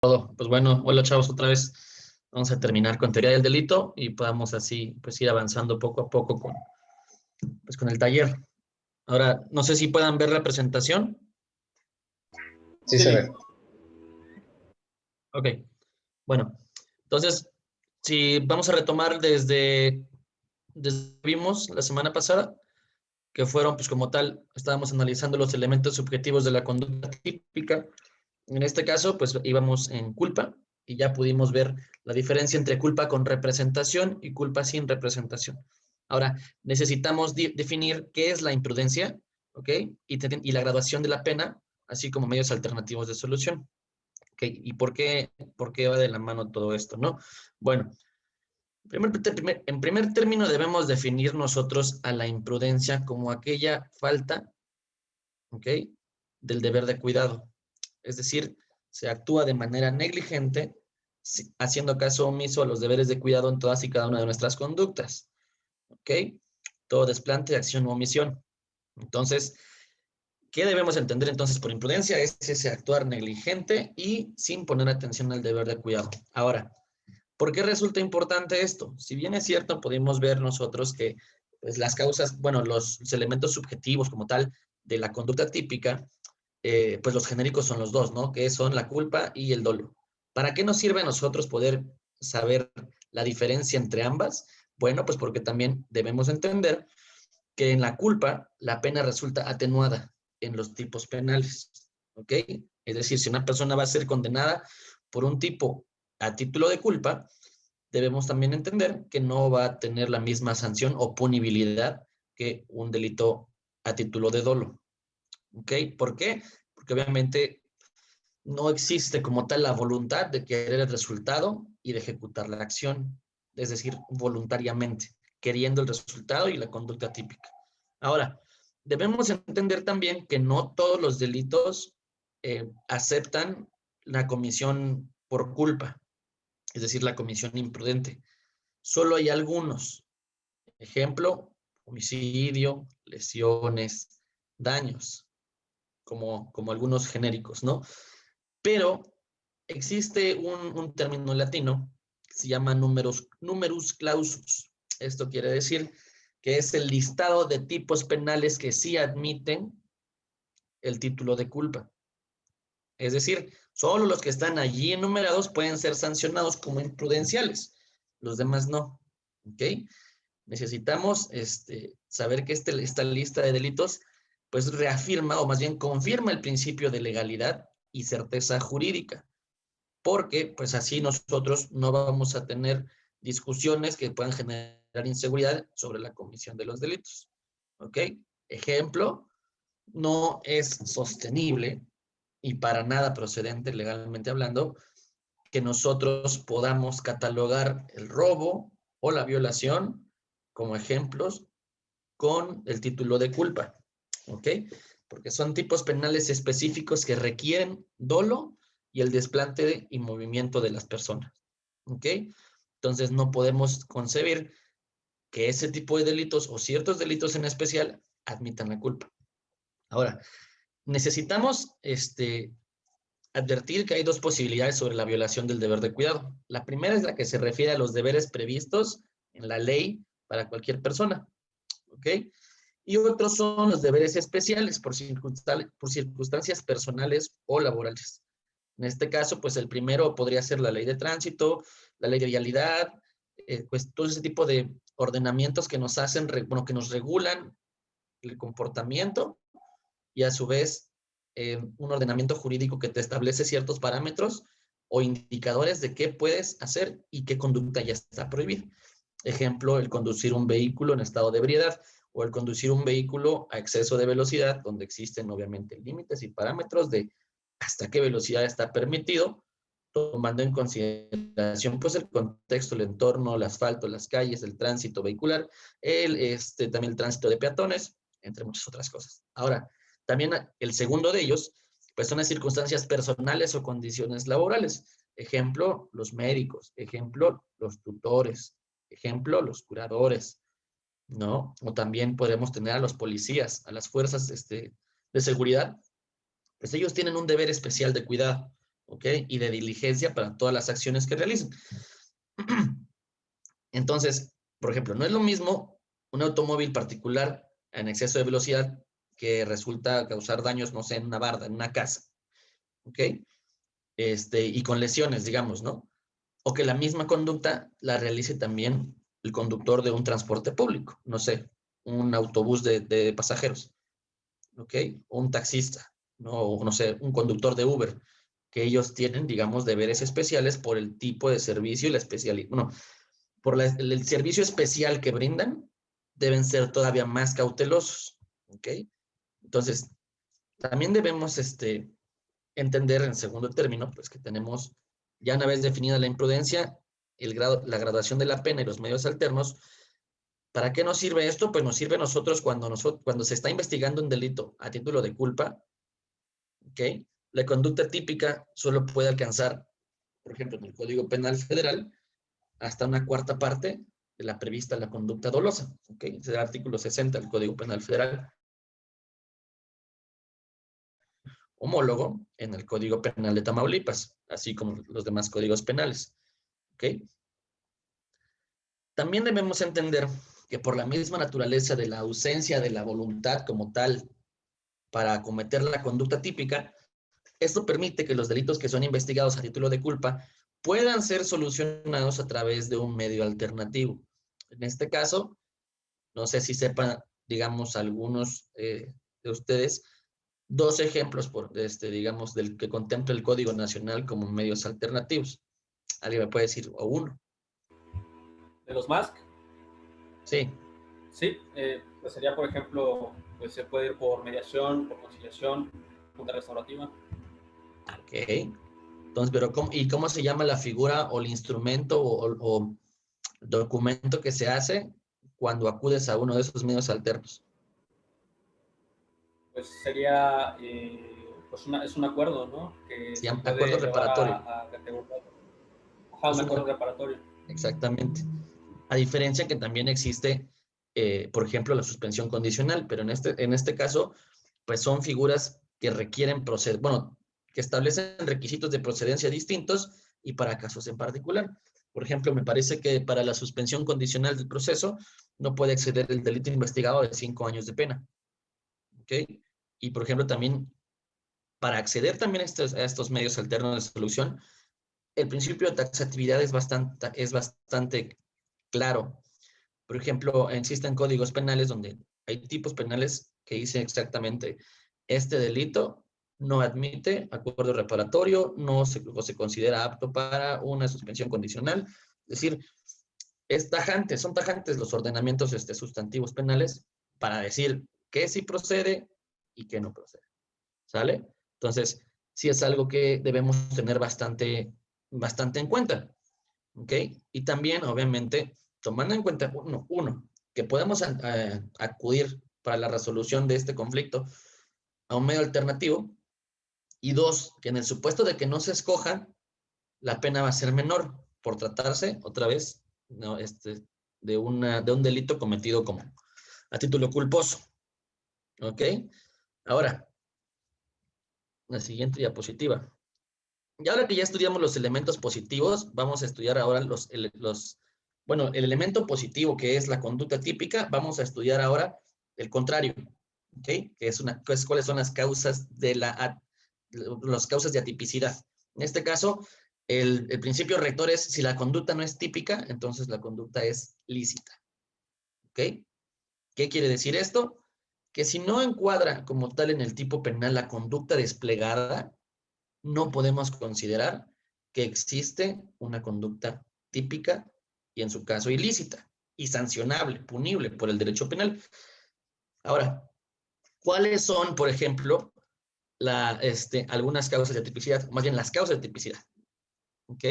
Todo. Pues bueno, hola chavos, otra vez vamos a terminar con teoría del delito y podamos así pues ir avanzando poco a poco con el taller. Ahora, no sé si puedan ver la presentación. Sí, se ve. Ok, bueno, entonces, si vamos a retomar desde que vimos la semana pasada, que fueron pues como tal, estábamos analizando los elementos subjetivos de la conducta típica. En este caso, pues íbamos en culpa y ya pudimos ver la diferencia entre culpa con representación y culpa sin representación. Ahora, necesitamos definir qué es la imprudencia, ¿ok? Y la graduación de la pena, así como medios alternativos de solución. ¿Ok? ¿Y por qué va de la mano todo esto, no? Bueno, en primer término debemos definir nosotros a la imprudencia como aquella falta, ¿ok? Del deber de cuidado. Es decir, se actúa de manera negligente, haciendo caso omiso a los deberes de cuidado en todas y cada una de nuestras conductas. ¿Ok? Todo desplante, acción u omisión. Entonces, ¿qué debemos entender entonces por imprudencia? Es ese actuar negligente y sin poner atención al deber de cuidado. Ahora, ¿por qué resulta importante esto? Si bien es cierto, podemos ver nosotros que pues, las causas, bueno, los elementos subjetivos como tal de la conducta típica, pues los genéricos son los dos, ¿no? Que son la culpa y el dolo. ¿Para qué nos sirve a nosotros poder saber la diferencia entre ambas? Bueno, pues porque también debemos entender que en la culpa la pena resulta atenuada en los tipos penales, ¿ok? Es decir, si una persona va a ser condenada por un tipo a título de culpa, debemos también entender que no va a tener la misma sanción o punibilidad que un delito a título de dolo. ¿Ok? ¿Por qué? Porque obviamente no existe como tal la voluntad de querer el resultado y de ejecutar la acción, es decir, voluntariamente, queriendo el resultado y la conducta típica. Ahora, debemos entender también que no todos los delitos aceptan la comisión por culpa, es decir, la comisión imprudente. Solo hay algunos. Ejemplo, homicidio, lesiones, daños, como algunos genéricos, ¿no? Pero existe un término latino que se llama numerus clausus. Esto quiere decir que es el listado de tipos penales que sí admiten el título de culpa. Es decir, solo los que están allí enumerados pueden ser sancionados como imprudenciales, los demás no. ¿Ok? Necesitamos saber que esta lista de delitos pues reafirma o más bien confirma el principio de legalidad y certeza jurídica, porque pues así nosotros no vamos a tener discusiones que puedan generar inseguridad sobre la comisión de los delitos. ¿Ok? Ejemplo, no es sostenible y para nada procedente legalmente hablando que nosotros podamos catalogar el robo o la violación como ejemplos con el título de culpa, ¿ok? Porque son tipos penales específicos que requieren dolo y el desplante y movimiento de las personas, ¿ok? Entonces no podemos concebir que ese tipo de delitos o ciertos delitos en especial admitan la culpa. Ahora, necesitamos advertir que hay dos posibilidades sobre la violación del deber de cuidado. La primera es la que se refiere a los deberes previstos en la ley para cualquier persona, ¿ok? Y otros son los deberes especiales por circunstancias personales o laborales. En este caso, pues el primero podría ser la ley de tránsito, la ley de vialidad, pues todo ese tipo de ordenamientos que nos hacen, bueno, que nos regulan el comportamiento y a su vez un ordenamiento jurídico que te establece ciertos parámetros o indicadores de qué puedes hacer y qué conducta ya está prohibida. Ejemplo, el conducir un vehículo en estado de ebriedad o el conducir un vehículo a exceso de velocidad, donde existen obviamente límites y parámetros de hasta qué velocidad está permitido, tomando en consideración pues el contexto, el entorno, el asfalto, las calles, el tránsito vehicular, también el tránsito de peatones, entre muchas otras cosas. Ahora, también el segundo de ellos, pues son las circunstancias personales o condiciones laborales. Ejemplo, los médicos, ejemplo, los tutores, ejemplo, los curadores, ¿no? O también podemos tener a los policías, a las fuerzas de seguridad, pues ellos tienen un deber especial de cuidado. ¿ok? Y de diligencia para todas las acciones que realicen. Entonces, por ejemplo, no es lo mismo un automóvil particular en exceso de velocidad que resulta causar daños, no sé, en una barda, en una casa, ¿ok? Y con lesiones, digamos, ¿no? O que la misma conducta la realice también el conductor de un transporte público, no sé, un autobús de pasajeros, ¿ok? O un taxista, ¿no? O, no sé, un conductor de Uber, que ellos tienen, digamos, deberes especiales por el tipo de servicio y la especialidad, bueno, por el servicio especial que brindan, deben ser todavía más cautelosos, ¿ok? Entonces, también debemos entender en segundo término, pues que tenemos, ya una vez definida la imprudencia, la graduación de la pena y los medios alternos. ¿Para qué nos sirve esto? Pues nos sirve a nosotros cuando se está investigando un delito a título de culpa, ¿ok? La conducta típica solo puede alcanzar, por ejemplo, en el Código Penal Federal, hasta una cuarta parte de la prevista la conducta dolosa, ¿ok? Es el artículo 60 del Código Penal Federal, homólogo en el Código Penal de Tamaulipas, así como los demás códigos penales, ¿ok? También debemos entender que por la misma naturaleza de la ausencia de la voluntad como tal para acometer la conducta típica, esto permite que los delitos que son investigados a título de culpa puedan ser solucionados a través de un medio alternativo. En este caso, no sé si sepan, digamos, algunos de ustedes, dos ejemplos, digamos, del que contempla el Código Nacional como medios alternativos. ¿Alguien me puede decir o uno? De los MASC, Sí. sí, pues sería, por ejemplo, pues se puede ir por mediación, por conciliación, junta restaurativa. Ok. Entonces, pero ¿cómo se llama la figura o el instrumento o documento que se hace cuando acudes a uno de esos medios alternos? Pues sería, pues es un acuerdo, ¿no? Que Se se llama acuerdo puede llevar reparatorio. a categoría. Ajá, Es un un acuerdo reparatorio. Exactamente. A diferencia que también existe, por ejemplo, la suspensión condicional, pero en este caso, pues son figuras que requieren proceder, bueno, que establecen requisitos de procedencia distintos y para casos en particular. Por ejemplo, me parece que para la suspensión condicional del proceso no puede exceder el delito investigado de 5 años de pena. ¿Ok? Y, por ejemplo, también para acceder también a estos medios alternos de solución, el principio de taxatividad es bastante claro. Por ejemplo, existen códigos penales donde hay tipos penales que dicen exactamente, este delito no admite acuerdo reparatorio, no se considera apto para una suspensión condicional. Es decir, son tajantes los ordenamientos sustantivos penales para decir qué sí procede y qué no procede. ¿Sale? Entonces, sí es algo que debemos tener bastante en cuenta. ¿Ok? Y también, obviamente, tomando en cuenta, uno que podemos acudir para la resolución de este conflicto a un medio alternativo, y dos, que en el supuesto de que no se escoja, la pena va a ser menor por tratarse, otra vez, ¿no? De un delito cometido como a título culposo. ¿Ok? Ahora, la siguiente diapositiva. Y ahora que ya estudiamos los elementos positivos, vamos a estudiar ahora bueno, el elemento positivo que es la conducta típica, vamos a estudiar ahora el contrario, ¿ok? ¿Cuáles son las causas las causas de atipicidad? En este caso, el principio rector es, si la conducta no es típica, entonces la conducta es lícita, ¿ok? ¿Qué quiere decir esto? Que si no encuadra como tal en el tipo penal la conducta desplegada, no podemos considerar que existe una conducta típica y en su caso ilícita y sancionable, punible por el derecho penal. Ahora, ¿cuáles son, por ejemplo, algunas causas de tipicidad? Más bien las causas de tipicidad. ¿Ok?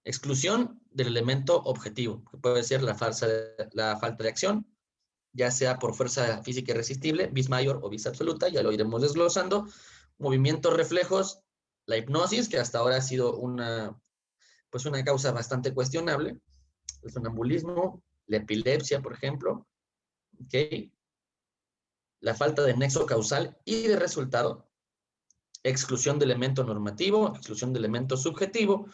Exclusión del elemento objetivo, que puede ser la falta de acción, ya sea por fuerza física irresistible, vis mayor o vis absoluta, ya lo iremos desglosando. Movimientos reflejos, la hipnosis, que hasta ahora ha sido una causa bastante cuestionable, el sonambulismo, la epilepsia, por ejemplo, ¿ok? La falta de nexo causal y de resultado, exclusión de elemento normativo, exclusión de elemento subjetivo,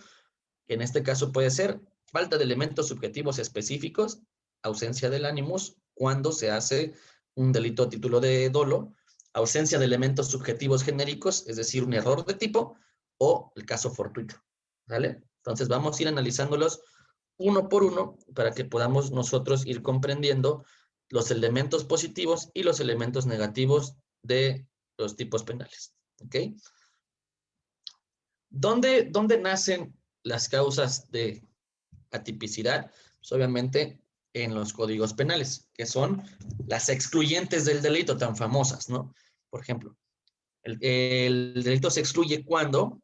que en este caso puede ser falta de elementos subjetivos específicos, ausencia del animus, cuando se hace un delito a título de dolo, ausencia de elementos subjetivos genéricos, es decir, un error de tipo, o el caso fortuito, ¿vale? Entonces vamos a ir analizándolos uno por uno para que podamos nosotros ir comprendiendo los elementos positivos y los elementos negativos de los tipos penales, ¿ok? ¿Dónde nacen las causas de atipicidad? Pues obviamente en los códigos penales, que son las excluyentes del delito tan famosas, ¿no? Por ejemplo, el delito se excluye cuando,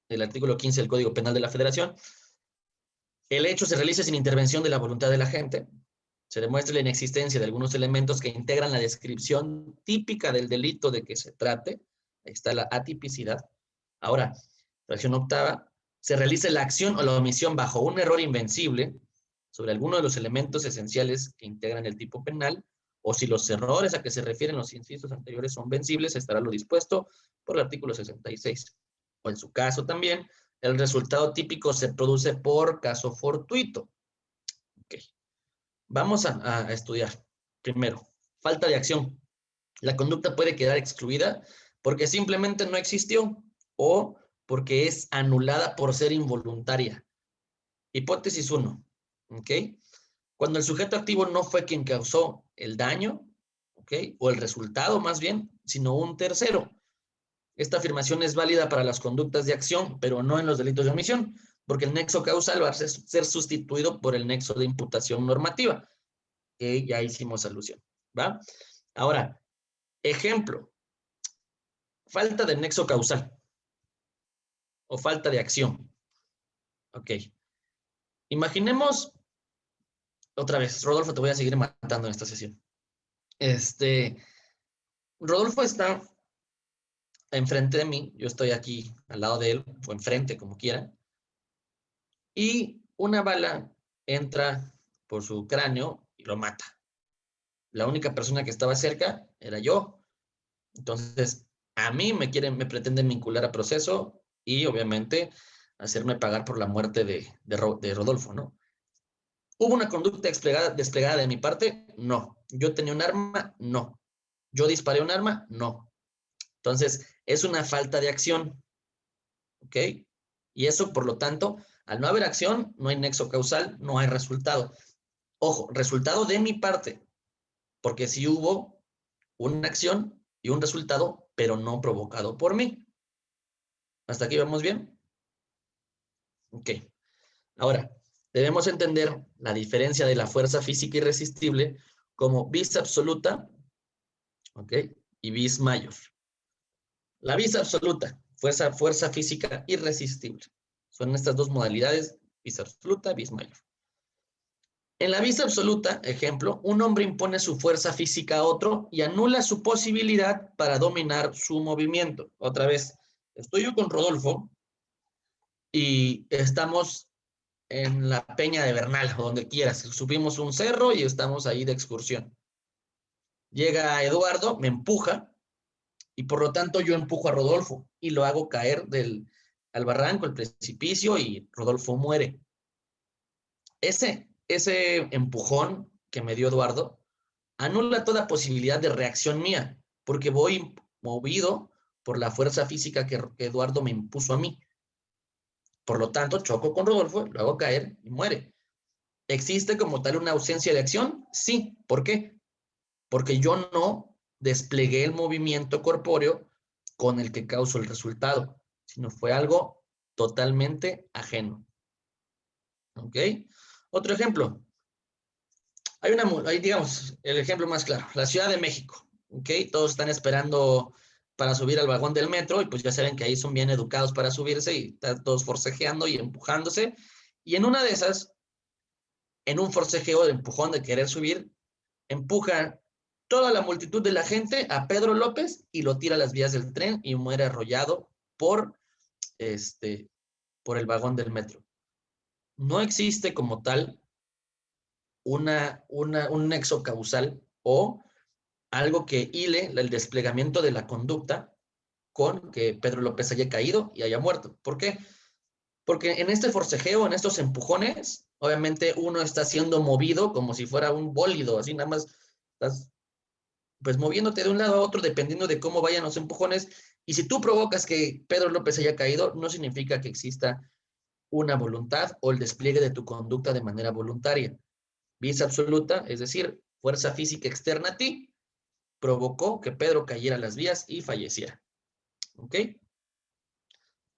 el artículo 15 del Código Penal de la Federación, el hecho se realiza sin intervención de la voluntad de la gente, se demuestra la inexistencia de algunos elementos que integran la descripción típica del delito de que se trate, ahí está la atipicidad. Ahora, fracción octava, se realiza la acción o la omisión bajo un error invencible sobre alguno de los elementos esenciales que integran el tipo penal, o si los errores a que se refieren los incisos anteriores son vencibles, estará lo dispuesto por el artículo 66. O en su caso también, el resultado típico se produce por caso fortuito. Ok. Vamos a estudiar. Primero, falta de acción. La conducta puede quedar excluida porque simplemente no existió o porque es anulada por ser involuntaria. Hipótesis 1. ¿Ok? Cuando el sujeto activo no fue quien causó el daño, ¿ok? O el resultado más bien, sino un tercero. Esta afirmación es válida para las conductas de acción, pero no en los delitos de omisión, porque el nexo causal va a ser sustituido por el nexo de imputación normativa, que ya hicimos alusión, ¿va? Ahora, ejemplo, falta de nexo causal o falta de acción. Ok. Imaginemos, otra vez, Rodolfo, te voy a seguir matando en esta sesión. Rodolfo está enfrente de mí, yo estoy aquí al lado de él, o enfrente, como quiera, y una bala entra por su cráneo y lo mata. La única persona que estaba cerca era yo. Entonces, a mí me pretenden vincular a proceso y obviamente hacerme pagar por la muerte de Rodolfo, ¿no? ¿Hubo una conducta desplegada de mi parte? No. ¿Yo tenía un arma? No. ¿Yo disparé un arma? No. Entonces, es una falta de acción, ¿ok? Y eso, por lo tanto, al no haber acción, no hay nexo causal, no hay resultado. Ojo, resultado de mi parte, porque sí hubo una acción y un resultado, pero no provocado por mí. ¿Hasta aquí vamos bien? Ok. Ahora, debemos entender la diferencia de la fuerza física irresistible como vis absoluta, ¿ok? Y vis mayor. La vis absoluta, fuerza física irresistible. Son estas dos modalidades, vis absoluta, vis mayor. En la vis absoluta, ejemplo, un hombre impone su fuerza física a otro y anula su posibilidad para dominar su movimiento. Otra vez, estoy yo con Rodolfo y estamos en la Peña de Bernal, o donde quieras. Subimos un cerro y estamos ahí de excursión. Llega Eduardo, me empuja y por lo tanto yo empujo a Rodolfo y lo hago caer al barranco, el precipicio, y Rodolfo muere. Ese empujón que me dio Eduardo anula toda posibilidad de reacción mía, porque voy movido por la fuerza física que Eduardo me impuso a mí. Por lo tanto, choco con Rodolfo, lo hago caer y muere. ¿Existe como tal una ausencia de acción? Sí. ¿Por qué? Porque yo no desplegué el movimiento corpóreo con el que causo el resultado, sino fue algo totalmente ajeno. ¿Ok? Otro ejemplo. Hay, digamos, el ejemplo más claro, la Ciudad de México. ¿Ok? Todos están esperando para subir al vagón del metro y pues ya saben que ahí son bien educados para subirse y están todos forcejeando y empujándose. Y en una de esas, en un forcejeo de empujón de querer subir, empuja toda la multitud de la gente a Pedro López y lo tira a las vías del tren y muere arrollado por, por el vagón del metro. No existe como tal un nexo causal o algo que hile el desplegamiento de la conducta con que Pedro López haya caído y haya muerto. ¿Por qué? Porque en este forcejeo, en estos empujones, obviamente uno está siendo movido como si fuera un bólido, así nada más estás pues moviéndote de un lado a otro dependiendo de cómo vayan los empujones. Y si tú provocas que Pedro López haya caído, no significa que exista una voluntad o el despliegue de tu conducta de manera voluntaria. Vis absoluta, es decir, fuerza física externa a ti, provocó que Pedro cayera a las vías y falleciera. ¿Ok?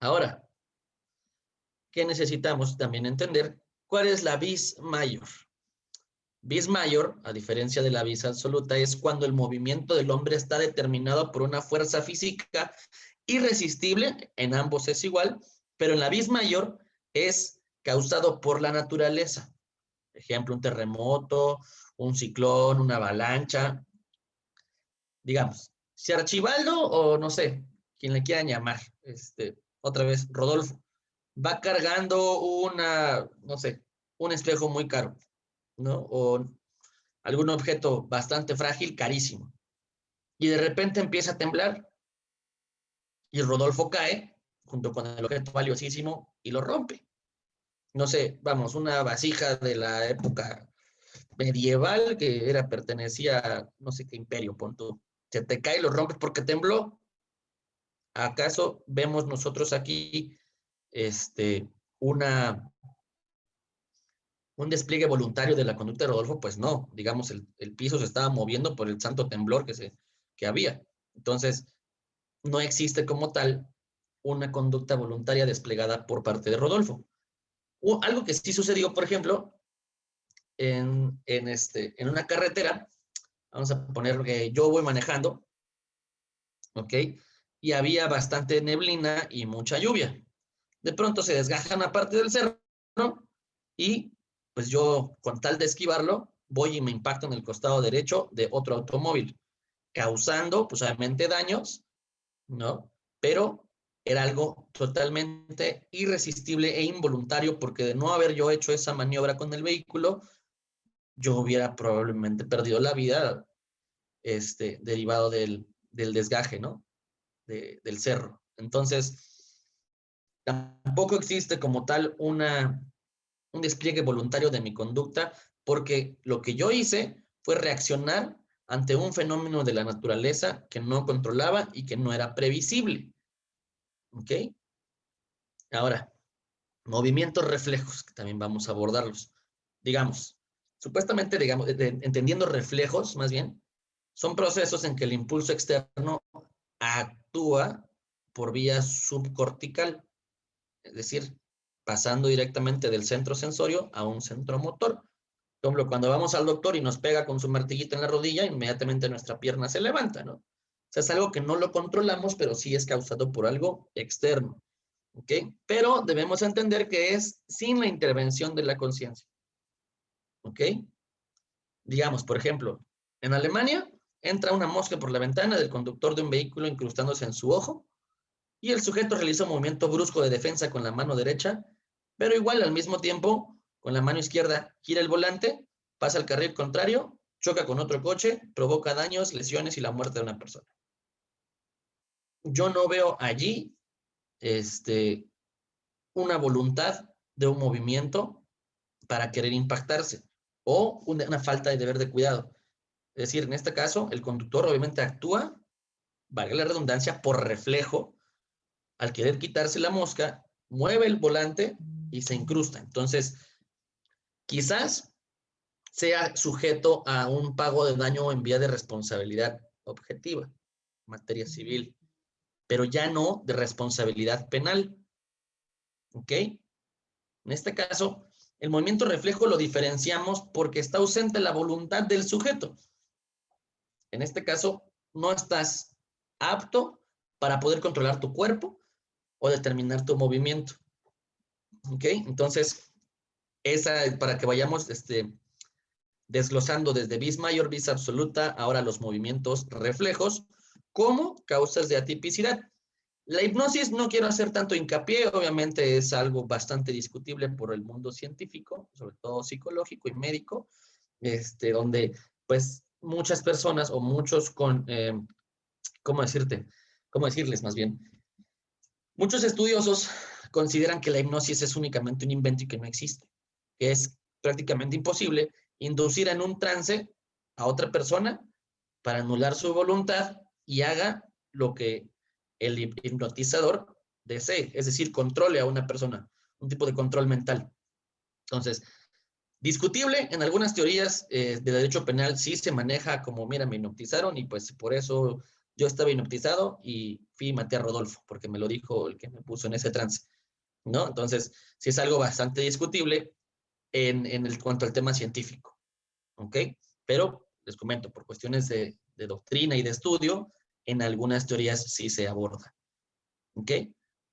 Ahora, ¿qué necesitamos también entender? ¿Cuál es la vis mayor? Vis mayor, a diferencia de la vis absoluta, es cuando el movimiento del hombre está determinado por una fuerza física irresistible, en ambos es igual, pero en la vis mayor es causado por la naturaleza. Ejemplo, un terremoto, un ciclón, una avalancha. Digamos, si Archibaldo o no sé, quien le quieran llamar, otra vez, Rodolfo, va cargando no sé, un espejo muy caro, ¿no? O algún objeto bastante frágil, carísimo. Y de repente empieza a temblar y Rodolfo cae junto con el objeto valiosísimo y lo rompe. No sé, vamos, una vasija de la época medieval que pertenecía a no sé qué imperio, punto. Se te cae y lo rompes porque tembló. ¿Acaso vemos nosotros aquí una, un despliegue voluntario de la conducta de Rodolfo? Pues no, digamos, el piso se estaba moviendo por el santo temblor que había. Entonces, no existe como tal una conducta voluntaria desplegada por parte de Rodolfo. Algo que sí sucedió, por ejemplo, en una carretera, vamos a poner que yo voy manejando, ¿ok? Y había bastante neblina y mucha lluvia. De pronto se desgaja una parte del cerro y pues yo, con tal de esquivarlo, voy y me impacto en el costado derecho de otro automóvil, causando pues obviamente daños, ¿no? Pero era algo totalmente irresistible e involuntario porque de no haber yo hecho esa maniobra con el vehículo, yo hubiera probablemente perdido la vida derivado del desgaje, ¿no? Del cerro. Entonces, tampoco existe como tal un despliegue voluntario de mi conducta porque lo que yo hice fue reaccionar ante un fenómeno de la naturaleza que no controlaba y que no era previsible. ¿Ok? Ahora, movimientos reflejos, que también vamos a abordarlos. Digamos, supuestamente, digamos, entendiendo reflejos, más bien, son procesos en que el impulso externo actúa por vía subcortical, es decir, pasando directamente del centro sensorio a un centro motor. Por ejemplo, cuando vamos al doctor y nos pega con su martillito en la rodilla, inmediatamente nuestra pierna se levanta, ¿no? O sea, es algo que no lo controlamos, pero sí es causado por algo externo. ¿Ok? Pero debemos entender que es sin la intervención de la conciencia. ¿Ok? Digamos, por ejemplo, en Alemania entra una mosca por la ventana del conductor de un vehículo incrustándose en su ojo y el sujeto realiza un movimiento brusco de defensa con la mano derecha, pero igual al mismo tiempo, con la mano izquierda gira el volante, pasa al carril contrario, choca con otro coche, provoca daños, lesiones y la muerte de una persona. Yo no veo allí una voluntad de un movimiento para querer impactarse o una falta de deber de cuidado. Es decir, en este caso, el conductor obviamente actúa, valga la redundancia, por reflejo, al querer quitarse la mosca, mueve el volante y se incrusta. Entonces, quizás sea sujeto a un pago de daño en vía de responsabilidad objetiva, materia civil, pero ya no de responsabilidad penal. ¿Ok? En este caso, el movimiento reflejo lo diferenciamos porque está ausente la voluntad del sujeto. En este caso, no estás apto para poder controlar tu cuerpo o determinar tu movimiento. ¿Ok? Entonces, para que vayamos desglosando desde vis mayor, vis absoluta, ahora los movimientos reflejos como causas de atipicidad. La hipnosis no quiero hacer tanto hincapié, obviamente es algo bastante discutible por el mundo científico, sobre todo psicológico y médico, donde pues muchas personas o muchos ¿cómo decirte? ¿cómo decirles más bien? Muchos estudiosos consideran que la hipnosis es únicamente un invento y que no existe, que es prácticamente imposible inducir en un trance a otra persona para anular su voluntad y haga lo que el hipnotizador desee, es decir, controle a una persona, un tipo de control mental. Entonces, discutible en algunas teorías de derecho penal sí se maneja como, mira, me hipnotizaron y pues por eso yo estaba hipnotizado y fui y maté a Rodolfo, porque me lo dijo el que me puso en ese trance, ¿no? Entonces, sí es algo bastante discutible en el cuanto al tema científico, ¿ok? Pero les comento, por cuestiones de doctrina y de estudio, en algunas teorías sí se aborda, ¿ok?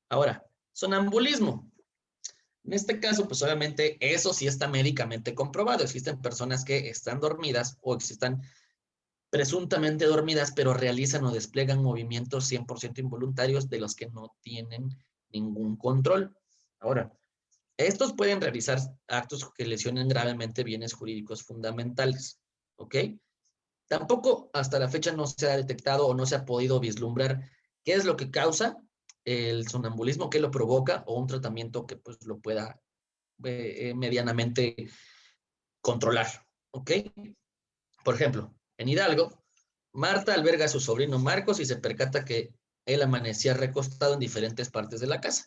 Ahora, sonambulismo. En este caso, pues obviamente eso sí está médicamente comprobado. Existen personas que están dormidas o están presuntamente dormidas, pero realizan o despliegan movimientos 100% involuntarios de los que no tienen ningún control. Ahora, estos pueden realizar actos que lesionen gravemente bienes jurídicos fundamentales, ¿ok? Tampoco hasta la fecha no se ha detectado o no se ha podido vislumbrar qué es lo que causa el sonambulismo, qué lo provoca o un tratamiento que pues lo pueda medianamente controlar, ¿ok? Por ejemplo, en Hidalgo, Marta alberga a su sobrino Marcos y se percata que él amanecía recostado en diferentes partes de la casa.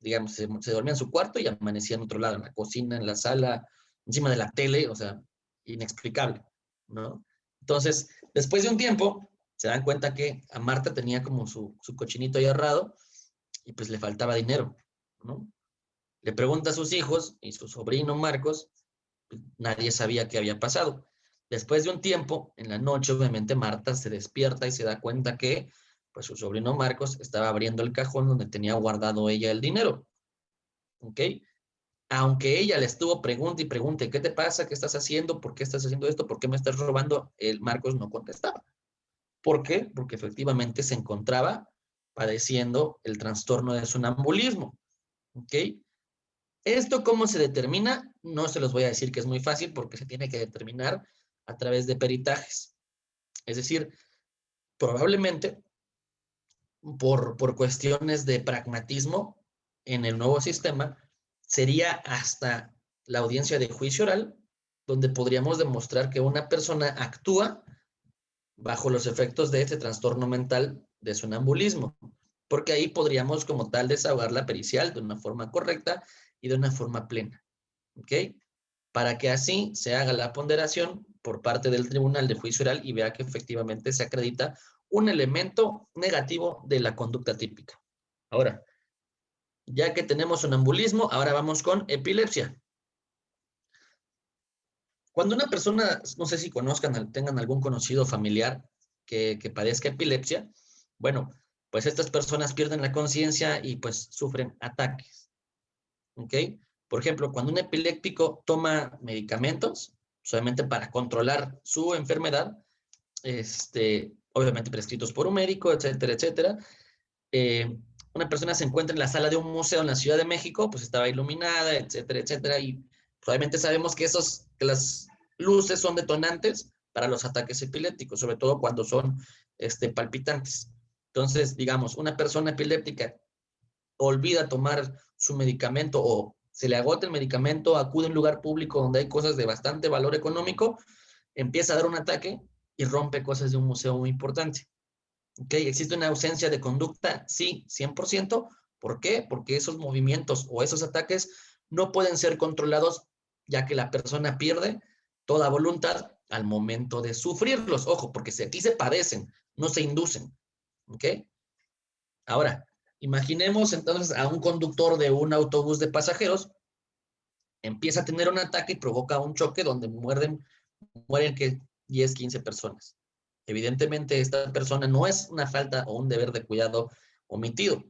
Digamos, se dormía en su cuarto y amanecía en otro lado, en la cocina, en la sala, encima de la tele, o sea, inexplicable, ¿no? Entonces, después de un tiempo, se dan cuenta que a Marta tenía como su cochinito ahí agarrado y pues le faltaba dinero, ¿no? Le pregunta a sus hijos y su sobrino Marcos, pues, nadie sabía qué había pasado. Después de un tiempo, en la noche, obviamente, Marta se despierta y se da cuenta que pues, su sobrino Marcos estaba abriendo el cajón donde tenía guardado ella el dinero. ¿Ok? Aunque ella le estuvo pregunte y pregunte, ¿qué te pasa? ¿Qué estás haciendo? ¿Por qué estás haciendo esto? ¿Por qué me estás robando? El Marcos no contestaba. ¿Por qué? Porque efectivamente se encontraba padeciendo el trastorno de sonambulismo. ¿Ok? ¿Esto cómo se determina? No se los voy a decir que es muy fácil porque se tiene que determinar a través de peritajes. Es decir, probablemente por cuestiones de pragmatismo en el nuevo sistema, sería hasta la audiencia de juicio oral, donde podríamos demostrar que una persona actúa bajo los efectos de este trastorno mental de sonambulismo, porque ahí podríamos como tal desahogar la pericial de una forma correcta y de una forma plena. ¿Ok? Para que así se haga la ponderación por parte del tribunal de juicio oral y vea que efectivamente se acredita un elemento negativo de la conducta típica. Ahora, ya que tenemos sonambulismo, ahora vamos con epilepsia. Cuando una persona, no sé si conozcan, tengan algún conocido familiar que padezca epilepsia, bueno, pues estas personas pierden la conciencia y pues sufren ataques. ¿Ok? Por ejemplo, cuando un epiléptico toma medicamentos, solamente para controlar su enfermedad, obviamente prescritos por un médico, etcétera, etcétera, eh, una persona se encuentra en la sala de un museo en la Ciudad de México, pues estaba iluminada, etcétera, etcétera, y probablemente sabemos que las luces son detonantes para los ataques epilépticos, sobre todo cuando son palpitantes. Entonces, digamos, una persona epiléptica olvida tomar su medicamento o se le agota el medicamento, acude a un lugar público donde hay cosas de bastante valor económico, empieza a dar un ataque y rompe cosas de un museo muy importante. ¿Ok? ¿Existe una ausencia de conducta? Sí, 100%. ¿Por qué? Porque esos movimientos o esos ataques no pueden ser controlados ya que la persona pierde toda voluntad al momento de sufrirlos. Ojo, porque aquí se padecen, no se inducen. ¿Ok? Ahora, imaginemos entonces a un conductor de un autobús de pasajeros, empieza a tener un ataque y provoca un choque donde mueren que 10, 15 personas. Evidentemente, esta persona no es una falta o un deber de cuidado omitido,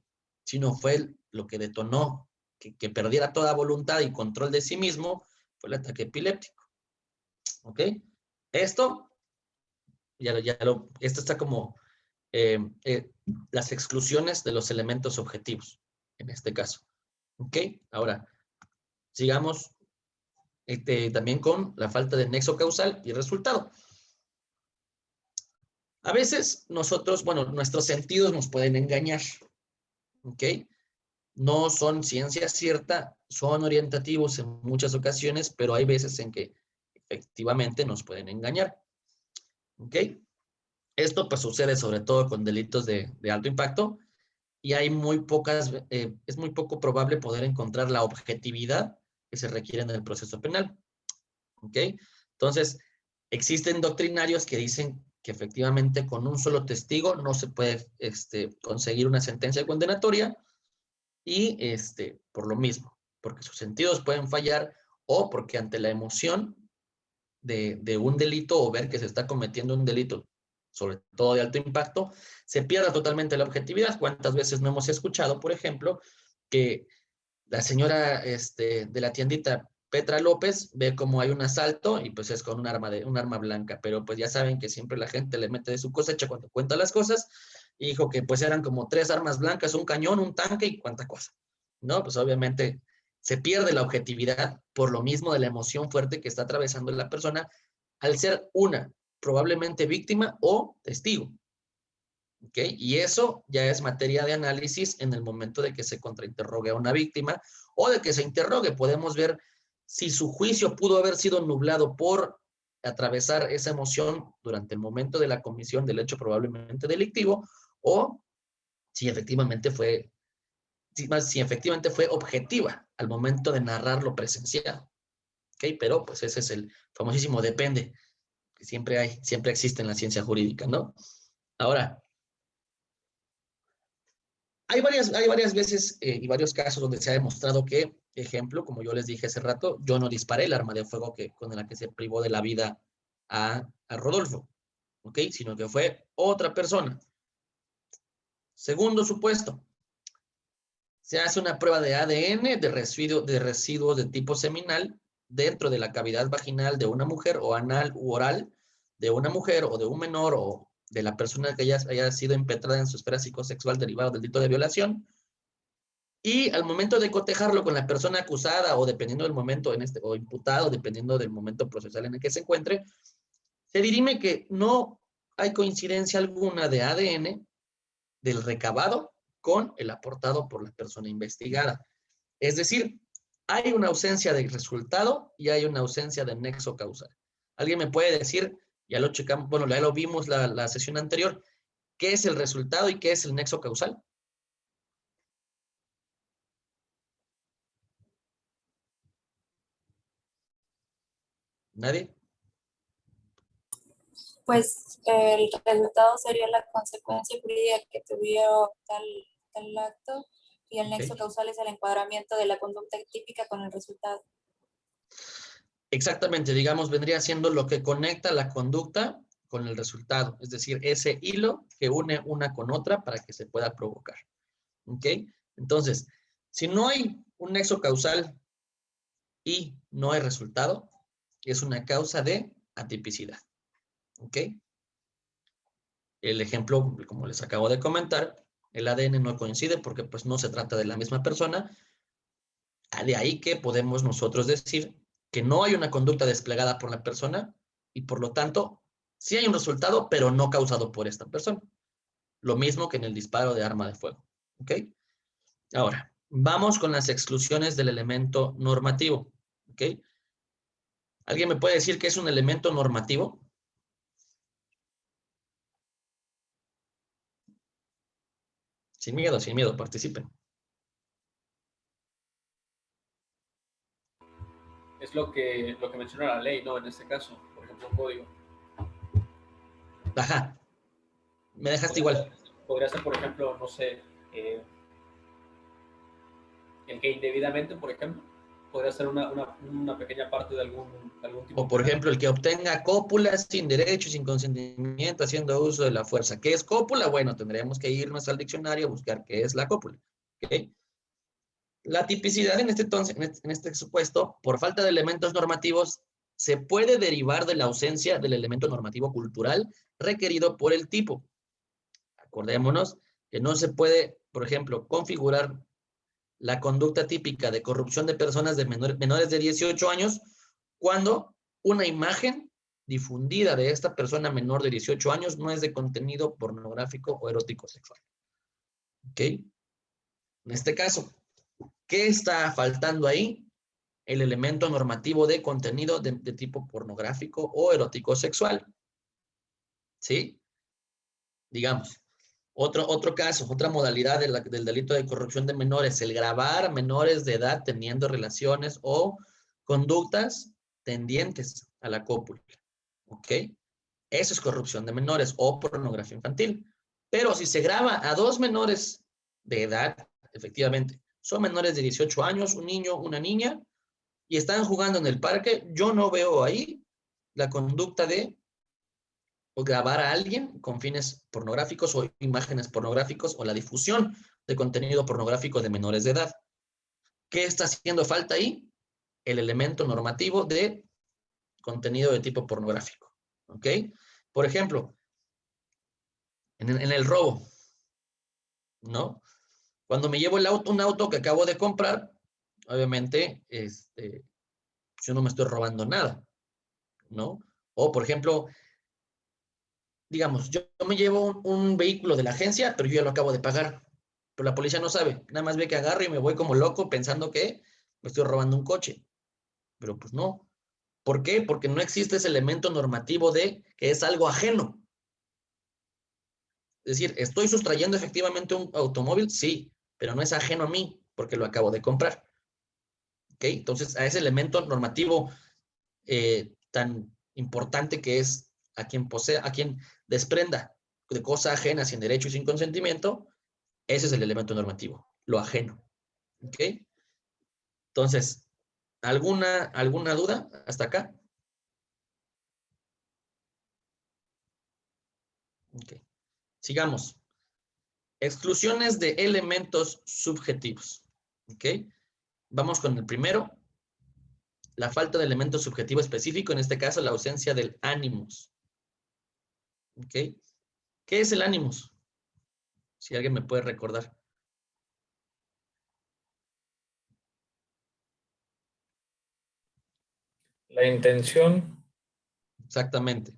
sino fue lo que detonó que perdiera toda voluntad y control de sí mismo, fue el ataque epiléptico. ¿Ok? Esto, esto está como eh, eh, las exclusiones de los elementos objetivos, en este caso. ¿Ok? Ahora, sigamos también con la falta de nexo causal y resultado. A veces nosotros, bueno, nuestros sentidos nos pueden engañar, ¿ok? No son ciencia cierta, son orientativos en muchas ocasiones, pero hay veces en que efectivamente nos pueden engañar, ¿ok? Esto pues sucede sobre todo con delitos de alto impacto y hay muy pocas, es muy poco probable poder encontrar la objetividad que se requiere en el proceso penal, ¿ok? Entonces, existen doctrinarios que dicen que efectivamente con un solo testigo no se puede conseguir una sentencia condenatoria y por lo mismo, porque sus sentidos pueden fallar o porque ante la emoción de un delito o ver que se está cometiendo un delito, sobre todo de alto impacto, se pierda totalmente la objetividad. ¿Cuántas veces no hemos escuchado, por ejemplo, que la señora de la tiendita Petra López ve como hay un asalto y pues es con un arma blanca, pero pues ya saben que siempre la gente le mete de su cosecha cuando cuenta las cosas y dijo que pues eran como 3 armas blancas, un cañón, un tanque y cuánta cosa, ¿no? Pues obviamente se pierde la objetividad por lo mismo de la emoción fuerte que está atravesando la persona al ser probablemente víctima o testigo. ¿Ok? Y eso ya es materia de análisis en el momento de que se contrainterrogue a una víctima o de que se interrogue. Podemos ver si su juicio pudo haber sido nublado por atravesar esa emoción durante el momento de la comisión del hecho probablemente delictivo o si efectivamente fue, si efectivamente fue objetiva al momento de narrar lo presenciado. ¿Ok? Pero pues ese es el famosísimo depende, que siempre existe en la ciencia jurídica, ¿no? Ahora, hay varias veces y varios casos donde se ha demostrado que, ejemplo, como yo les dije hace rato, yo no disparé el arma de fuego con la que se privó de la vida a Rodolfo, ¿ok? Sino que fue otra persona. Segundo supuesto, se hace una prueba de ADN de residuos de tipo seminal dentro de la cavidad vaginal de una mujer o anal u oral de una mujer o de un menor o de la persona que haya sido impetrada en su esfera psicosexual derivado del delito de violación. Y al momento de cotejarlo con la persona acusada o dependiendo del momento o imputado, dependiendo del momento procesal en el que se encuentre, se dirime que no hay coincidencia alguna de ADN del recabado con el aportado por la persona investigada. Es decir, hay una ausencia de resultado y hay una ausencia de nexo causal. ¿Alguien me puede decir, ya lo checamos, bueno, ya lo vimos la sesión anterior, qué es el resultado y qué es el nexo causal? ¿Nadie? Pues el resultado sería la consecuencia jurídica que tuviera tal acto y el nexo causal es el encuadramiento de la conducta típica con el resultado. Exactamente, digamos, vendría siendo lo que conecta la conducta con el resultado, es decir, ese hilo que une una con otra para que se pueda provocar. ¿Ok? Entonces, si no hay un nexo causal y no hay resultado, es una causa de atipicidad. ¿Ok? El ejemplo, como les acabo de comentar, el ADN no coincide porque pues no se trata de la misma persona. De ahí que podemos nosotros decir que no hay una conducta desplegada por la persona y por lo tanto sí hay un resultado, pero no causado por esta persona. Lo mismo que en el disparo de arma de fuego. ¿Ok? Ahora, vamos con las exclusiones del elemento normativo. ¿Ok? ¿Alguien me puede decir qué es un elemento normativo? Sin miedo, participen. Es lo que menciona la ley, ¿no? En este caso, por ejemplo, un código. Ajá. Me dejaste igual. Podría ser, por ejemplo, no sé, el que indebidamente, por ejemplo, podría ser una pequeña parte de algún tipo O por penal. ejemplo, el que obtenga cópulas sin derecho, sin consentimiento, haciendo uso de la fuerza. ¿Qué es cópula? Bueno, tendremos que irnos al diccionario a buscar qué es la cópula. ¿Okay? La tipicidad en este supuesto, por falta de elementos normativos, se puede derivar de la ausencia del elemento normativo cultural requerido por el tipo. Acordémonos que no se puede, por ejemplo, configurar la conducta típica de corrupción de personas de menores de 18 años cuando una imagen difundida de esta persona menor de 18 años no es de contenido pornográfico o erótico sexual. ¿Ok? En este caso, ¿qué está faltando ahí? El elemento normativo de contenido de tipo pornográfico o erótico sexual. ¿Sí? Digamos, otro caso, otra modalidad del delito de corrupción de menores, el gravar a menores de edad teniendo relaciones o conductas tendientes a la cópula. ¿Ok? Eso es corrupción de menores o pornografía infantil. Pero si se graba a dos menores de edad, efectivamente, son menores de 18 años, un niño, una niña, y están jugando en el parque, yo no veo ahí la conducta de grabar a alguien con fines pornográficos o imágenes pornográficos o la difusión de contenido pornográfico de menores de edad. ¿Qué está haciendo falta ahí? El elemento normativo de contenido de tipo pornográfico. ¿Ok? Por ejemplo, en el robo, ¿no? Cuando me llevo un auto que acabo de comprar, obviamente, yo no me estoy robando nada, ¿no? O, por ejemplo, digamos, yo me llevo un vehículo de la agencia, pero yo ya lo acabo de pagar. Pero la policía no sabe. Nada más ve que agarro y me voy como loco pensando que me estoy robando un coche. Pero pues no. ¿Por qué? Porque no existe ese elemento normativo de que es algo ajeno. Es decir, ¿estoy sustrayendo efectivamente un automóvil? Sí, pero no es ajeno a mí porque lo acabo de comprar. ¿Ok? Entonces, a ese elemento normativo tan importante que es a quien posea, a quien desprenda de cosa ajena sin derecho y sin consentimiento, ese es el elemento normativo, lo ajeno. ¿Ok? Entonces, ¿alguna duda hasta acá? Ok. Sigamos. Exclusiones de elementos subjetivos. ¿Ok? Vamos con el primero. La falta de elemento subjetivo específico, en este caso la ausencia del animus. ¿Ok? ¿Qué es el animus? Si alguien me puede recordar. La intención. Exactamente.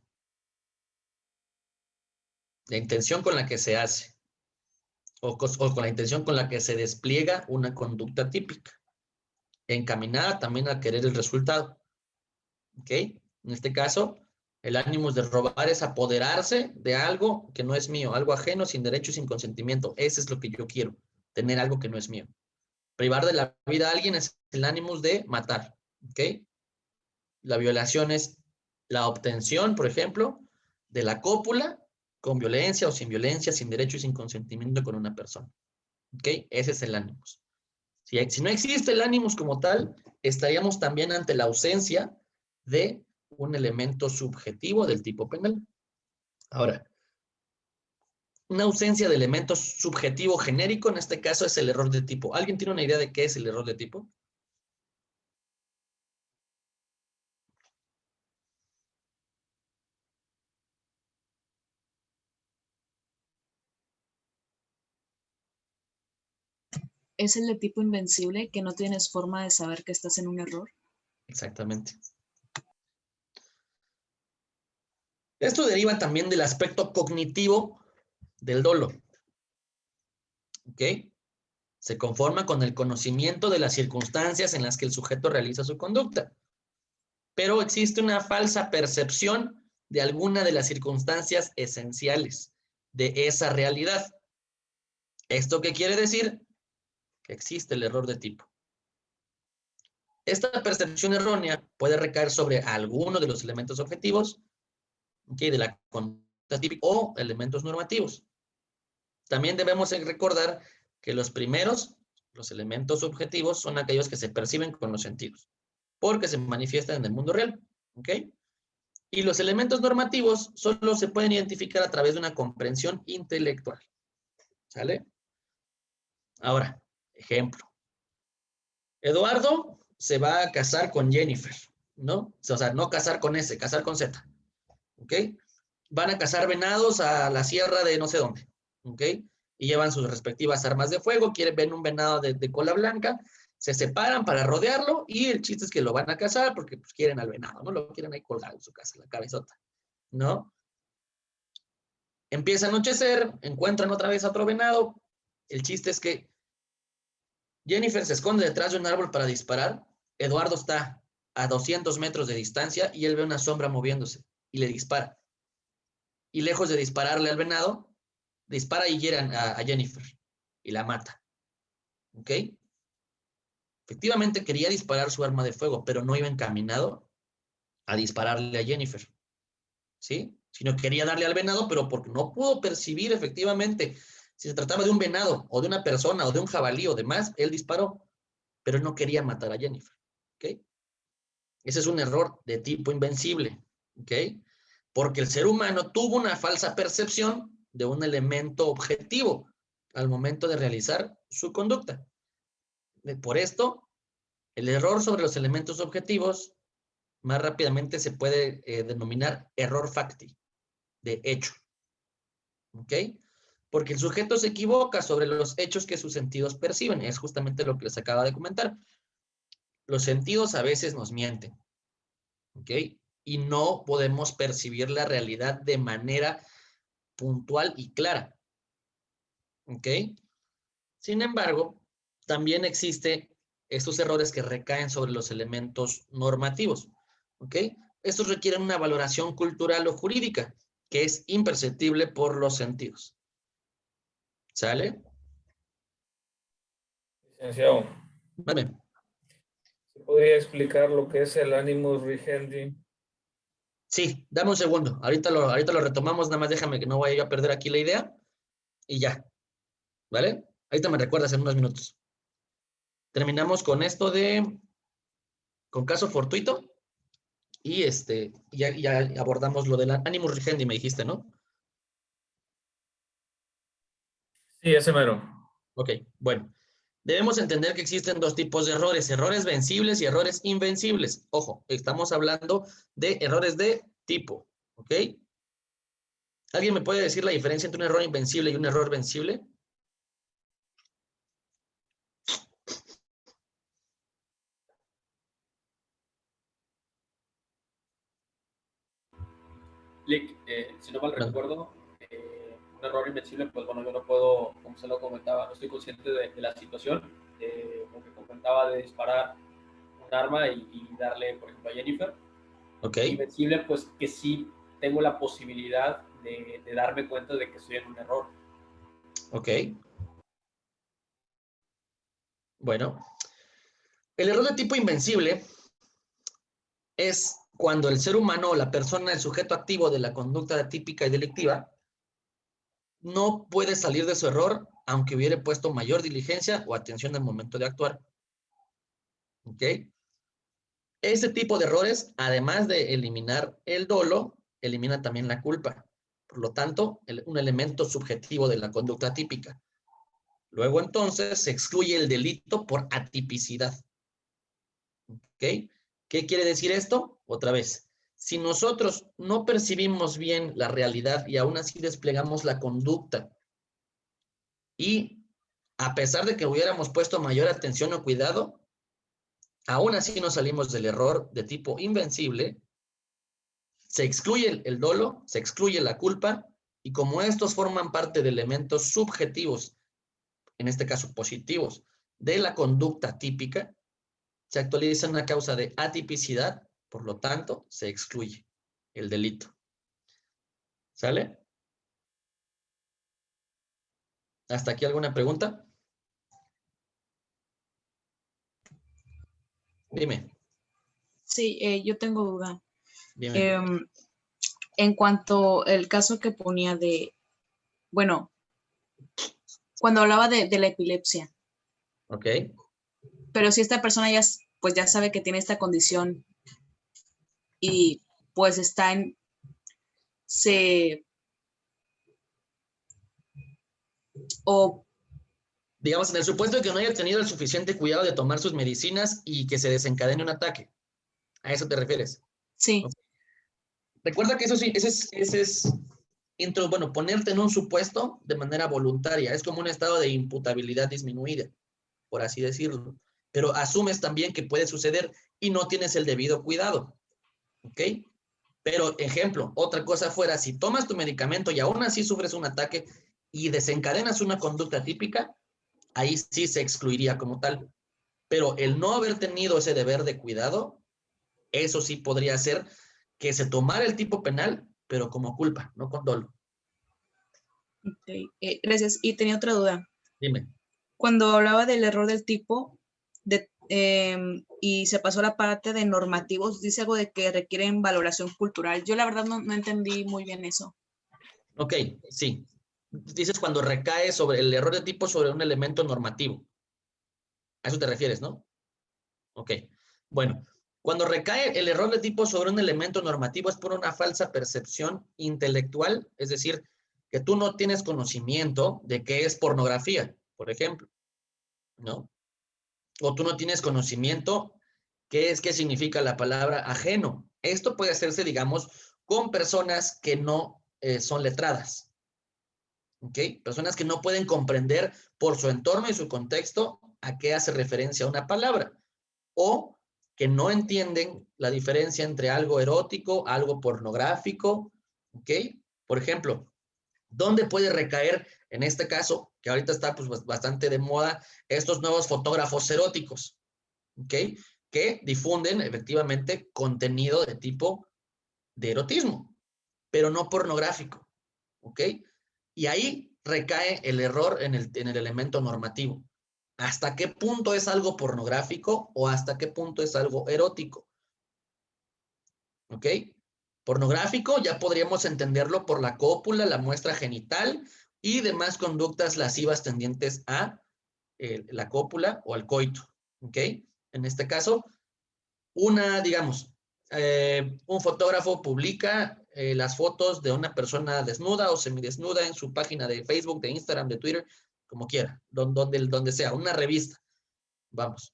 La intención con la que se hace o con la intención con la que se despliega una conducta típica, encaminada también a querer el resultado. ¿Ok? En este caso, el ánimo de robar es apoderarse de algo que no es mío, algo ajeno, sin derecho y sin consentimiento. Ese es lo que yo quiero, tener algo que no es mío. Privar de la vida a alguien es el ánimo de matar. ¿Ok? La violación es la obtención, por ejemplo, de la cópula con violencia o sin violencia, sin derecho y sin consentimiento con una persona. ¿Ok? Ese es el ánimos. Si no existe el ánimos como tal, estaríamos también ante la ausencia de un elemento subjetivo del tipo penal. Ahora, una ausencia de elemento subjetivo genérico, en este caso, es el error de tipo. ¿Alguien tiene una idea de qué es el error de tipo? Es el de tipo invencible que no tienes forma de saber que estás en un error. Exactamente. Esto deriva también del aspecto cognitivo del dolo. ¿Ok? Se conforma con el conocimiento de las circunstancias en las que el sujeto realiza su conducta. Pero existe una falsa percepción de alguna de las circunstancias esenciales de esa realidad. ¿Esto qué quiere decir? Que existe el error de tipo. Esta percepción errónea puede recaer sobre alguno de los elementos objetivos, ¿okay?, de la conducta típica o elementos normativos. También debemos recordar que los primeros, los elementos subjetivos, son aquellos que se perciben con los sentidos, porque se manifiestan en el mundo real. ¿Ok? Y los elementos normativos solo se pueden identificar a través de una comprensión intelectual. ¿Sale? Ahora, ejemplo. Eduardo se va a casar con Jennifer, ¿no? O sea, no casar con S, casar con Z. ¿Ok? Van a cazar venados a la sierra de no sé dónde. ¿Ok? Y llevan sus respectivas armas de fuego, ven un venado de cola blanca, Se separan para rodearlo y el chiste es que lo van a cazar porque pues, quieren al venado, ¿no? Lo quieren ahí colgado en su casa, la cabezota, ¿no? Empieza a anochecer, encuentran otra vez a otro venado. El chiste es que Jennifer se esconde detrás de un árbol para disparar. Eduardo está a 200 metros de distancia y él ve una sombra moviéndose y le dispara. Y lejos de dispararle al venado, dispara y hiere a Jennifer y la mata. ¿Ok? Efectivamente quería disparar su arma de fuego, pero no iba encaminado a dispararle a Jennifer. ¿Sí? Sino quería darle al venado, pero porque no pudo percibir efectivamente si se trataba de un venado o de una persona o de un jabalí o demás, él disparó, pero no quería matar a Jennifer. ¿Ok? Ese es un error de tipo invencible. ¿Ok? Porque el ser humano tuvo una falsa percepción de un elemento objetivo al momento de realizar su conducta. Por esto, el error sobre los elementos objetivos más rápidamente se puede denominar error facti, de hecho. ¿Ok? Porque el sujeto se equivoca sobre los hechos que sus sentidos perciben. Es justamente lo que les acaba de comentar. Los sentidos a veces nos mienten. ¿Ok? Y no podemos percibir la realidad de manera puntual y clara. ¿Ok? Sin embargo, también existen estos errores que recaen sobre los elementos normativos. ¿Ok? Estos requieren una valoración cultural o jurídica que es imperceptible por los sentidos. ¿Sale? Licenciado, Vale. ¿se podría explicar lo que es el animus rigendi? Sí, dame un segundo. Ahorita lo retomamos, nada más déjame que no vaya a perder aquí la idea y ya. ¿Vale? Ahorita me recuerdas en unos minutos. Terminamos con esto con caso fortuito y ya abordamos lo del animus rigendi, me dijiste, ¿no? Sí, ese mero. Ok, bueno. Debemos entender que existen dos tipos de errores, errores vencibles y errores invencibles. Ojo, estamos hablando de errores de tipo, ¿ok? ¿Alguien me puede decir la diferencia entre un error invencible y un error vencible? Lick, si no mal No. recuerdo, un error invencible, pues bueno, yo no puedo, como se lo comentaba, no estoy consciente de la situación, lo que comentaba de disparar un arma y darle, por ejemplo, a Jennifer. Ok, Invencible, pues que sí tengo la posibilidad de darme cuenta de que estoy en un error. ok. Bueno, el error de tipo invencible es cuando el ser humano o la persona, el sujeto activo de la conducta típica y delictiva, no puede salir de su error aunque hubiera puesto mayor diligencia o atención al momento de actuar. ¿Ok? Este tipo de errores, además de eliminar el dolo, elimina también la culpa. Por lo tanto, un elemento subjetivo de la conducta típica. Luego, entonces, se excluye el delito por atipicidad. ¿Ok? ¿Qué quiere decir esto? Otra vez, si nosotros no percibimos bien la realidad y aún así desplegamos la conducta y a pesar de que hubiéramos puesto mayor atención o cuidado, aún así no salimos del error de tipo invencible, se excluye el dolo, se excluye la culpa y como estos forman parte de elementos subjetivos, en este caso positivos, de la conducta típica, se actualiza una causa de atipicidad, por lo tanto, se excluye el delito. ¿Sale? ¿Hasta aquí alguna pregunta? Dime, Sí, yo tengo duda. dime. En cuanto al caso que ponía bueno, cuando hablaba de la epilepsia, Ok. pero si esta persona pues ya sabe que tiene esta condición y pues o Digamos, en el supuesto de que no haya tenido el suficiente cuidado de tomar sus medicinas y que se desencadene un ataque. ¿A eso te refieres? sí, Recuerda que eso sí, ese es bueno, ponerte en un supuesto de manera voluntaria. Es como un estado de imputabilidad disminuida, por así decirlo. pero asumes también que puede suceder y no tienes el debido cuidado, ¿ok? Pero, ejemplo, otra cosa fuera, si tomas tu medicamento y aún así sufres un ataque y desencadenas una conducta típica, ahí sí se excluiría como tal. Pero el no haber tenido ese deber de cuidado, eso sí podría ser que se tomara el tipo penal, pero como culpa, no con dolo. Ok, gracias. Y tenía otra duda. Dime. Cuando hablaba del error del tipo y se pasó a la parte de normativos, dice algo de que requieren valoración cultural. Yo la verdad no entendí muy bien eso. Ok, sí. Dices cuando recae sobre el error de tipo sobre un elemento normativo. A eso te refieres, ¿no? Ok. Bueno, cuando recae el error de tipo sobre un elemento normativo es por una falsa percepción intelectual, es decir, que tú no tienes conocimiento de qué es pornografía, por ejemplo, ¿no? O tú no tienes conocimiento qué significa la palabra ajeno. Esto puede hacerse, digamos, con personas que no son letradas, ¿ok? Personas que no pueden comprender por su entorno y su contexto a qué hace referencia una palabra, o que no entienden la diferencia entre algo erótico, algo pornográfico, ¿ok? Por ejemplo, ¿dónde puede recaer, en este caso, que ahorita está pues, bastante de moda, estos nuevos fotógrafos eróticos, ¿ok? Que difunden efectivamente contenido de tipo de erotismo, pero no pornográfico, ¿ok? Y ahí recae el error en el elemento normativo. ¿Hasta qué punto es algo pornográfico o hasta qué punto es algo erótico? ¿Ok? Pornográfico ya podríamos entenderlo por la cópula, la muestra genital y demás conductas lascivas tendientes a la cópula o al coito. ¿Ok? En este caso, digamos, un fotógrafo publica las fotos de una persona desnuda o semidesnuda en su página de Facebook, de Instagram, de Twitter, como quiera, donde sea, una revista. Vamos.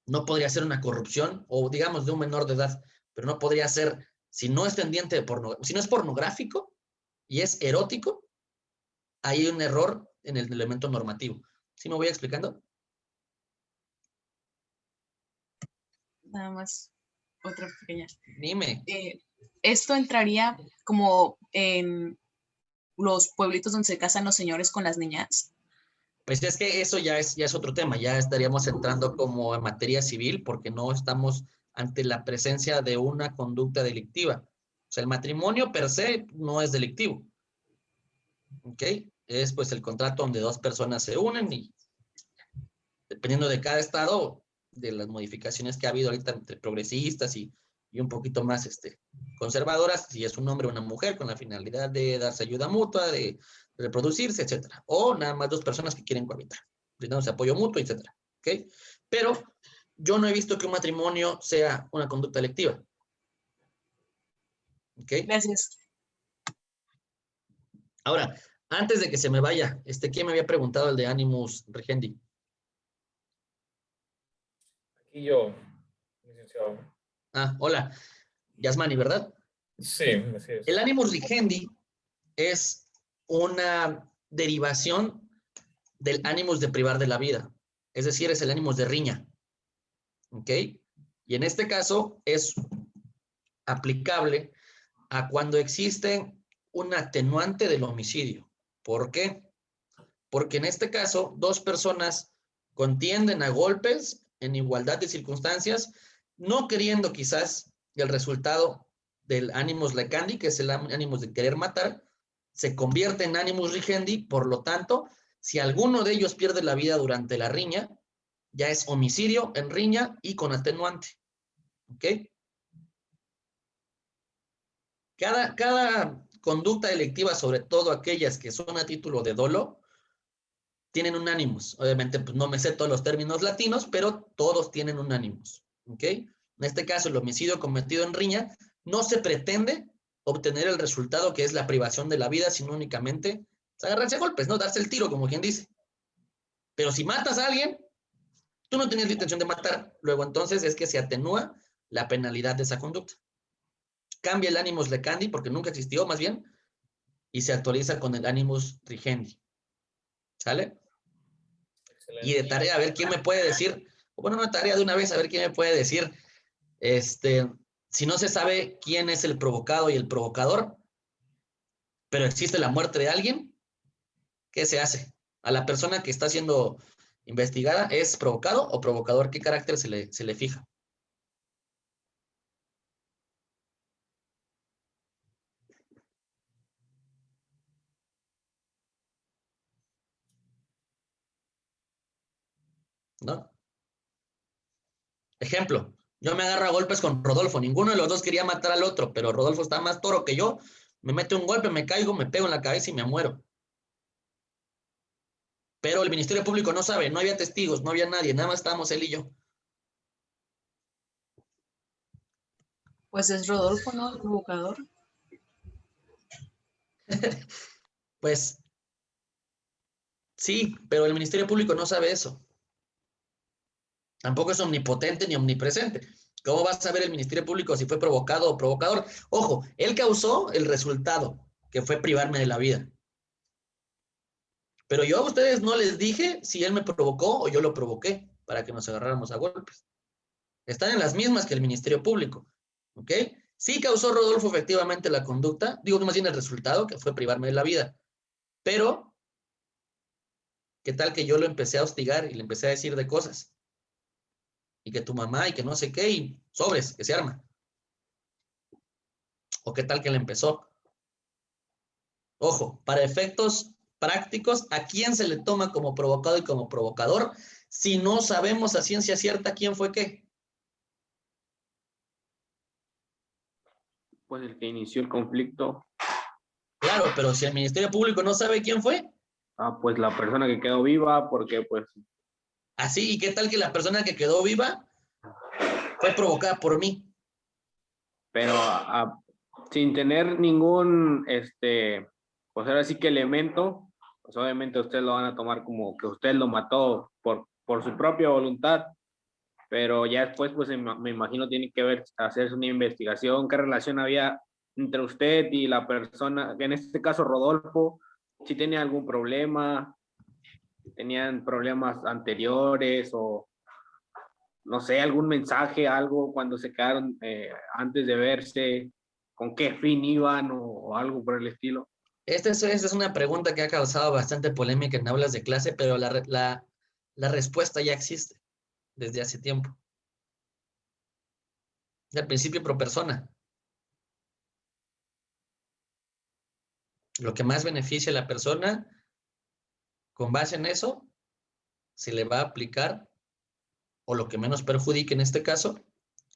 No podría ser una corrupción o digamos de un menor de edad, pero no podría ser, si no es tendiente de si no es pornográfico y es erótico, hay un error en el elemento normativo. ¿Sí me voy explicando? Nada más otra pequeña. Dime. Esto entraría como en los pueblitos donde se casan los señores con las niñas. Pues es que eso ya es otro tema, ya estaríamos entrando como en materia civil porque no estamos ante la presencia de una conducta delictiva. O sea, el matrimonio per se no es delictivo. ¿Ok? Es pues el contrato donde dos personas se unen y dependiendo de cada estado, de las modificaciones que ha habido ahorita entre progresistas y un poquito más conservadoras, si es un hombre o una mujer con la finalidad de darse ayuda mutua, de reproducirse, etcétera. O nada más dos personas que quieren cohabitar, brindándose apoyo mutuo, etcétera. ¿Ok? Pero yo no he visto que un matrimonio sea una conducta electiva. ¿Ok? Gracias. Ahora, antes de que se me vaya, ¿quién me había preguntado el de Animus Regendi? Aquí yo, licenciado. Ah, hola. Yasmani, ¿verdad? Sí, así es. El Animus Rigendi es una derivación del Animus de privar de la vida. Es decir, es el Animus de riña. ¿Ok? Y en este caso es aplicable a cuando existe un atenuante del homicidio. ¿Por qué? Porque en este caso, dos personas contienden a golpes en igualdad de circunstancias, no queriendo quizás el resultado del animus lecandi, que es el animus de querer matar, se convierte en animus rigendi, por lo tanto, si alguno de ellos pierde la vida durante la riña, ya es homicidio en riña y con atenuante. ¿Ok? Cada conducta delictiva, sobre todo aquellas que son a título de dolo, tienen un animus. Obviamente, pues no me sé todos los términos latinos, pero todos tienen un animus. ¿Ok? En este caso, el homicidio cometido en riña, no se pretende obtener el resultado que es la privación de la vida, sino únicamente agarrarse a golpes, ¿no? Darse el tiro, como quien dice. Pero si matas a alguien, tú no tenías la intención de matar. Luego, entonces, es que se atenúa la penalidad de esa conducta. Cambia el animus lecandi, porque nunca existió, más bien, y se actualiza con el animus rigendi. ¿Sale? Excelente. Y de tarea, a ver quién me puede decir O bueno, una tarea de una vez, a ver quién me puede decir, si no se sabe quién es el provocado y el provocador, pero existe la muerte de alguien, ¿qué se hace? A la persona que está siendo investigada, ¿es provocado o provocador? ¿Qué carácter se le fija? ¿No? Ejemplo, yo me agarro a golpes con Rodolfo. Ninguno de los dos quería matar al otro, pero Rodolfo está más toro que yo. Me mete un golpe, me caigo, me pego en la cabeza y me muero. Pero el Ministerio Público no sabe, no había testigos, no había nadie, nada más estábamos él y yo. Pues es Rodolfo, ¿no? El provocador. Pues sí, pero el Ministerio Público no sabe eso. Tampoco es omnipotente ni omnipresente. ¿Cómo va a saber el Ministerio Público si fue provocado o provocador? Ojo, él causó el resultado, que fue privarme de la vida. Pero yo a ustedes no les dije si él me provocó o yo lo provoqué para que nos agarráramos a golpes. Están en las mismas que el Ministerio Público. ¿Ok? Sí causó Rodolfo efectivamente la conducta, digo más bien el resultado, que fue privarme de la vida. Pero, ¿qué tal que yo lo empecé a hostigar y le empecé a decir de cosas? Y que tu mamá y que no sé qué, y sobres, que se arma. ¿O qué tal que le empezó? Ojo, para efectos prácticos, ¿a quién se le toma como provocado y como provocador si no sabemos a ciencia cierta quién fue qué? Pues el que inició el conflicto. Claro, pero si el Ministerio Público no sabe quién fue, Pues la persona que quedó viva, porque pues... así, ¿y qué tal que la persona que quedó viva fue provocada por mí? Pero sin tener ningún, pues ahora sí que elemento, pues obviamente ustedes lo van a tomar como que usted lo mató por su propia voluntad, pero ya después, pues me imagino tiene que hacerse una investigación, qué relación había entre usted y la persona, en este caso Rodolfo, si tenía algún problema, tenían problemas anteriores o no sé, algún mensaje, algo cuando se quedaron antes de verse, con qué fin iban o algo por el estilo. Esta es una pregunta que ha causado bastante polémica en aulas de clase, pero la respuesta ya existe desde hace tiempo. Al principio pro persona. Lo que más beneficia a la persona, con base en eso, se le va a aplicar, o lo que menos perjudique en este caso,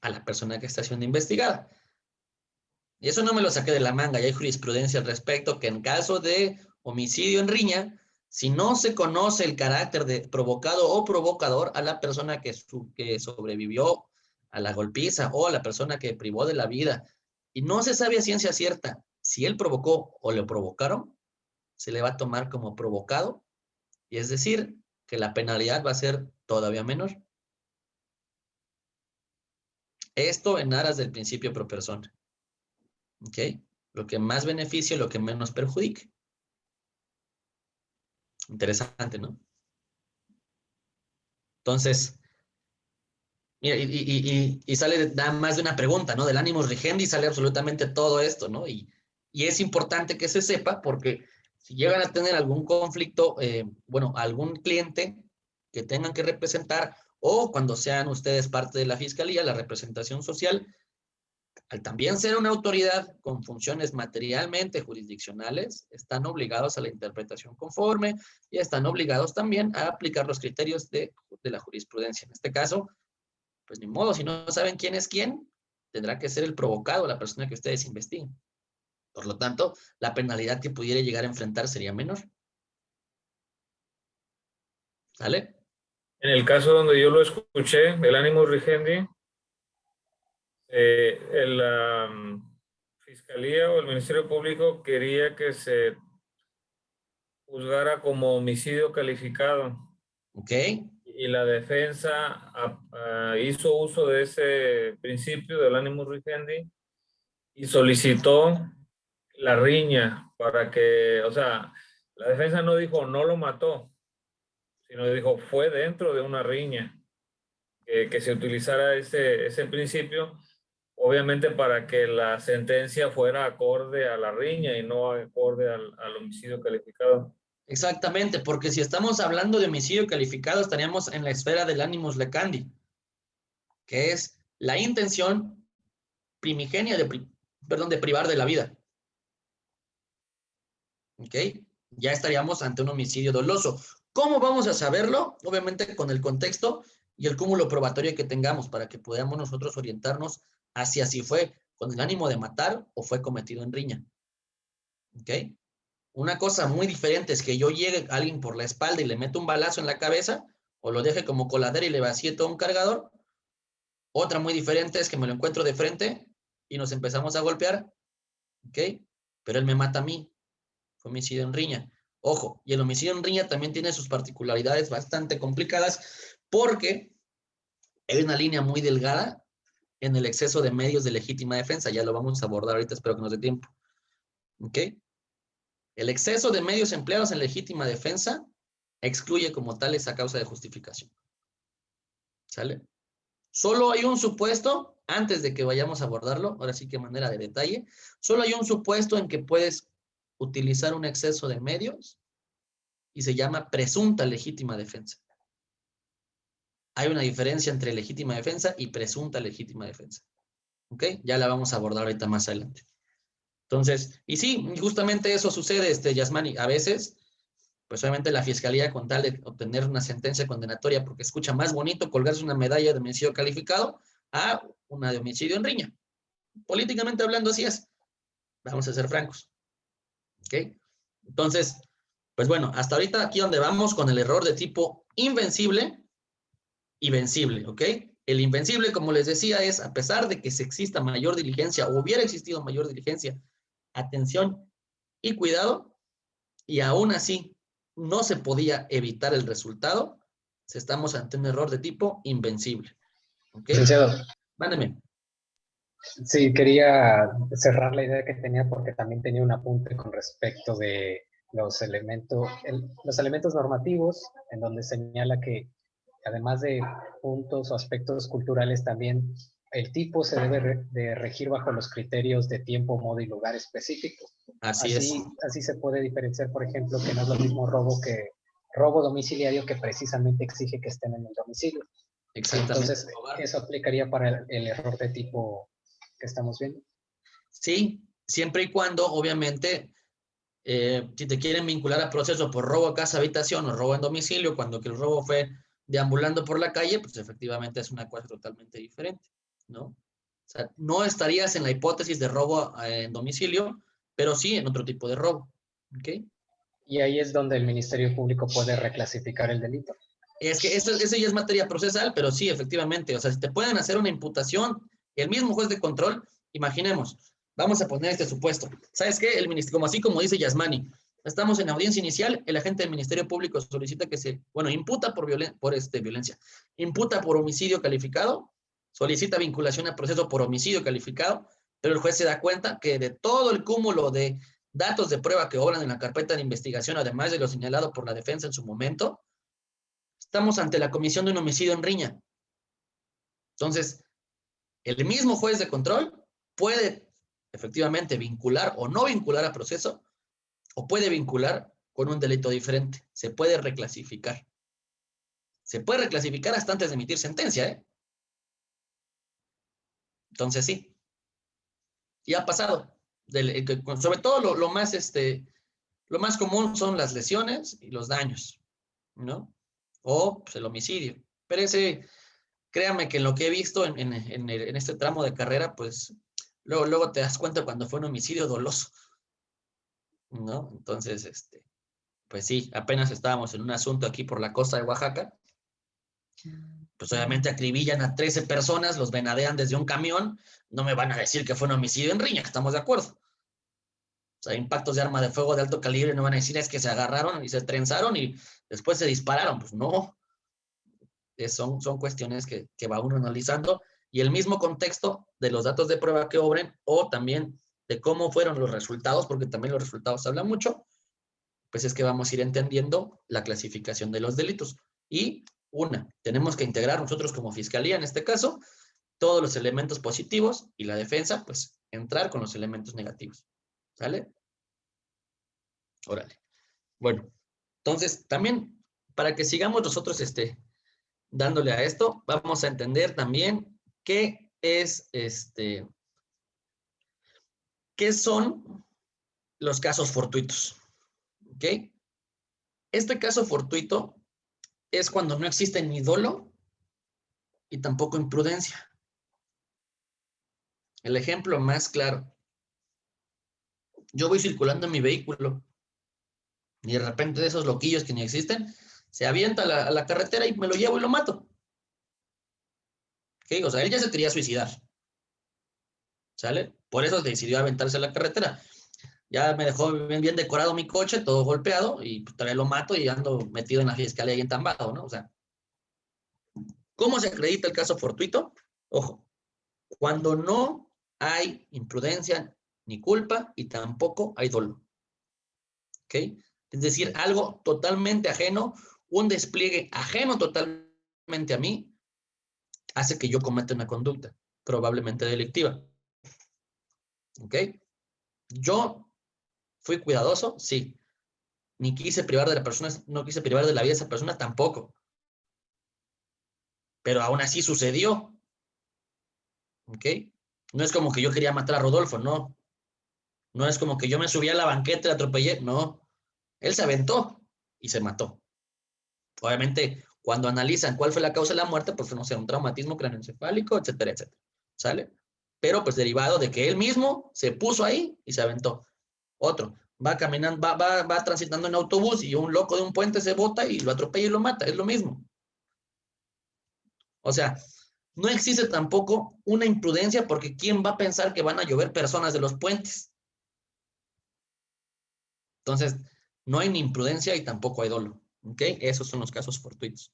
a la persona que está siendo investigada. Y eso no me lo saqué de la manga, ya hay jurisprudencia al respecto, que en caso de homicidio en riña, si no se conoce el carácter de provocado o provocador a la persona que sobrevivió a la golpiza o a la persona que privó de la vida, y no se sabe a ciencia cierta si él provocó o lo provocaron, se le va a tomar como provocado, y es decir, que la penalidad va a ser todavía menor. Esto en aras del principio pro persona. ¿Ok? Lo que más beneficie, lo que menos perjudique. Interesante, ¿no? Entonces, mira, y sale da más de una pregunta, ¿no? Del animus rigendi sale absolutamente todo esto, ¿no? Y es importante que se sepa porque si llegan a tener algún conflicto, bueno, algún cliente que tengan que representar o cuando sean ustedes parte de la fiscalía, la representación social, al también ser una autoridad con funciones materialmente jurisdiccionales, están obligados a la interpretación conforme y están obligados también a aplicar los criterios de la jurisprudencia. En este caso, pues ni modo, si no saben quién es quién, tendrá que ser el provocado, la persona que ustedes investiguen. Por lo tanto, la penalidad que pudiera llegar a enfrentar sería menor. ¿Sale? En el caso donde yo lo escuché, el animus rigendi, la Fiscalía o el Ministerio Público quería que se juzgara como homicidio calificado. ¿Ok? Y la defensa hizo uso de ese principio del animus rigendi y solicitó la riña para que, o sea, la defensa no dijo no lo mató, sino dijo fue dentro de una riña. que se utilizara ese principio, obviamente para que la sentencia fuera acorde a la riña y no acorde al homicidio calificado. Exactamente, porque si estamos hablando de homicidio calificado, estaríamos en la esfera del animus lecandi, que es la intención primigenia de privar de la vida. ¿Ok? Ya estaríamos ante un homicidio doloso. ¿Cómo vamos a saberlo? Obviamente con el contexto y el cúmulo probatorio que tengamos para que podamos nosotros orientarnos hacia si fue con el ánimo de matar o fue cometido en riña. ¿Ok? Una cosa muy diferente es que yo llegue a alguien por la espalda y le meto un balazo en la cabeza o lo deje como coladera y le vacíe todo un cargador. Otra muy diferente es que me lo encuentro de frente y nos empezamos a golpear. ¿Ok? Pero él me mata a mí. Fue homicidio en riña. Ojo, y el homicidio en riña también tiene sus particularidades bastante complicadas porque hay una línea muy delgada en el exceso de medios de legítima defensa. Ya lo vamos a abordar ahorita, espero que nos dé tiempo. ¿Ok? El exceso de medios empleados en legítima defensa excluye como tal esa causa de justificación. ¿Sale? Solo hay un supuesto, antes de que vayamos a abordarlo, ahora sí que de manera de detalle, solo hay un supuesto en que puedes utilizar un exceso de medios y se llama presunta legítima defensa. Hay una diferencia entre legítima defensa y presunta legítima defensa. ¿Ok? Ya la vamos a abordar ahorita más adelante. Entonces, y sí, justamente eso sucede, Yasmani. A veces, pues obviamente la fiscalía, con tal de obtener una sentencia condenatoria, porque escucha más bonito colgarse una medalla de homicidio calificado a una de homicidio en riña. Políticamente hablando, así es. Vamos a ser francos. ¿Ok? Entonces, pues bueno, hasta ahorita aquí donde vamos con el error de tipo invencible y vencible, ¿ok? El invencible, como les decía, es a pesar de que se exista mayor diligencia o hubiera existido mayor diligencia, atención y cuidado, y aún así no se podía evitar el resultado, estamos ante un error de tipo invencible. ¿Ok? Licenciado, Mándeme. sí, quería cerrar la idea que tenía porque también tenía un apunte con respecto de los elementos normativos, en donde señala que además de puntos o aspectos culturales, también el tipo se debe de regir bajo los criterios de tiempo, modo y lugar específico. Así es. Así se puede diferenciar, por ejemplo, que no es lo mismo robo domiciliario que precisamente exige que estén en el domicilio. Exactamente. Entonces, eso aplicaría para el error de tipo que estamos viendo. Sí, siempre y cuando, obviamente, si te quieren vincular a proceso por robo a casa, habitación o robo en domicilio, cuando que el robo fue deambulando por la calle, pues efectivamente es una cosa totalmente diferente, ¿no? O sea, no estarías en la hipótesis de robo en domicilio, pero sí en otro tipo de robo, ¿ok? Y ahí es donde el Ministerio Público puede reclasificar el delito. Es que eso ya es materia procesal, pero sí, efectivamente, o sea, si te pueden hacer una imputación, el mismo juez de control, imaginemos, vamos a poner este supuesto. ¿Sabes qué? El ministerio, como así como dice Yasmani, estamos en audiencia inicial, el agente del Ministerio Público solicita que imputa por violencia, imputa por homicidio calificado, solicita vinculación a proceso por homicidio calificado, pero el juez se da cuenta que de todo el cúmulo de datos de prueba que obran en la carpeta de investigación, además de lo señalado por la defensa en su momento, estamos ante la comisión de un homicidio en riña. Entonces, el mismo juez de control puede efectivamente vincular o no vincular a proceso, o puede vincular con un delito diferente. Se puede reclasificar. Se puede reclasificar hasta antes de emitir sentencia, ¿eh? Entonces, sí. Y ha pasado. Sobre todo lo más común son las lesiones y los daños, ¿no? O pues, el homicidio. Pero créame que en lo que he visto en este tramo de carrera, pues luego te das cuenta cuando fue un homicidio doloso, ¿no? Entonces, pues sí, apenas estábamos en un asunto aquí por la costa de Oaxaca, pues obviamente acribillan a 13 personas, los venadean desde un camión, no me van a decir que fue un homicidio en riña, estamos de acuerdo. O sea, impactos de arma de fuego de alto calibre, no van a decir es que se agarraron y se trenzaron y después se dispararon, pues no. Son cuestiones que va uno analizando y el mismo contexto de los datos de prueba que obren o también de cómo fueron los resultados, porque también los resultados hablan mucho, pues es que vamos a ir entendiendo la clasificación de los delitos. Y tenemos que integrar nosotros como fiscalía, en este caso, todos los elementos positivos y la defensa, pues, entrar con los elementos negativos. ¿Sale? Órale. Bueno, entonces, también, para que sigamos nosotros dándole a esto, vamos a entender también qué es qué son los casos fortuitos. ¿Ok? Este caso fortuito es cuando no existe ni dolo y tampoco imprudencia. El ejemplo más claro. Yo voy circulando en mi vehículo y de repente de esos loquillos que ni existen, se avienta a la carretera y me lo llevo y lo mato. ¿Ok? O sea, él ya se quería suicidar. ¿Sale? Por eso decidió aventarse a la carretera. Ya me dejó bien decorado mi coche, todo golpeado, y pues, todavía lo mato y ando metido en la fiscalía y entambado, ¿no? O sea, ¿cómo se acredita el caso fortuito? Ojo, cuando no hay imprudencia ni culpa y tampoco hay dolo. ¿Ok? Es decir, algo totalmente ajeno, un despliegue ajeno totalmente a mí, hace que yo cometa una conducta, probablemente delictiva. ¿Ok? Yo fui cuidadoso, sí. Ni quise privar de la persona, no quise privar de la vida de esa persona tampoco. Pero aún así sucedió. ¿Ok? No es como que yo quería matar a Rodolfo, no. No es como que yo me subí a la banqueta y la atropellé, no. Él se aventó y se mató. Obviamente, cuando analizan cuál fue la causa de la muerte, pues no sé, un traumatismo craneoencefálico, etcétera, etcétera. ¿Sale? Pero pues derivado de que él mismo se puso ahí y se aventó. Otro, va caminando, va transitando en autobús y un loco de un puente se bota y lo atropella y lo mata. Es lo mismo. O sea, no existe tampoco una imprudencia porque ¿quién va a pensar que van a llover personas de los puentes? Entonces, no hay ni imprudencia y tampoco hay dolo. ¿Ok? Esos son los casos fortuitos.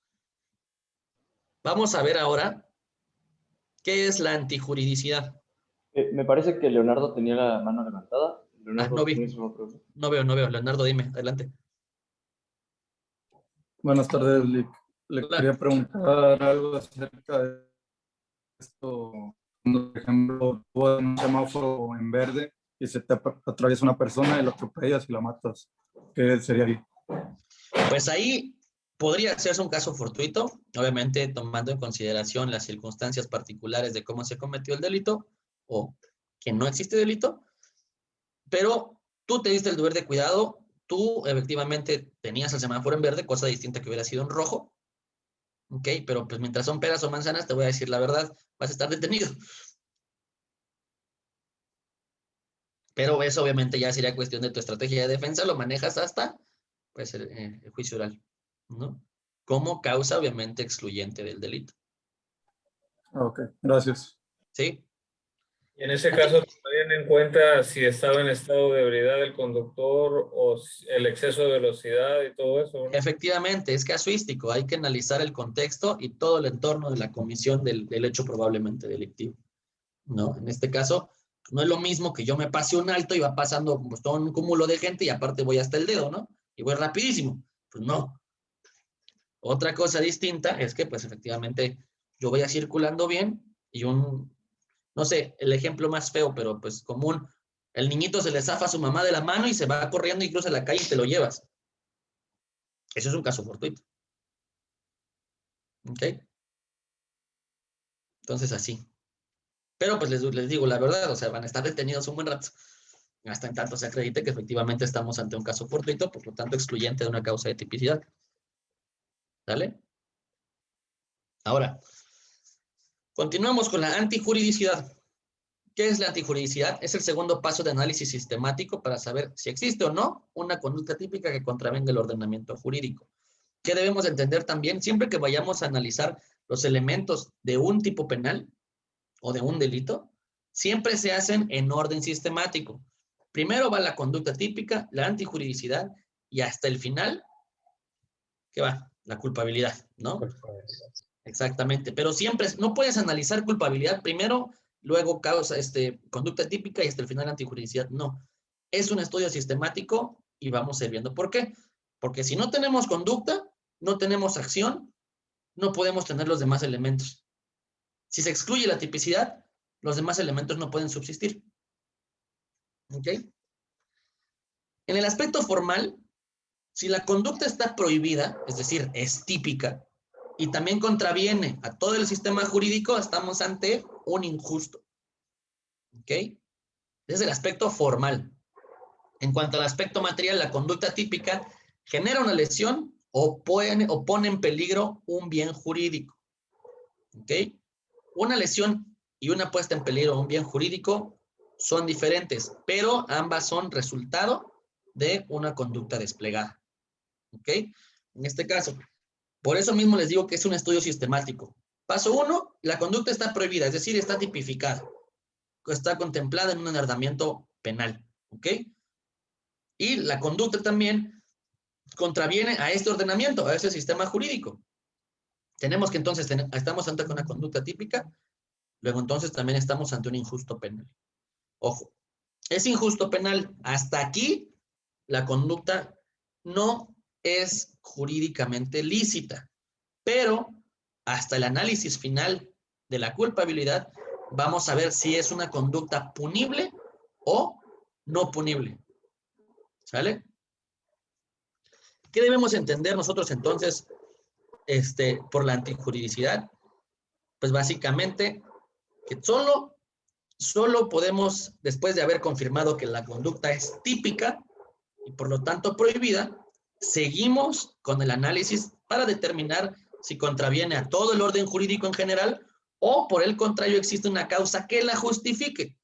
Vamos a ver ahora qué es la antijuridicidad. Me parece que Leonardo tenía la mano levantada. Leonardo, no vi. ¿tienes una pregunta? No veo. Leonardo, dime, adelante. Buenas tardes, Lick. Le Hola. quería preguntar algo acerca de esto. Cuando, por ejemplo, tú en un semáforo en verde y se te atraviesa una persona y lo atropellas y la matas. ¿Qué sería ahí? Pues ahí podría hacerse un caso fortuito, obviamente tomando en consideración las circunstancias particulares de cómo se cometió el delito o que no existe delito, pero tú te diste el deber de cuidado, tú efectivamente tenías el semáforo en verde, cosa distinta que hubiera sido en rojo, ¿ok? Pero pues mientras son peras o manzanas, te voy a decir la verdad, vas a estar detenido. Pero eso obviamente ya sería cuestión de tu estrategia de defensa, lo manejas hasta pues, el juicio oral, ¿no? Como causa obviamente excluyente del delito. Ok, gracias. ¿Sí? Y en ese caso, ¿tomarían en cuenta si estaba en estado de ebriedad el conductor o el exceso de velocidad y todo eso, ¿no? Efectivamente, es casuístico. Hay que analizar el contexto y todo el entorno de la comisión del hecho probablemente delictivo, ¿no? En este caso, no es lo mismo que yo me pase un alto y va pasando pues, todo un cúmulo de gente y aparte voy hasta el dedo, ¿no? Y voy rapidísimo. Pues no. Otra cosa distinta es que, pues efectivamente, yo vaya circulando bien y no sé, el ejemplo más feo, pero pues común, el niñito se le zafa a su mamá de la mano y se va corriendo y cruza la calle y te lo llevas. Eso es un caso fortuito. ¿Ok? Entonces así. Pero pues les digo la verdad, o sea, van a estar detenidos un buen rato. Hasta en tanto se acredite que efectivamente estamos ante un caso fortuito, por lo tanto excluyente de una causa de tipicidad. ¿Sale? Ahora, continuamos con la antijuridicidad. ¿Qué es la antijuridicidad? Es el segundo paso de análisis sistemático para saber si existe o no una conducta típica que contravenga el ordenamiento jurídico. ¿Qué debemos entender también? Siempre que vayamos a analizar los elementos de un tipo penal o de un delito, siempre se hacen en orden sistemático. Primero va la conducta típica, la antijuridicidad y hasta el final, ¿qué va? La culpabilidad, ¿no? Exactamente, pero siempre, no puedes analizar culpabilidad primero, luego causa, conducta típica y hasta el final antijuridicidad, no. Es un estudio sistemático y vamos a ir viendo por qué. Porque si no tenemos conducta, no tenemos acción, no podemos tener los demás elementos. Si se excluye la tipicidad, los demás elementos no pueden subsistir. ¿Ok? En el aspecto formal, si la conducta está prohibida, es decir, es típica, y también contraviene a todo el sistema jurídico, estamos ante un injusto. ¿Ok? Ese es el aspecto formal. En cuanto al aspecto material, la conducta típica genera una lesión o pone en peligro un bien jurídico. ¿Ok? Una lesión y una puesta en peligro de un bien jurídico son diferentes, pero ambas son resultado de una conducta desplegada. ¿Ok? En este caso, por eso mismo les digo que es un estudio sistemático. Paso 1, la conducta está prohibida, es decir, está tipificada. Está contemplada en un ordenamiento penal. ¿Ok? Y la conducta también contraviene a este ordenamiento, a ese sistema jurídico. Tenemos que entonces, estamos ante una conducta típica, luego entonces también estamos ante un injusto penal. Ojo, es injusto penal. Hasta aquí la conducta no es jurídicamente lícita, pero hasta el análisis final de la culpabilidad vamos a ver si es una conducta punible o no punible. ¿Sale? ¿Qué debemos entender nosotros entonces por la antijuridicidad? Pues básicamente que solo podemos, después de haber confirmado que la conducta es típica y por lo tanto prohibida, seguimos con el análisis para determinar si contraviene a todo el orden jurídico en general o por el contrario existe una causa que la justifique.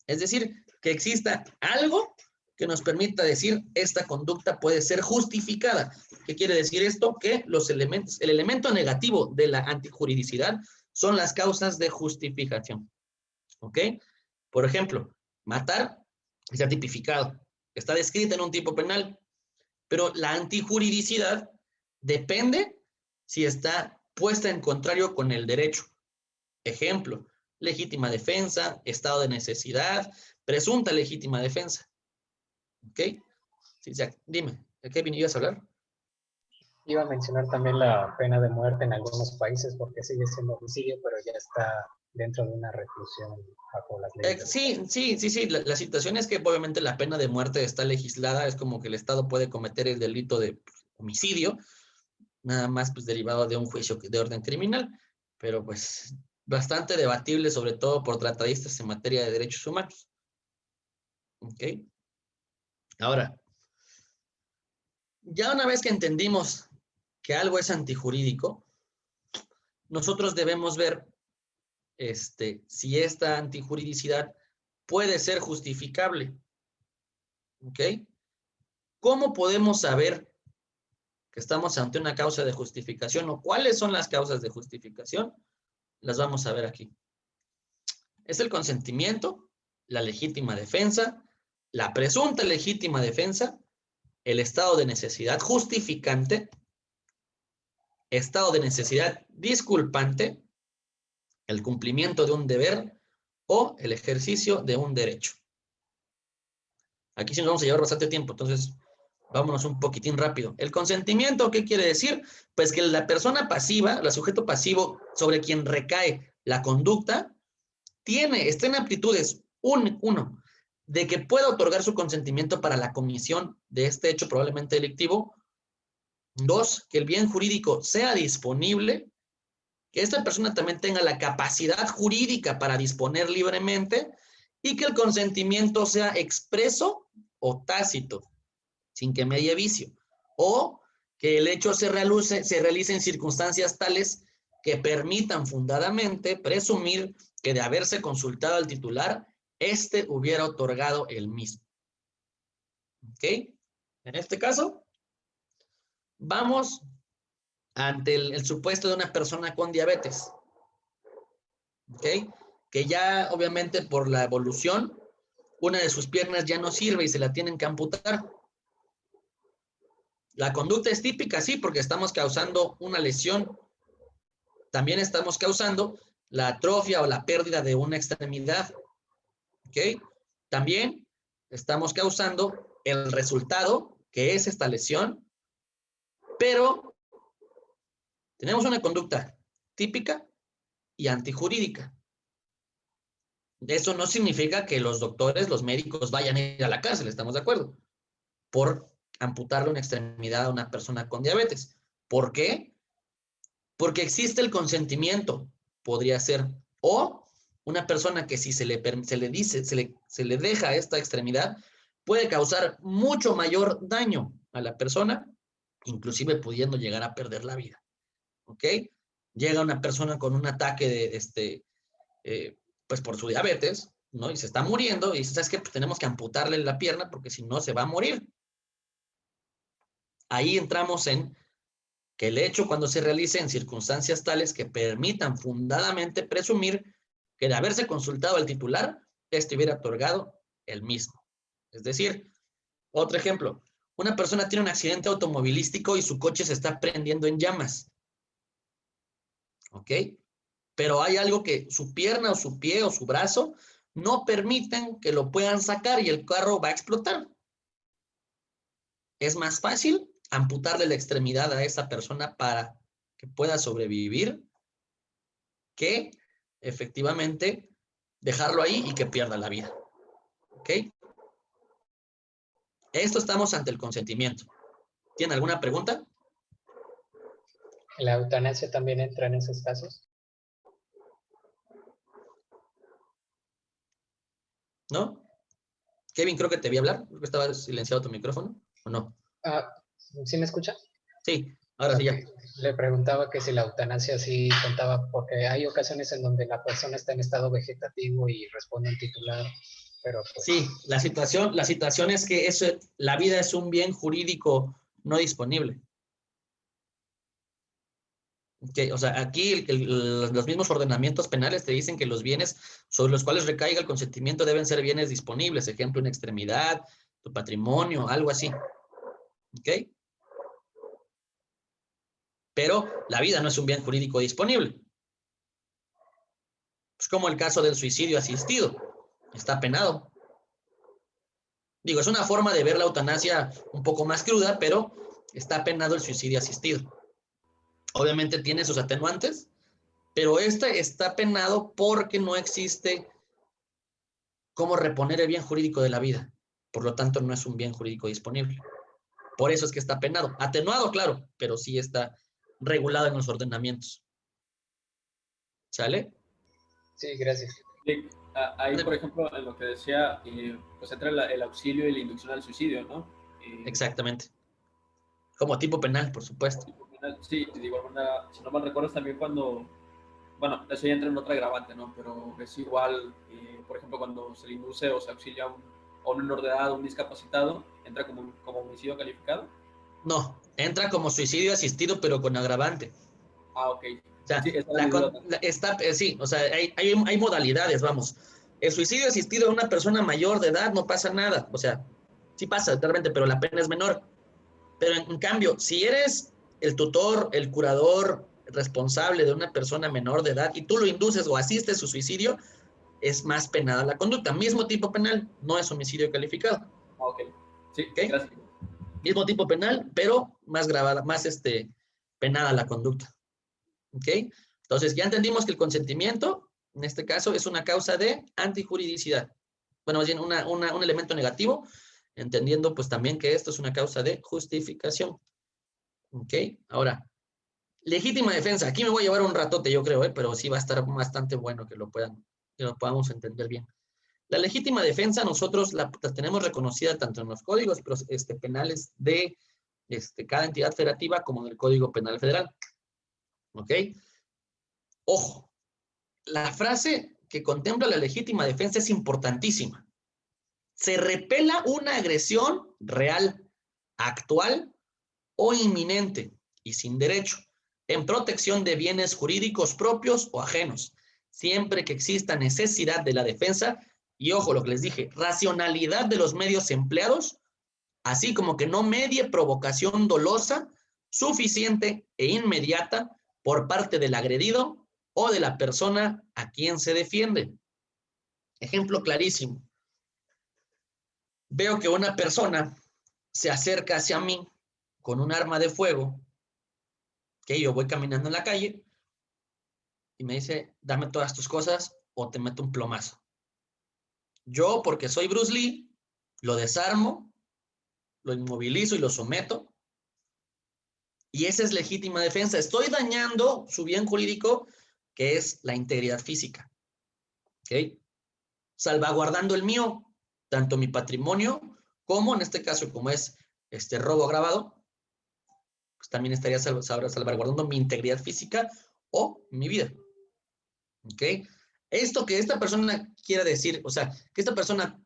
Es decir, que exista algo que nos permita decir esta conducta puede ser justificada. ¿Qué quiere decir esto? Que el elemento negativo de la antijuridicidad son las causas de justificación. ¿Ok? Por ejemplo, matar está tipificado, está descrita en un tipo penal, pero la antijuridicidad depende si está puesta en contrario con el derecho. Ejemplo, legítima defensa, estado de necesidad, presunta legítima defensa. ¿Ok? Sí, dime, ¿de qué ibas a hablar? Iba a mencionar también la pena de muerte en algunos países porque sigue siendo homicidio, pero ya está dentro de una reclusión bajo las leyes. Sí. La situación es que obviamente la pena de muerte está legislada, es como que el Estado puede cometer el delito de homicidio, nada más pues derivado de un juicio de orden criminal, pero pues bastante debatible, sobre todo por tratadistas en materia de derechos humanos. ¿Ok? Ahora, ya una vez que entendimos que algo es antijurídico, nosotros debemos ver si esta antijuridicidad puede ser justificable. ¿Ok? ¿Cómo podemos saber que estamos ante una causa de justificación o cuáles son las causas de justificación? Las vamos a ver aquí. Es el consentimiento, la legítima defensa, la presunta legítima defensa, el estado de necesidad justificante, estado de necesidad disculpante, el cumplimiento de un deber o el ejercicio de un derecho. Aquí sí nos vamos a llevar bastante tiempo, entonces vámonos un poquitín rápido. El consentimiento, ¿qué quiere decir? Pues que la persona pasiva, el sujeto pasivo sobre quien recae la conducta, está en aptitudes, uno, de que pueda otorgar su consentimiento para la comisión de este hecho probablemente delictivo. 2, que el bien jurídico sea disponible, que esta persona también tenga la capacidad jurídica para disponer libremente y que el consentimiento sea expreso o tácito, sin que medie vicio, o que el hecho se realice en circunstancias tales que permitan fundadamente presumir que de haberse consultado al titular, éste hubiera otorgado el mismo. ¿Ok? En este caso, vamos ante el supuesto de una persona con diabetes. ¿Ok? Que ya, obviamente, por la evolución, una de sus piernas ya no sirve y se la tienen que amputar. La conducta es típica, sí, porque estamos causando una lesión. También estamos causando la atrofia o la pérdida de una extremidad. ¿Ok? También estamos causando el resultado, que es esta lesión, pero Tenemos una conducta típica y antijurídica. Eso no significa que los doctores, los médicos vayan a ir a la cárcel, ¿estamos de acuerdo? Por amputarle una extremidad a una persona con diabetes. ¿Por qué? Porque existe el consentimiento, podría ser. O una persona que si se le deja esta extremidad, puede causar mucho mayor daño a la persona, inclusive pudiendo llegar a perder la vida. ¿Ok? Llega una persona con un ataque de, pues por su diabetes, ¿no? Y se está muriendo, y dice, ¿sabes qué? Pues tenemos que amputarle la pierna porque si no se va a morir. Ahí entramos en que el hecho cuando se realice en circunstancias tales que permitan fundadamente presumir que de haberse consultado al titular, este hubiera otorgado el mismo. Es decir, otro ejemplo, una persona tiene un accidente automovilístico y su coche se está prendiendo en llamas. ¿Ok? Pero hay algo que su pierna o su pie o su brazo no permiten que lo puedan sacar y el carro va a explotar. Es más fácil amputarle la extremidad a esa persona para que pueda sobrevivir que efectivamente dejarlo ahí y que pierda la vida. ¿Ok? Esto estamos ante el consentimiento. ¿Tiene alguna pregunta? ¿La eutanasia también entra en esos casos? ¿No? Kevin, creo que te vi hablar. Creo que estaba silenciado tu micrófono, ¿o no? ¿Sí me escucha? Sí, ahora sí ya. Le preguntaba que si la eutanasia sí contaba, porque hay ocasiones en donde la persona está en estado vegetativo y responde un titular, pero pues... Sí, la situación es que la vida es un bien jurídico no disponible. Okay, o sea, aquí los mismos ordenamientos penales te dicen que los bienes sobre los cuales recaiga el consentimiento deben ser bienes disponibles, ejemplo, una extremidad, tu patrimonio, algo así. ¿Ok? Pero la vida no es un bien jurídico disponible. Es como el caso del suicidio asistido. Está penado. Digo, es una forma de ver la eutanasia un poco más cruda, pero está penado el suicidio asistido. Obviamente tiene sus atenuantes, pero este está penado porque no existe cómo reponer el bien jurídico de la vida. Por lo tanto, no es un bien jurídico disponible. Por eso es que está penado. Atenuado, claro, pero sí está regulado en los ordenamientos. ¿Sale? Sí, gracias. Sí, ahí, por ejemplo, en lo que decía, pues entra el auxilio y la inducción al suicidio, ¿no? Exactamente. Como tipo penal, por supuesto. Sí, de igual manera, si no mal recuerdo, también cuando, bueno, eso ya entra en otra agravante, ¿no? Pero es igual, por ejemplo, cuando se le induce o se auxilia a un menor de edad, un discapacitado, entra como homicidio calificado. No, entra como suicidio asistido, pero con agravante. Ah, ok. O sea, Sí, sí, o sea, hay modalidades, vamos. El suicidio asistido a una persona mayor de edad no pasa nada. O sea, sí pasa, realmente, pero la pena es menor. Pero en cambio, si eres el tutor, el curador responsable de una persona menor de edad y tú lo induces o asistes su suicidio, es más penada la conducta. Mismo tipo penal, no es homicidio calificado. Ah, ok. Sí, ¿Okay? gracias. Mismo tipo penal, pero más grabada, más penada la conducta. ¿Ok? Entonces, ya entendimos que el consentimiento, en este caso, es una causa de antijuridicidad. Bueno, más bien un elemento negativo, entendiendo pues también que esto es una causa de justificación. ¿Ok? Ahora, legítima defensa. Aquí me voy a llevar un ratote, yo creo, pero sí va a estar bastante bueno que lo podamos entender bien. La legítima defensa nosotros la tenemos reconocida tanto en los códigos penales de cada entidad federativa como en el Código Penal Federal. ¿Ok? Ojo, la frase que contempla la legítima defensa es importantísima. Se repela una agresión real, actual o inminente y sin derecho en protección de bienes jurídicos propios o ajenos, siempre que exista necesidad de la defensa y, ojo, lo que les dije, racionalidad de los medios empleados, así como que no medie provocación dolosa, suficiente e inmediata por parte del agredido o de la persona a quien se defiende. Ejemplo clarísimo. Veo que una persona se acerca hacia mí con un arma de fuego ¿Ok? Yo voy caminando en la calle y me dice, dame todas tus cosas o te meto un plomazo. Yo, porque soy Bruce Lee, lo desarmo, lo inmovilizo y lo someto. Y esa es legítima defensa. Estoy dañando su bien jurídico, que es la integridad física. ¿Ok? Salvaguardando el mío, tanto mi patrimonio como, en este caso, como es robo agravado, pues también estaría salvaguardando mi integridad física o mi vida. ¿Ok? Esto que esta persona quiera decir, o sea, que esta persona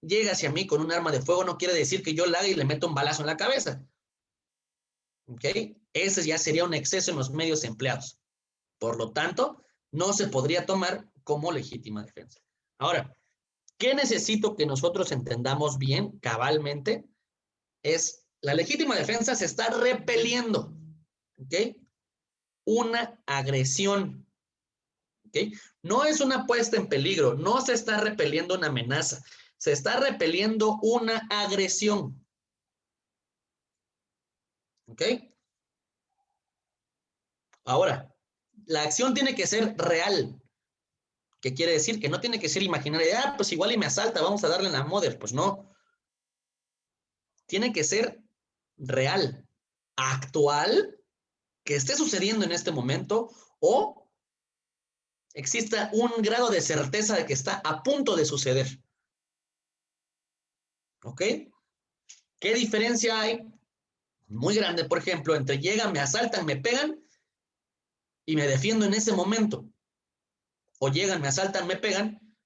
llega hacia mí con un arma de fuego no quiere decir que yo la haga y le meto un balazo en la cabeza. ¿Ok? Ese ya sería un exceso en los medios empleados. Por lo tanto, no se podría tomar como legítima defensa. Ahora, ¿qué necesito que nosotros entendamos bien, cabalmente? Es la legítima defensa se está repeliendo, ¿ok? Una agresión, ¿ok? No es una puesta en peligro, no se está repeliendo una amenaza, se está repeliendo una agresión, ¿ok? Ahora, la acción tiene que ser real. ¿Qué quiere decir? Que no tiene que ser imaginaria. Pues igual y me asalta, vamos a darle en la mother. Pues no. Tiene que ser real, actual, que esté sucediendo en este momento o exista un grado de certeza de que está a punto de suceder. ¿Ok? ¿Qué diferencia hay? Muy grande, por ejemplo, entre llegan, me asaltan, me pegan y me defiendo en ese momento. O llegan, me asaltan, me pegan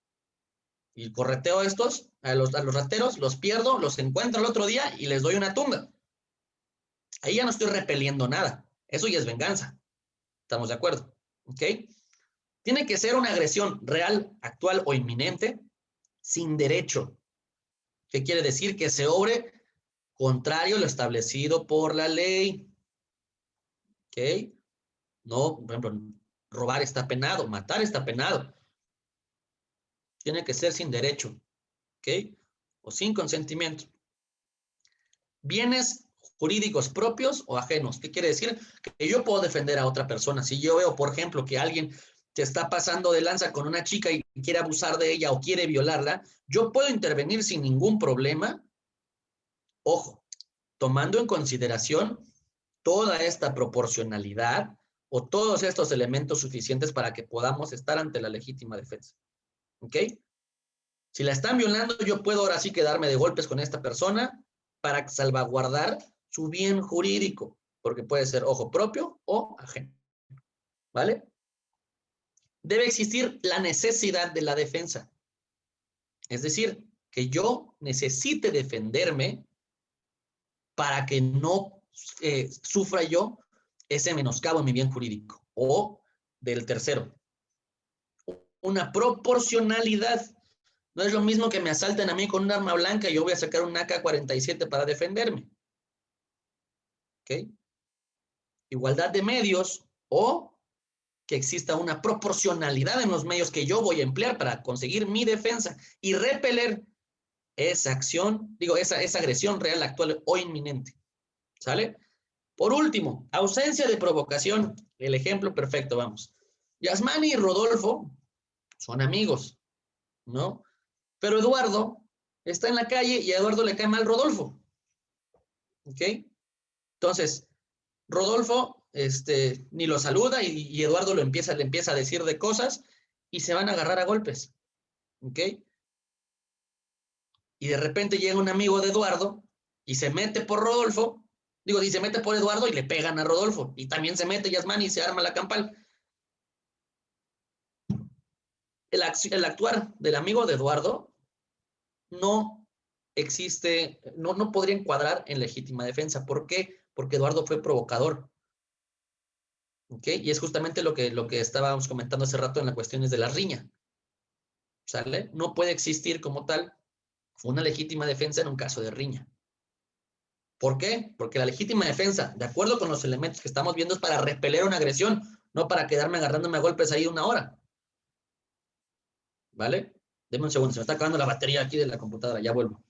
y correteo a estos, a los rateros, los pierdo, los encuentro el otro día y les doy una tunga. Ahí ya no estoy repeliendo nada. Eso ya es venganza. ¿Estamos de acuerdo? ¿Ok? Tiene que ser una agresión real, actual o inminente, sin derecho. ¿Qué quiere decir? Que se obre contrario a lo establecido por la ley. ¿Ok? No, por ejemplo, robar está penado, matar está penado. Tiene que ser sin derecho. ¿Ok? O sin consentimiento. Bienes jurídicos propios o ajenos. ¿Qué quiere decir? Que yo puedo defender a otra persona. Si yo veo, por ejemplo, que alguien te está pasando de lanza con una chica y quiere abusar de ella o quiere violarla, yo puedo intervenir sin ningún problema. Ojo, tomando en consideración toda esta proporcionalidad o todos estos elementos suficientes para que podamos estar ante la legítima defensa. ¿Ok? Si la están violando, yo puedo ahora sí quedarme de golpes con esta persona para salvaguardar su bien jurídico, porque puede ser ojo propio o ajeno. ¿Vale? Debe existir la necesidad de la defensa. Es decir, que yo necesite defenderme para que no sufra yo ese menoscabo en mi bien jurídico. O del tercero, una proporcionalidad. No es lo mismo que me asalten a mí con un arma blanca y yo voy a sacar un AK-47 para defenderme. ¿Ok? Igualdad de medios o que exista una proporcionalidad en los medios que yo voy a emplear para conseguir mi defensa y repeler esa acción, digo, esa agresión real, actual o inminente. ¿Sale? Por último, ausencia de provocación. El ejemplo perfecto, vamos. Yasmani y Rodolfo son amigos, ¿no? Pero Eduardo está en la calle y a Eduardo le cae mal Rodolfo. ¿Ok? Entonces, Rodolfo ni lo saluda y Eduardo le empieza a decir de cosas y se van a agarrar a golpes. ¿Ok? Y de repente llega un amigo de Eduardo y se mete por Rodolfo, y se mete por Eduardo y le pegan a Rodolfo. Y también se mete Yasmani y se arma la campal. El actuar del amigo de Eduardo no existe, no podría encuadrar en legítima defensa. ¿Por qué? Porque Eduardo fue provocador. ¿Ok? Y es justamente lo que estábamos comentando hace rato en las cuestiones de la riña. ¿Sale? No puede existir como tal una legítima defensa en un caso de riña. ¿Por qué? Porque la legítima defensa, de acuerdo con los elementos que estamos viendo, es para repeler una agresión, no para quedarme agarrándome a golpes ahí una hora. ¿Vale? Deme un segundo, se me está acabando la batería aquí de la computadora, ya vuelvo.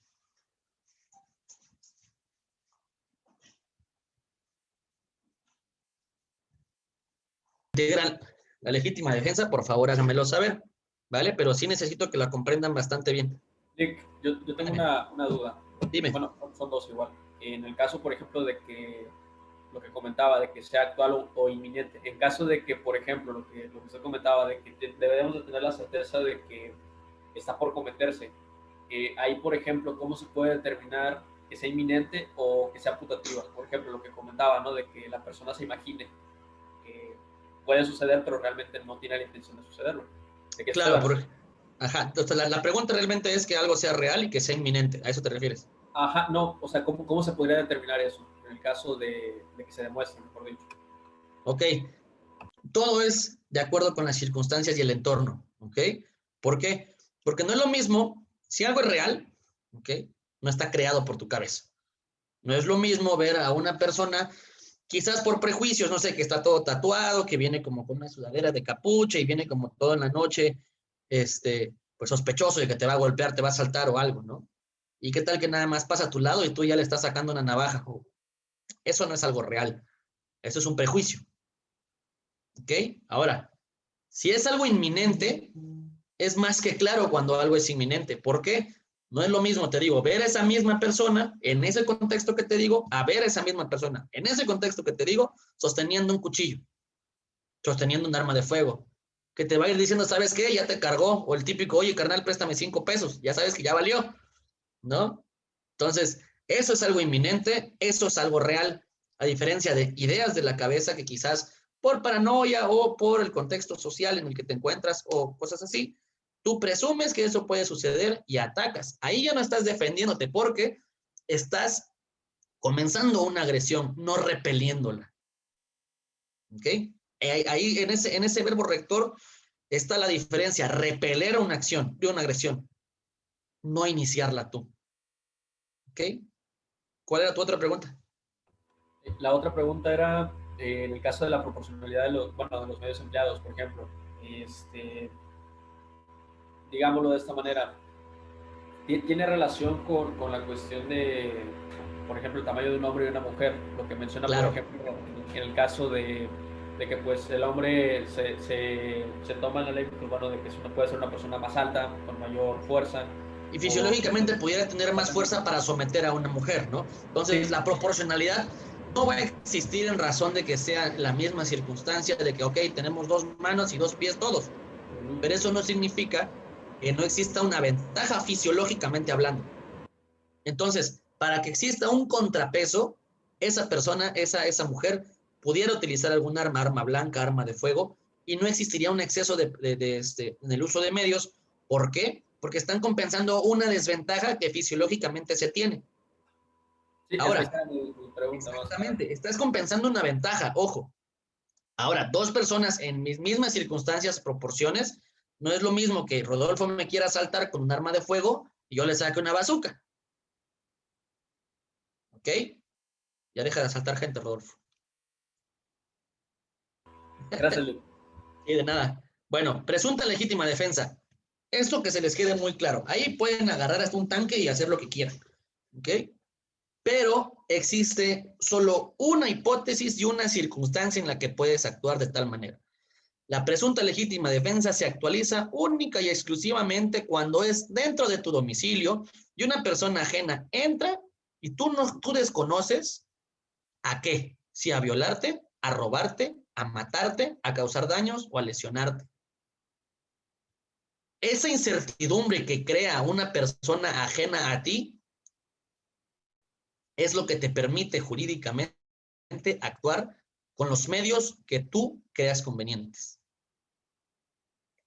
integran la legítima defensa, por favor háganmelo saber, ¿vale? Pero sí necesito que la comprendan bastante bien. Nick, yo tengo una duda. Dime. Bueno, son dos igual. En el caso, por ejemplo, de que lo que comentaba, de que sea actual o inminente, en caso de que, por ejemplo, lo que usted comentaba, de que debemos de tener la certeza de que está por cometerse, ahí, por ejemplo, ¿cómo se puede determinar que sea inminente o que sea putativa? Por ejemplo, lo que comentaba, ¿no? De que la persona se imagine que puede suceder, pero realmente no tiene la intención de sucederlo. De que Claro, ajá. Entonces, la pregunta realmente es que algo sea real y que sea inminente. ¿A eso te refieres? Ajá, no, o sea, ¿cómo se podría determinar eso en el caso de que se demuestre, mejor dicho? Ok. Todo es de acuerdo con las circunstancias y el entorno, ¿ok? ¿Por qué? Porque no es lo mismo, si algo es real, ¿ok? No está creado por tu cabeza. No es lo mismo ver a una persona, quizás por prejuicios, no sé, que está todo tatuado, que viene como con una sudadera de capucha y viene como todo en la noche, pues sospechoso de que te va a golpear, te va a saltar o algo, ¿no? ¿Y qué tal que nada más pasa a tu lado y tú ya le estás sacando una navaja? Eso no es algo real. Eso es un prejuicio. ¿Ok? Ahora, si es algo inminente, es más que claro cuando algo es inminente. ¿Por qué? No es lo mismo, te digo, ver a esa misma persona en ese contexto que te digo, a ver a esa misma persona en ese contexto que te digo, sosteniendo un cuchillo, sosteniendo un arma de fuego, que te va a ir diciendo, ¿sabes qué? Ya te cargó, o el típico, oye, carnal, préstame 5 pesos, ya sabes que ya valió, ¿no? Entonces, eso es algo inminente, eso es algo real, a diferencia de ideas de la cabeza que quizás por paranoia o por el contexto social en el que te encuentras o cosas así, tú presumes que eso puede suceder y atacas. Ahí ya no estás defendiéndote porque estás comenzando una agresión, no repeliéndola. ¿Ok? Ahí en ese verbo rector está la diferencia, repeler una acción de una agresión, no iniciarla tú. ¿Ok? ¿Cuál era tu otra pregunta? La otra pregunta era, en el caso de la proporcionalidad de los medios empleados, por ejemplo, digámoslo de esta manera, tiene relación con la cuestión de, por ejemplo, el tamaño de un hombre y una mujer, lo que menciona, Claro. por ejemplo, en el caso de que pues el hombre se toma la ley, pues, bueno, de que puede ser una persona más alta, con mayor fuerza. Y fisiológicamente pudiera tener más fuerza para someter a una mujer, ¿no? Entonces, Sí. la proporcionalidad no va a existir en razón de que sea la misma circunstancia de que, ok, tenemos 2 manos y 2 pies todos, pero eso no significa que no exista una ventaja fisiológicamente hablando. Entonces, para que exista un contrapeso, esa persona, esa mujer, pudiera utilizar algún arma blanca, arma de fuego, y no existiría un exceso en el uso de medios. ¿Por qué? Porque están compensando una desventaja que fisiológicamente se tiene. Sí, ahora, esa es mi pregunta. Exactamente, estás compensando una ventaja, ojo. Ahora, 2 personas en mis mismas circunstancias, proporciones, no es lo mismo que Rodolfo me quiera asaltar con un arma de fuego y yo le saque una bazooka. ¿Ok? Ya deja de asaltar gente, Rodolfo. Gracias, Luis. Sí, de nada. Bueno, presunta legítima defensa. Esto que se les quede muy claro. Ahí pueden agarrar hasta un tanque y hacer lo que quieran. ¿Ok? Pero existe solo una hipótesis y una circunstancia en la que puedes actuar de tal manera. La presunta legítima defensa se actualiza única y exclusivamente cuando es dentro de tu domicilio y una persona ajena entra y tú desconoces a qué, si a violarte, a robarte, a matarte, a causar daños o a lesionarte. Esa incertidumbre que crea una persona ajena a ti es lo que te permite jurídicamente actuar con los medios que tú creas convenientes.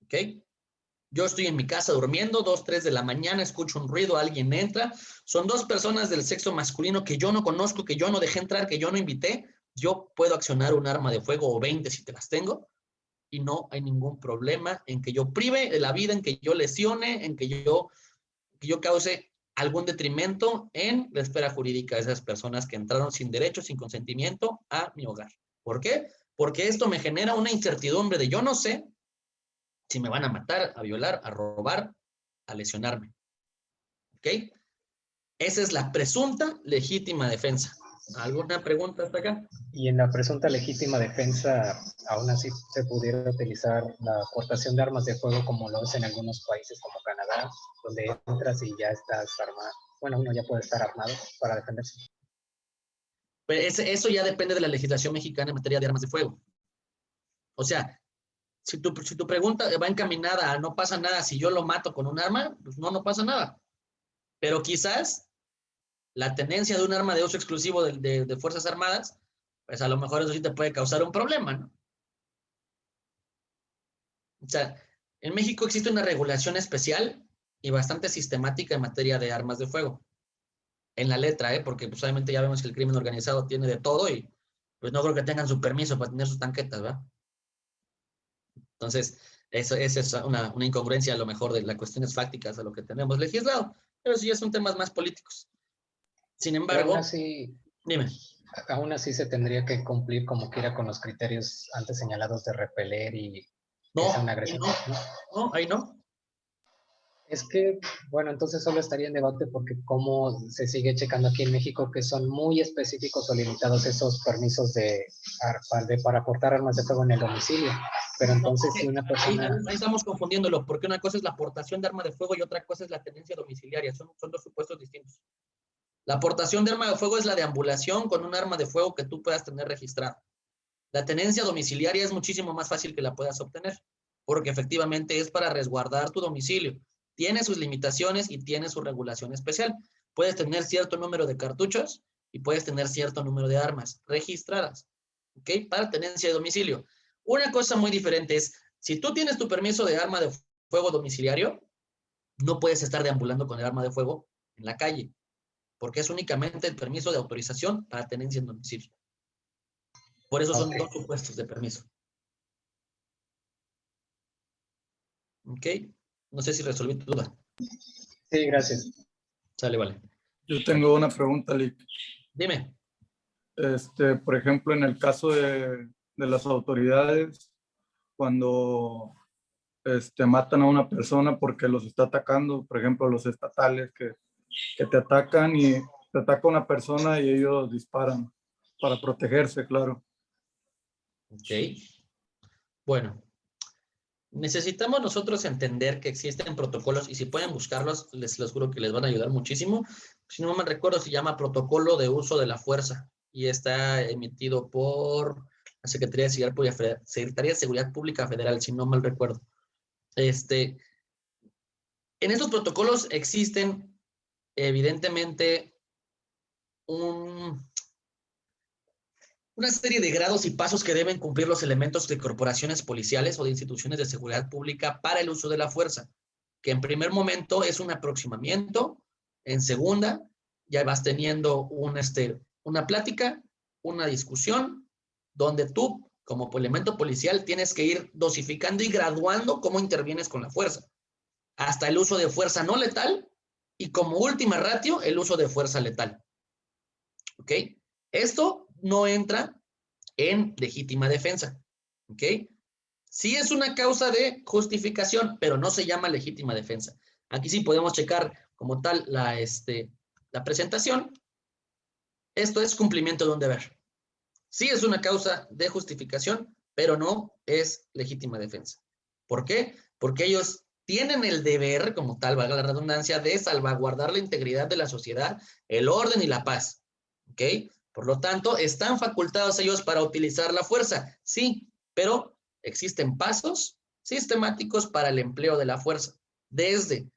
¿Ok? Yo estoy en mi casa durmiendo, 2, 3 de la mañana, escucho un ruido, alguien entra, son 2 personas del sexo masculino que yo no conozco, que yo no dejé entrar, que yo no invité, yo puedo accionar un arma de fuego o 20 si te las tengo, y no hay ningún problema en que yo prive de la vida, en que yo lesione, en que yo cause algún detrimento en la esfera jurídica de esas personas que entraron sin derecho, sin consentimiento a mi hogar. ¿Por qué? Porque esto me genera una incertidumbre de yo no sé si me van a matar, a violar, a robar, a lesionarme. ¿Ok? Esa es la presunta legítima defensa. ¿Alguna pregunta hasta acá? Y en la presunta legítima defensa, aún así se pudiera utilizar la aportación de armas de fuego como lo es en algunos países como Canadá, donde entras y ya estás armado. Bueno, uno ya puede estar armado para defenderse. Pues eso ya depende de la legislación mexicana en materia de armas de fuego. O sea, si tu pregunta va encaminada a no pasa nada si yo lo mato con un arma, pues no pasa nada. Pero quizás la tenencia de un arma de uso exclusivo de Fuerzas Armadas, pues a lo mejor eso sí te puede causar un problema, ¿no? O sea, en México existe una regulación especial y bastante sistemática en materia de armas de fuego. En la letra, porque pues obviamente ya vemos que el crimen organizado tiene de todo y pues no creo que tengan su permiso para tener sus tanquetas, ¿verdad? Entonces, esa es una incongruencia a lo mejor de las cuestiones fácticas a lo que tenemos legislado, pero sí ya son temas más políticos. Sin Pero embargo, dime. aún así se tendría que cumplir como quiera con los criterios antes señalados de repeler y que sea una agresión. Ahí no. Es que, bueno, entonces solo estaría en debate porque como se sigue checando aquí en México que son muy específicos o limitados esos permisos para portar armas de fuego en el domicilio. Pero entonces si una persona... Ahí estamos confundiéndolo, porque una cosa es la aportación de arma de fuego y otra cosa es la tenencia domiciliaria. Son dos supuestos distintos. La aportación de arma de fuego es la deambulación con un arma de fuego que tú puedas tener registrado. La tenencia domiciliaria es muchísimo más fácil que la puedas obtener, porque efectivamente es para resguardar tu domicilio. Tiene sus limitaciones y tiene su regulación especial. Puedes tener cierto número de cartuchos y puedes tener cierto número de armas registradas, ¿ok? Para tenencia de domicilio. Una cosa muy diferente es, si tú tienes tu permiso de arma de fuego domiciliario, no puedes estar deambulando con el arma de fuego en la calle, porque es únicamente el permiso de autorización para tenencia en domicilio. Por eso son dos supuestos de permiso. ¿Ok? No sé si resolví tu duda. Sí, gracias. Sale, vale. Yo tengo una pregunta, Lick. Dime. Por ejemplo, en el caso de las autoridades, cuando matan a una persona porque los está atacando, por ejemplo, los estatales que te atacan y te ataca una persona y ellos disparan para protegerse, claro. Ok. Bueno, necesitamos nosotros entender que existen protocolos y si pueden buscarlos, les juro que les van a ayudar muchísimo. Si no me recuerdo, se llama Protocolo de Uso de la Fuerza y está emitido por la Secretaría de Seguridad Pública Federal, si no mal recuerdo. En estos protocolos existen, evidentemente, una serie de grados y pasos que deben cumplir los elementos de corporaciones policiales o de instituciones de seguridad pública para el uso de la fuerza, que en primer momento es un aproximamiento, en segunda ya vas teniendo una plática, una discusión, donde tú, como elemento policial, tienes que ir dosificando y graduando cómo intervienes con la fuerza, hasta el uso de fuerza no letal y como última ratio, el uso de fuerza letal. ¿Ok? Esto no entra en legítima defensa. ¿Ok? Sí es una causa de justificación, pero no se llama legítima defensa. Aquí sí podemos checar como tal la presentación. Esto es cumplimiento de un deber. Sí es una causa de justificación, pero no es legítima defensa. ¿Por qué? Porque ellos tienen el deber, como tal, valga la redundancia, de salvaguardar la integridad de la sociedad, el orden y la paz. ¿Ok? Por lo tanto, ¿están facultados ellos para utilizar la fuerza? Sí, pero existen pasos sistemáticos para el empleo de la fuerza. Desde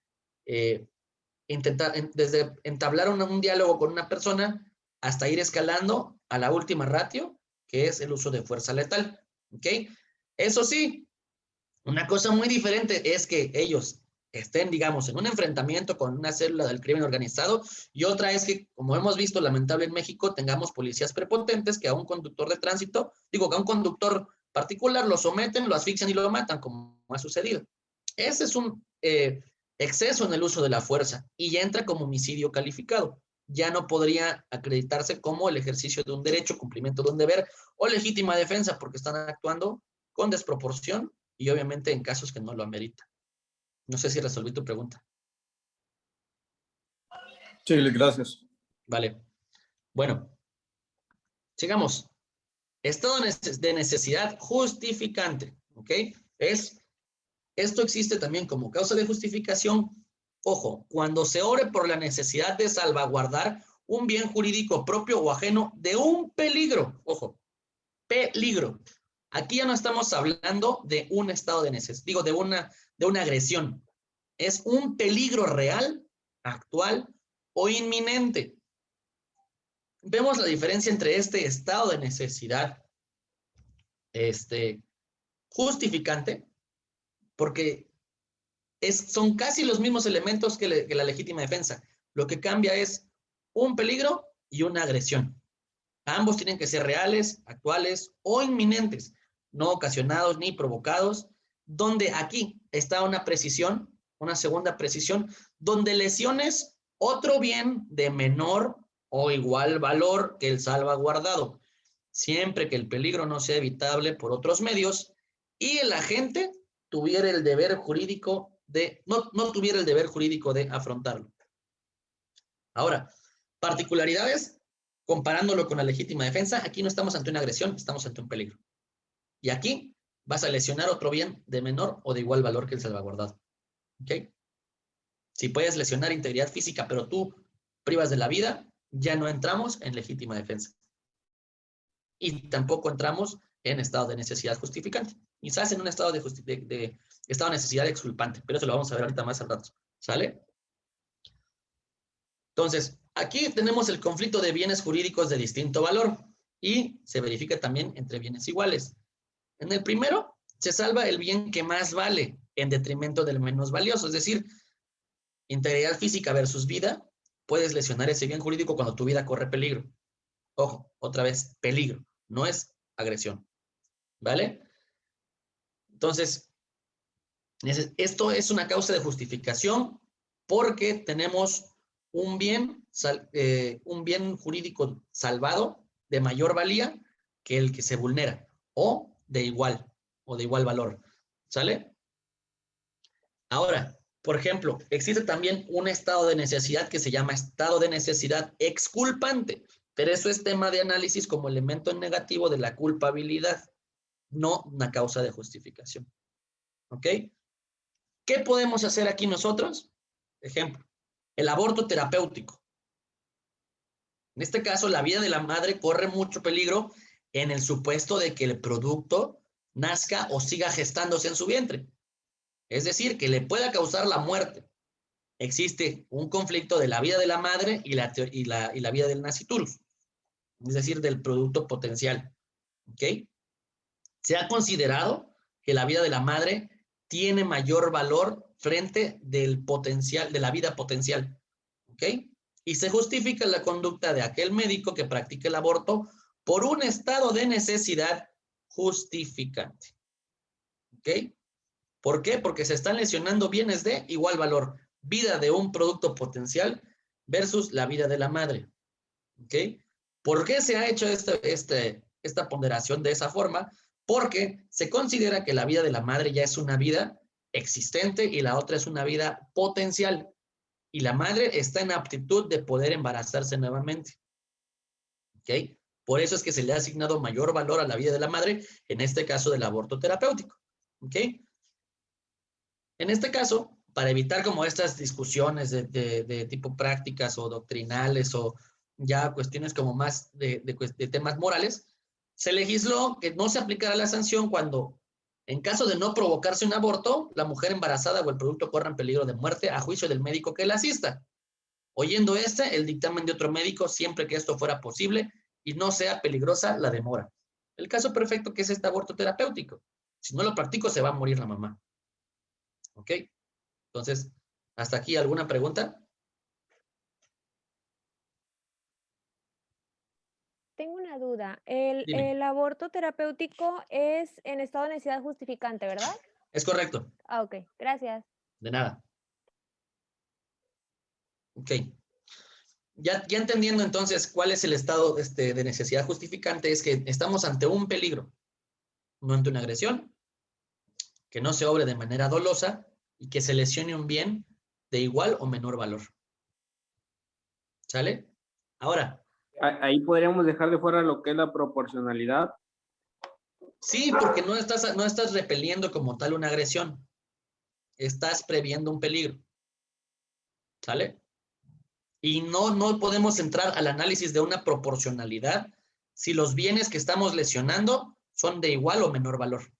desde entablar un diálogo con una persona hasta ir escalando a la última ratio, que es el uso de fuerza letal. ¿Ok? Eso sí, una cosa muy diferente es que ellos estén, digamos, en un enfrentamiento con una célula del crimen organizado y otra es que, como hemos visto lamentable en México, tengamos policías prepotentes que a un conductor de tránsito, que a un conductor particular lo someten, lo asfixian y lo matan, como ha sucedido. Ese es un exceso en el uso de la fuerza y ya entra como homicidio calificado. Ya no podría acreditarse como el ejercicio de un derecho, cumplimiento de un deber o legítima defensa porque están actuando con desproporción y obviamente en casos que no lo ameritan. No sé si resolví tu pregunta. Sí, gracias. Vale. Bueno, Sigamos. Estado de necesidad justificante, ¿ok? Esto existe también como causa de justificación. Ojo, cuando se obre por la necesidad de salvaguardar un bien jurídico propio o ajeno de un peligro. Ojo, peligro. Aquí ya no estamos hablando de un estado de necesidad, digo, de una agresión. Es un peligro real, actual o inminente. Vemos la diferencia entre este estado de necesidad justificante, porque son casi los mismos elementos que la legítima defensa. Lo que cambia es un peligro y una agresión. Ambos tienen que ser reales, actuales o inminentes, no ocasionados ni provocados, donde aquí está una precisión, una segunda precisión, donde lesiones otro bien de menor o igual valor que el salvaguardado, siempre que el peligro no sea evitable por otros medios y el agente tuviera el deber jurídico no tuviera el deber jurídico de afrontarlo. Ahora, particularidades, comparándolo con la legítima defensa, aquí no estamos ante una agresión, estamos ante un peligro. Y aquí vas a lesionar otro bien de menor o de igual valor que el salvaguardado. ¿Ok? Si puedes lesionar integridad física, pero tú privas de la vida, ya no entramos en legítima defensa. Y tampoco entramos en estado de necesidad justificante. Quizás en un estado de estado de necesidad exculpante, pero eso lo vamos a ver ahorita más al rato. ¿Sale? Entonces, aquí tenemos el conflicto de bienes jurídicos de distinto valor y se verifica también entre bienes iguales. En el primero, se salva el bien que más vale en detrimento del menos valioso, es decir, integridad física versus vida, puedes lesionar ese bien jurídico cuando tu vida corre peligro. Ojo, otra vez, peligro, no es agresión. ¿Vale? Entonces, esto es una causa de justificación porque tenemos un bien jurídico salvado de mayor valía que el que se vulnera o de igual valor. ¿Sale? Ahora, por ejemplo, existe también un estado de necesidad que se llama estado de necesidad exculpante, pero eso es tema de análisis como elemento negativo de la culpabilidad, no una causa de justificación. ¿Ok? ¿Qué podemos hacer aquí nosotros? Ejemplo, el aborto terapéutico. En este caso, la vida de la madre corre mucho peligro en el supuesto de que el producto nazca o siga gestándose en su vientre. Es decir, que le pueda causar la muerte. Existe un conflicto de la vida de la madre y la vida del nasciturus, es decir, del producto potencial. ¿Ok? Se ha considerado que la vida de la madre tiene mayor valor frente del potencial, de la vida potencial. ¿Ok? Y se justifica la conducta de aquel médico que practica el aborto por un estado de necesidad justificante. ¿Ok? ¿Por qué? Porque se están lesionando bienes de igual valor. Vida de un producto potencial versus la vida de la madre. ¿Ok? ¿Por qué se ha hecho esta ponderación de esa forma? Porque se considera que la vida de la madre ya es una vida existente y la otra es una vida potencial. Y la madre está en aptitud de poder embarazarse nuevamente. ¿Ok? Por eso es que se le ha asignado mayor valor a la vida de la madre, en este caso del aborto terapéutico. ¿Ok? En este caso, para evitar como estas discusiones de tipo prácticas o doctrinales o ya cuestiones como más de temas morales, se legisló que no se aplicara la sanción cuando, en caso de no provocarse un aborto, la mujer embarazada o el producto corran peligro de muerte a juicio del médico que la asista. Oyendo el dictamen de otro médico siempre que esto fuera posible y no sea peligrosa la demora. El caso perfecto que es este aborto terapéutico. Si no lo practico, se va a morir la mamá. ¿Ok? Entonces, ¿hasta aquí alguna pregunta? Tengo una duda. Dime. El aborto terapéutico es en estado de necesidad justificante, ¿verdad? Es correcto. Ah, ok. Gracias. De nada. Ok. Ya entendiendo entonces cuál es el estado de necesidad justificante, es que estamos ante un peligro, no ante una agresión, que no se obre de manera dolosa y que se lesione un bien de igual o menor valor. ¿Sale? Ahora, ahí podríamos dejar de fuera lo que es la proporcionalidad. Sí, porque no estás repeliendo como tal una agresión. Estás previendo un peligro. ¿Sale? Y no podemos entrar al análisis de una proporcionalidad si los bienes que estamos lesionando son de igual o menor valor.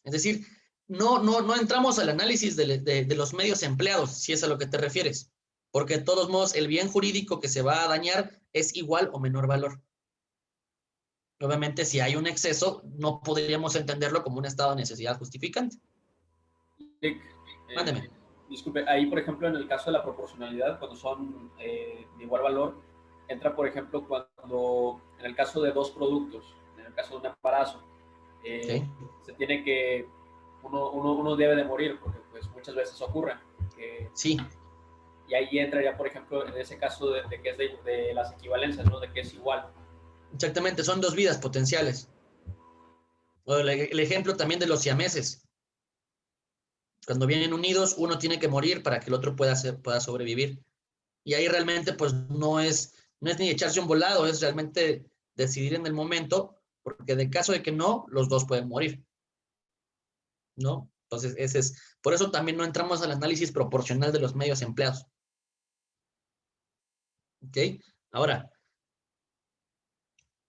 Es decir, no entramos al análisis de los medios empleados, si es a lo que te refieres, porque de todos modos el bien jurídico que se va a dañar es igual o menor valor. Obviamente, si hay un exceso, no podríamos entenderlo como un estado de necesidad justificante. Mándeme. Disculpe, ahí por ejemplo en el caso de la proporcionalidad, cuando son de igual valor, entra por ejemplo cuando en el caso de dos productos, en el caso de un embarazo, Okay. se tiene que, uno debe de morir, porque pues muchas veces ocurre. Sí. Y ahí entra ya por ejemplo en ese caso de que es de las equivalencias, ¿no? De que es igual. Exactamente, son dos vidas potenciales. O el ejemplo también de los siameses. Cuando vienen unidos, uno tiene que morir para que el otro pueda sobrevivir. Y ahí realmente pues no es ni echarse un volado, es realmente decidir en el momento, porque de caso de que no, los dos pueden morir. ¿No? Entonces, por eso también no entramos al análisis proporcional de los medios empleados. ¿Ok? Ahora,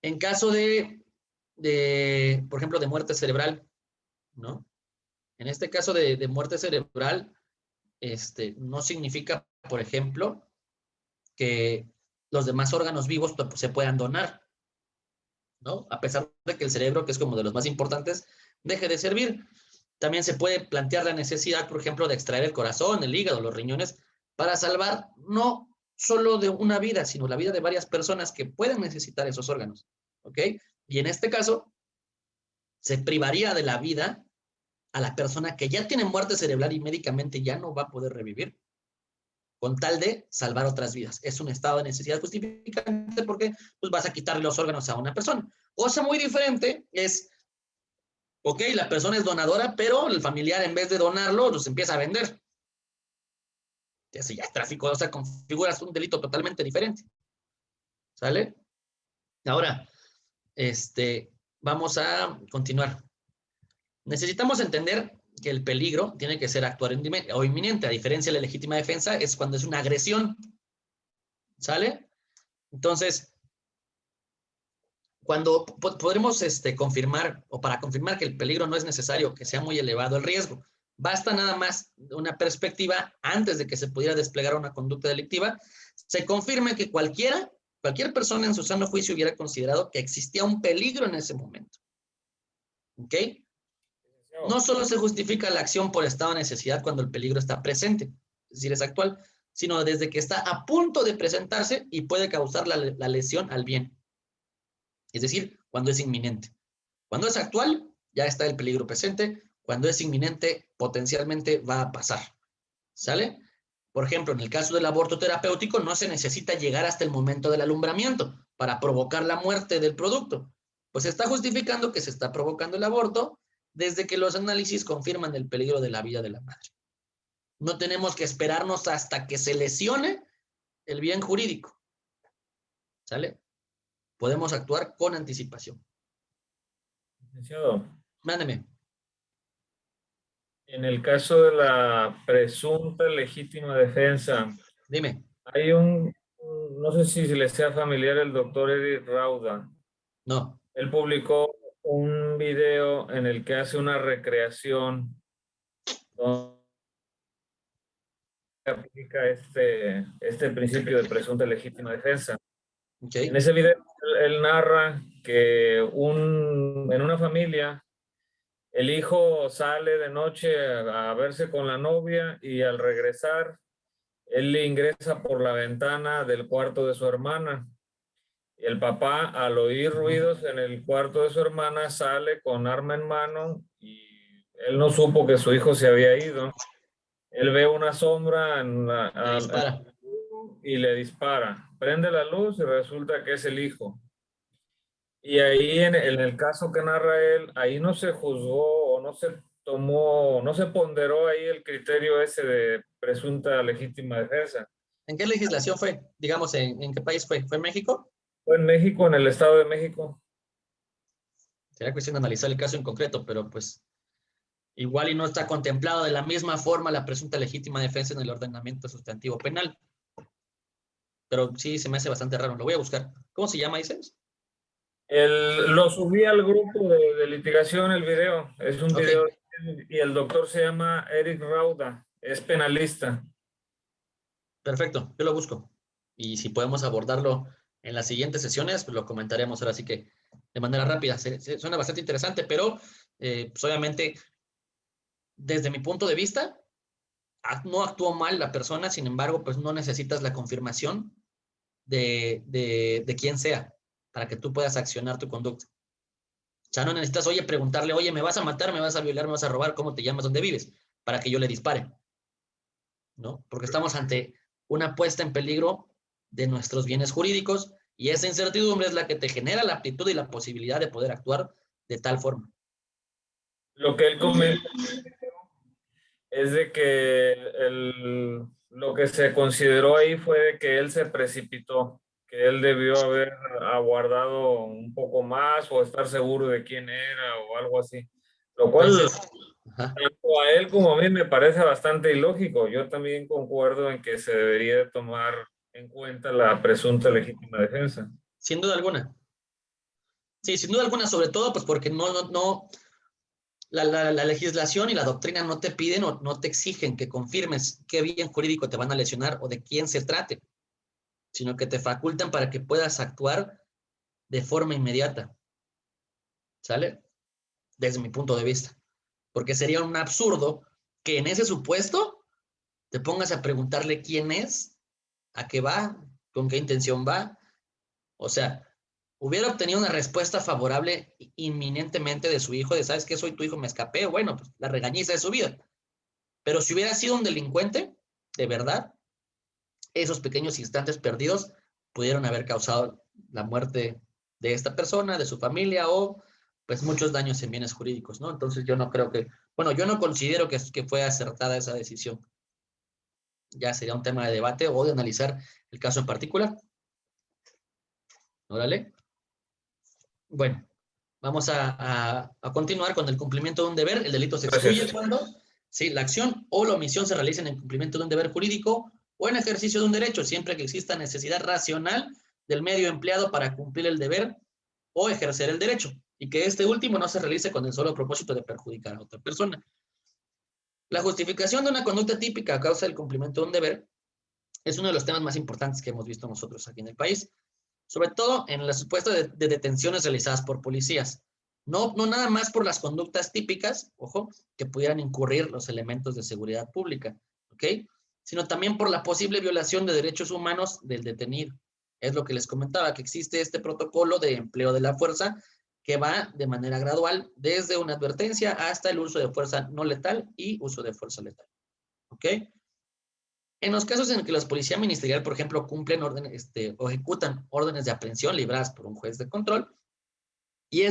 en caso por ejemplo, de muerte cerebral, ¿no? En este caso de muerte cerebral, no significa, por ejemplo, que los demás órganos vivos se puedan donar, ¿no? A pesar de que el cerebro, que es como de los más importantes, deje de servir. También se puede plantear la necesidad, por ejemplo, de extraer el corazón, el hígado, los riñones, para salvar no solo de una vida, sino la vida de varias personas que pueden necesitar esos órganos, ¿ok? Y en este caso, se privaría de la vida a la persona que ya tiene muerte cerebral y médicamente ya no va a poder revivir, con tal de salvar otras vidas. Es un estado de necesidad justificante porque pues, vas a quitarle los órganos a una persona. Cosa muy diferente es, ok, la persona es donadora, pero el familiar en vez de donarlo, los empieza a vender. Eso ya es tráfico, o sea, configuras un delito totalmente diferente. ¿Sale? Ahora, vamos a continuar. Necesitamos entender que el peligro tiene que ser actuar o inminente, a diferencia de la legítima defensa, es cuando es una agresión. ¿Sale? Entonces, cuando podremos confirmar, o para confirmar que el peligro no es necesario que sea muy elevado el riesgo, basta nada más una perspectiva antes de que se pudiera desplegar una conducta delictiva, se confirme que cualquier persona en su sano juicio hubiera considerado que existía un peligro en ese momento. ¿Ok? No solo se justifica la acción por estado de necesidad cuando el peligro está presente, es decir, es actual, sino desde que está a punto de presentarse y puede causar la lesión al bien. Es decir, cuando es inminente. Cuando es actual, ya está el peligro presente. Cuando es inminente, potencialmente va a pasar. ¿Sale? Por ejemplo, en el caso del aborto terapéutico, no se necesita llegar hasta el momento del alumbramiento para provocar la muerte del producto. Pues se está justificando que se está provocando el aborto desde que los análisis confirman el peligro de la vida de la madre. No tenemos que esperarnos hasta que se lesione el bien jurídico. ¿Sale? Podemos actuar con anticipación. Licenciado, Mándeme. en el caso de la presunta legítima defensa, Dime. hay no sé si le sea familiar el doctor Eric Rauda. No. Él publicó un video en el que hace una recreación donde aplica este principio de presunta legítima defensa. Okay. En ese video él narra que en una familia el hijo sale de noche a verse con la novia y al regresar él le ingresa por la ventana del cuarto de su hermana. Y el papá, al oír ruidos en el cuarto de su hermana, sale con arma en mano y él no supo que su hijo se había ido. Él ve una sombra y le dispara. Prende la luz y resulta que es el hijo. Y ahí en el caso que narra él, ahí no se juzgó o no se ponderó ahí el criterio ese de presunta legítima defensa, ¿En qué legislación fue? Digamos, ¿en qué país fue? ¿Fue en México? Fue en México, en el Estado de México. Sería cuestión de analizar el caso en concreto, pero pues igual y no está contemplado de la misma forma la presunta legítima defensa en el ordenamiento sustantivo penal. Pero sí, se me hace bastante raro. Lo voy a buscar. ¿Cómo se llama, dices? Lo subí al grupo de litigación, el video. Es un Ok. video y el doctor se llama Eric Rauda, es penalista. Perfecto, yo lo busco. Y si podemos abordarlo en las siguientes sesiones, pues lo comentaremos ahora sí que de manera rápida. Suena bastante interesante, pero pues obviamente, desde mi punto de vista, no actuó mal la persona, sin embargo, pues no necesitas la confirmación de quién sea para que tú puedas accionar tu conducta. O sea, no necesitas, oye, preguntarle, oye, ¿me vas a matar, me vas a violar, me vas a robar? ¿Cómo te llamas? ¿Dónde vives? Para que yo le dispare, ¿no? Porque estamos ante una puesta en peligro de nuestros bienes jurídicos y esa incertidumbre es la que te genera la aptitud y la posibilidad de poder actuar de tal forma. Lo que él comenta es de que lo que se consideró ahí fue de que él se precipitó, que él debió haber aguardado un poco más o estar seguro de quién era o algo así. Lo cual, Entonces, ajá. tanto a él como a mí me parece bastante ilógico. Yo también concuerdo en que se debería de tomar en cuenta la presunta legítima defensa. Sin duda alguna. Sí, sin duda alguna, sobre todo, pues porque no, la legislación y la doctrina no te piden o no te exigen que confirmes qué bien jurídico te van a lesionar o de quién se trate, sino que te facultan para que puedas actuar de forma inmediata. ¿Sale? Desde mi punto de vista. Porque sería un absurdo que en ese supuesto te pongas a preguntarle quién es, a qué va, con qué intención va. O sea, hubiera obtenido una respuesta favorable inminentemente de su hijo, de, ¿sabes qué? Soy tu hijo, me escapé. Bueno, pues la regañiza de su vida. Pero si hubiera sido un delincuente, de verdad, esos pequeños instantes perdidos pudieron haber causado la muerte de esta persona, de su familia o pues muchos daños en bienes jurídicos, ¿no? Entonces yo no creo que, bueno, yo no considero que fue acertada esa decisión. Ya sería un tema de debate o de analizar el caso en particular. Órale. Bueno, vamos a continuar con el cumplimiento de un deber. El delito se excluye cuando sí, la acción o la omisión se realicen en cumplimiento de un deber jurídico o en ejercicio de un derecho, siempre que exista necesidad racional del medio empleado para cumplir el deber o ejercer el derecho, y que este último no se realice con el solo propósito de perjudicar a otra persona. La justificación de una conducta típica a causa del cumplimiento de un deber es uno de los temas más importantes que hemos visto nosotros aquí en el país, sobre todo en la supuesta de detenciones realizadas por policías. No nada más por las conductas típicas, ojo, que pudieran incurrir los elementos de seguridad pública, ¿ok? Sino también por la posible violación de derechos humanos del detenido. Es lo que les comentaba, que existe este protocolo de empleo de la fuerza que va de manera gradual desde una advertencia hasta el uso de fuerza no letal y uso de fuerza letal, ¿ok? En los casos en que la policía ministerial, por ejemplo, cumplen órdenes o ejecutan órdenes de aprehensión libradas por un juez de control y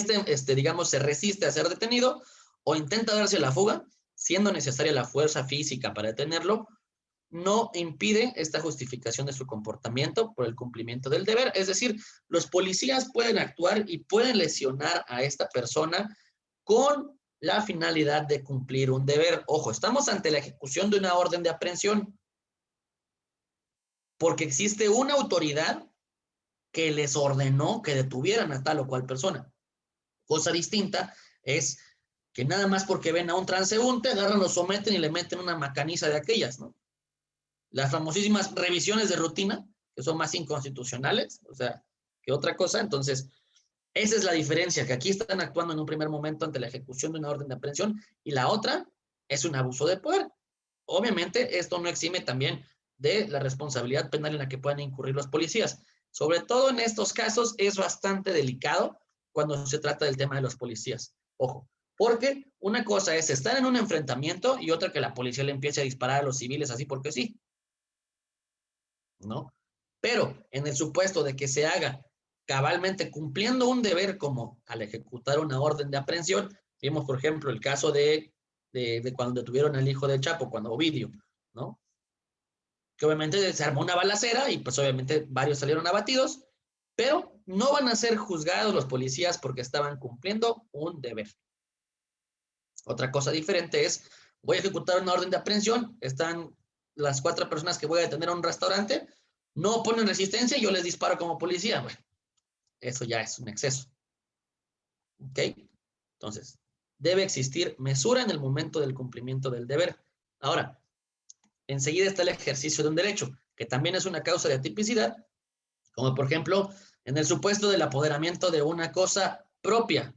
digamos, se resiste a ser detenido o intenta darse la fuga, siendo necesaria la fuerza física para detenerlo, no impide esta justificación de su comportamiento por el cumplimiento del deber. Es decir, los policías pueden actuar y pueden lesionar a esta persona con la finalidad de cumplir un deber. Ojo, estamos ante la ejecución de una orden de aprehensión, porque existe una autoridad que les ordenó que detuvieran a tal o cual persona. Cosa distinta es que nada más porque ven a un transeúnte, agarran, lo someten y le meten una macaniza de aquellas, ¿no? Las famosísimas revisiones de rutina, que son más inconstitucionales, o sea, que otra cosa. Entonces, esa es la diferencia, que aquí están actuando en un primer momento ante la ejecución de una orden de aprehensión y la otra es un abuso de poder. Obviamente, esto no exime también de la responsabilidad penal en la que puedan incurrir los policías. Sobre todo en estos casos es bastante delicado cuando se trata del tema de los policías. Ojo, porque una cosa es estar en un enfrentamiento y otra que la policía le empiece a disparar a los civiles así porque sí, ¿no? Pero en el supuesto de que se haga cabalmente cumpliendo un deber como al ejecutar una orden de aprehensión, vimos por ejemplo el caso de cuando detuvieron al hijo del Chapo, cuando Ovidio, ¿no? que obviamente se armó una balacera y pues obviamente varios salieron abatidos, pero no van a ser juzgados los policías porque estaban cumpliendo un deber. Otra cosa diferente es, voy a ejecutar una orden de aprehensión, están las 4 personas que voy a detener a un restaurante, no ponen resistencia y yo les disparo como policía. Bueno, eso ya es un exceso. ¿Ok? Entonces, debe existir mesura en el momento del cumplimiento del deber. Ahora, enseguida está el ejercicio de un derecho, que también es una causa de atipicidad, como por ejemplo, en el supuesto del apoderamiento de una cosa propia,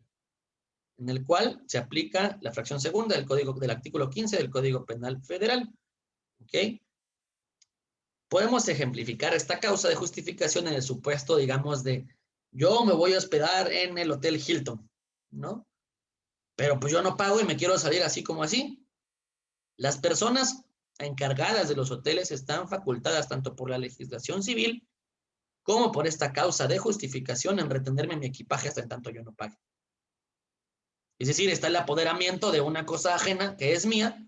en el cual se aplica la fracción segunda del artículo 15 del Código Penal Federal. ¿Ok? Podemos ejemplificar esta causa de justificación en el supuesto, digamos, de yo me voy a hospedar en el Hotel Hilton, ¿no? Pero pues yo no pago y me quiero salir así como así. Las personas encargadas de los hoteles están facultadas tanto por la legislación civil como por esta causa de justificación en retenerme mi equipaje hasta en tanto yo no pague. Es decir, está el apoderamiento de una cosa ajena que es mía,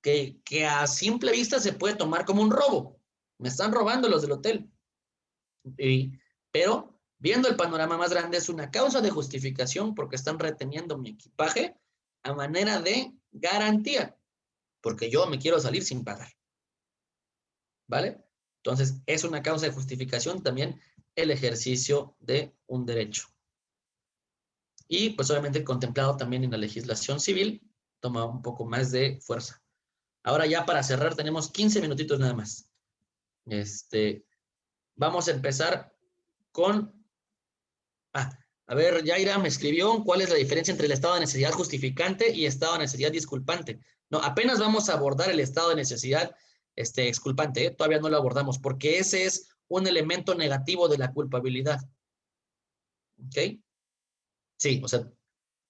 que a simple vista se puede tomar como un robo. Me están robando los del hotel. Pero viendo el panorama más grande, es una causa de justificación porque están reteniendo mi equipaje a manera de garantía, porque yo me quiero salir sin pagar. ¿Vale? Entonces, es una causa de justificación también el ejercicio de un derecho. Y pues obviamente contemplado también en la legislación civil, toma un poco más de fuerza. Ahora ya para cerrar tenemos 15 minutitos nada más. Vamos a empezar con... a ver, Yaira me escribió cuál es la diferencia entre el estado de necesidad justificante y estado de necesidad disculpante. No, apenas vamos a abordar el estado de necesidad exculpante, todavía no lo abordamos, porque ese es un elemento negativo de la culpabilidad. ¿Ok? Sí, o sea,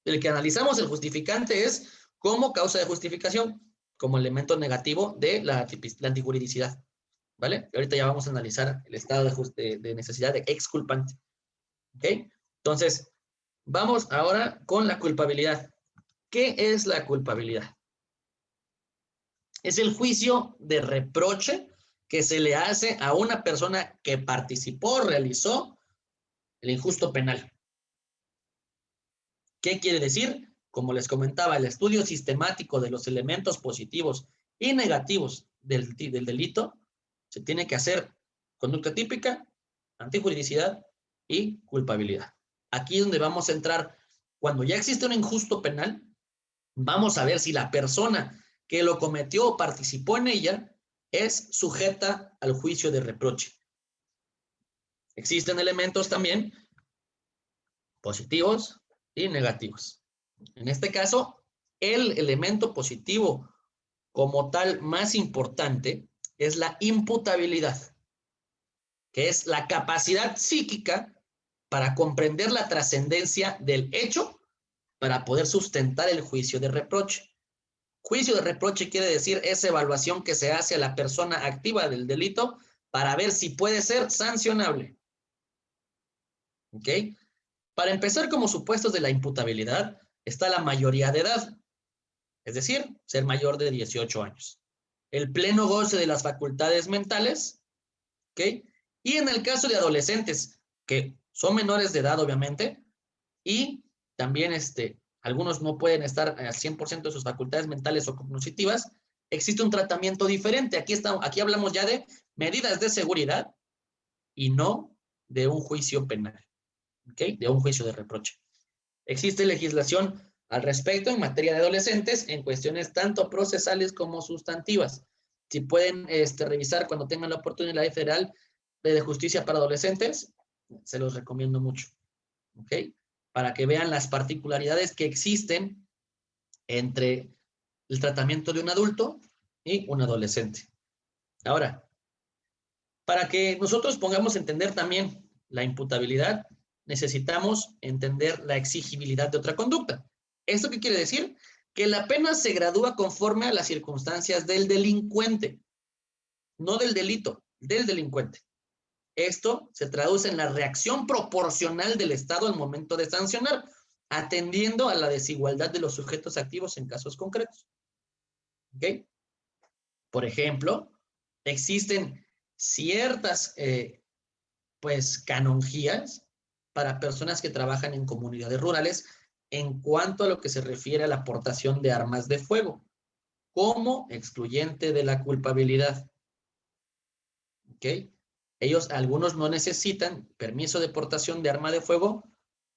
el que analizamos el justificante es como causa de justificación, como elemento negativo de la antijuridicidad. ¿Vale? Ahorita ya vamos a analizar el estado de necesidad de exculpante. ¿Ok? Entonces, vamos ahora con la culpabilidad. ¿Qué es la culpabilidad? Es el juicio de reproche que se le hace a una persona que participó, realizó el injusto penal. ¿Qué quiere decir? Como les comentaba, el estudio sistemático de los elementos positivos y negativos del delito se tiene que hacer conducta típica, antijuridicidad y culpabilidad. Aquí es donde vamos a entrar. Cuando ya existe un injusto penal, vamos a ver si la persona que lo cometió o participó en ella es sujeta al juicio de reproche. Existen elementos también positivos y negativos. En este caso, el elemento positivo como tal más importante es la imputabilidad, que es la capacidad psíquica para comprender la trascendencia del hecho para poder sustentar el juicio de reproche. Juicio de reproche quiere decir esa evaluación que se hace a la persona activa del delito para ver si puede ser sancionable. ¿Ok? Para empezar, como supuestos de la imputabilidad, está la mayoría de edad, es decir, ser mayor de 18 años. El pleno goce de las facultades mentales, ¿ok? Y en el caso de adolescentes, que son menores de edad, obviamente, y también algunos no pueden estar al 100% de sus facultades mentales o cognitivas, existe un tratamiento diferente. Aquí hablamos ya de medidas de seguridad y no de un juicio penal, ¿ok? De un juicio de reproche. Existe legislación al respecto en materia de adolescentes en cuestiones tanto procesales como sustantivas. Si pueden revisar cuando tengan la oportunidad de federal de justicia para adolescentes, se los recomiendo mucho, ¿ok? Para que vean las particularidades que existen entre el tratamiento de un adulto y un adolescente. Ahora, para que nosotros pongamos a entender también la imputabilidad, necesitamos entender la exigibilidad de otra conducta. ¿Esto qué quiere decir? Que la pena se gradúa conforme a las circunstancias del delincuente, no del delito, del delincuente. Esto se traduce en la reacción proporcional del Estado al momento de sancionar, atendiendo a la desigualdad de los sujetos activos en casos concretos. ¿Ok? Por ejemplo, existen ciertas, pues, canonjías para personas que trabajan en comunidades rurales en cuanto a lo que se refiere a la aportación de armas de fuego, como excluyente de la culpabilidad. ¿Ok? Ellos, algunos no necesitan permiso de portación de arma de fuego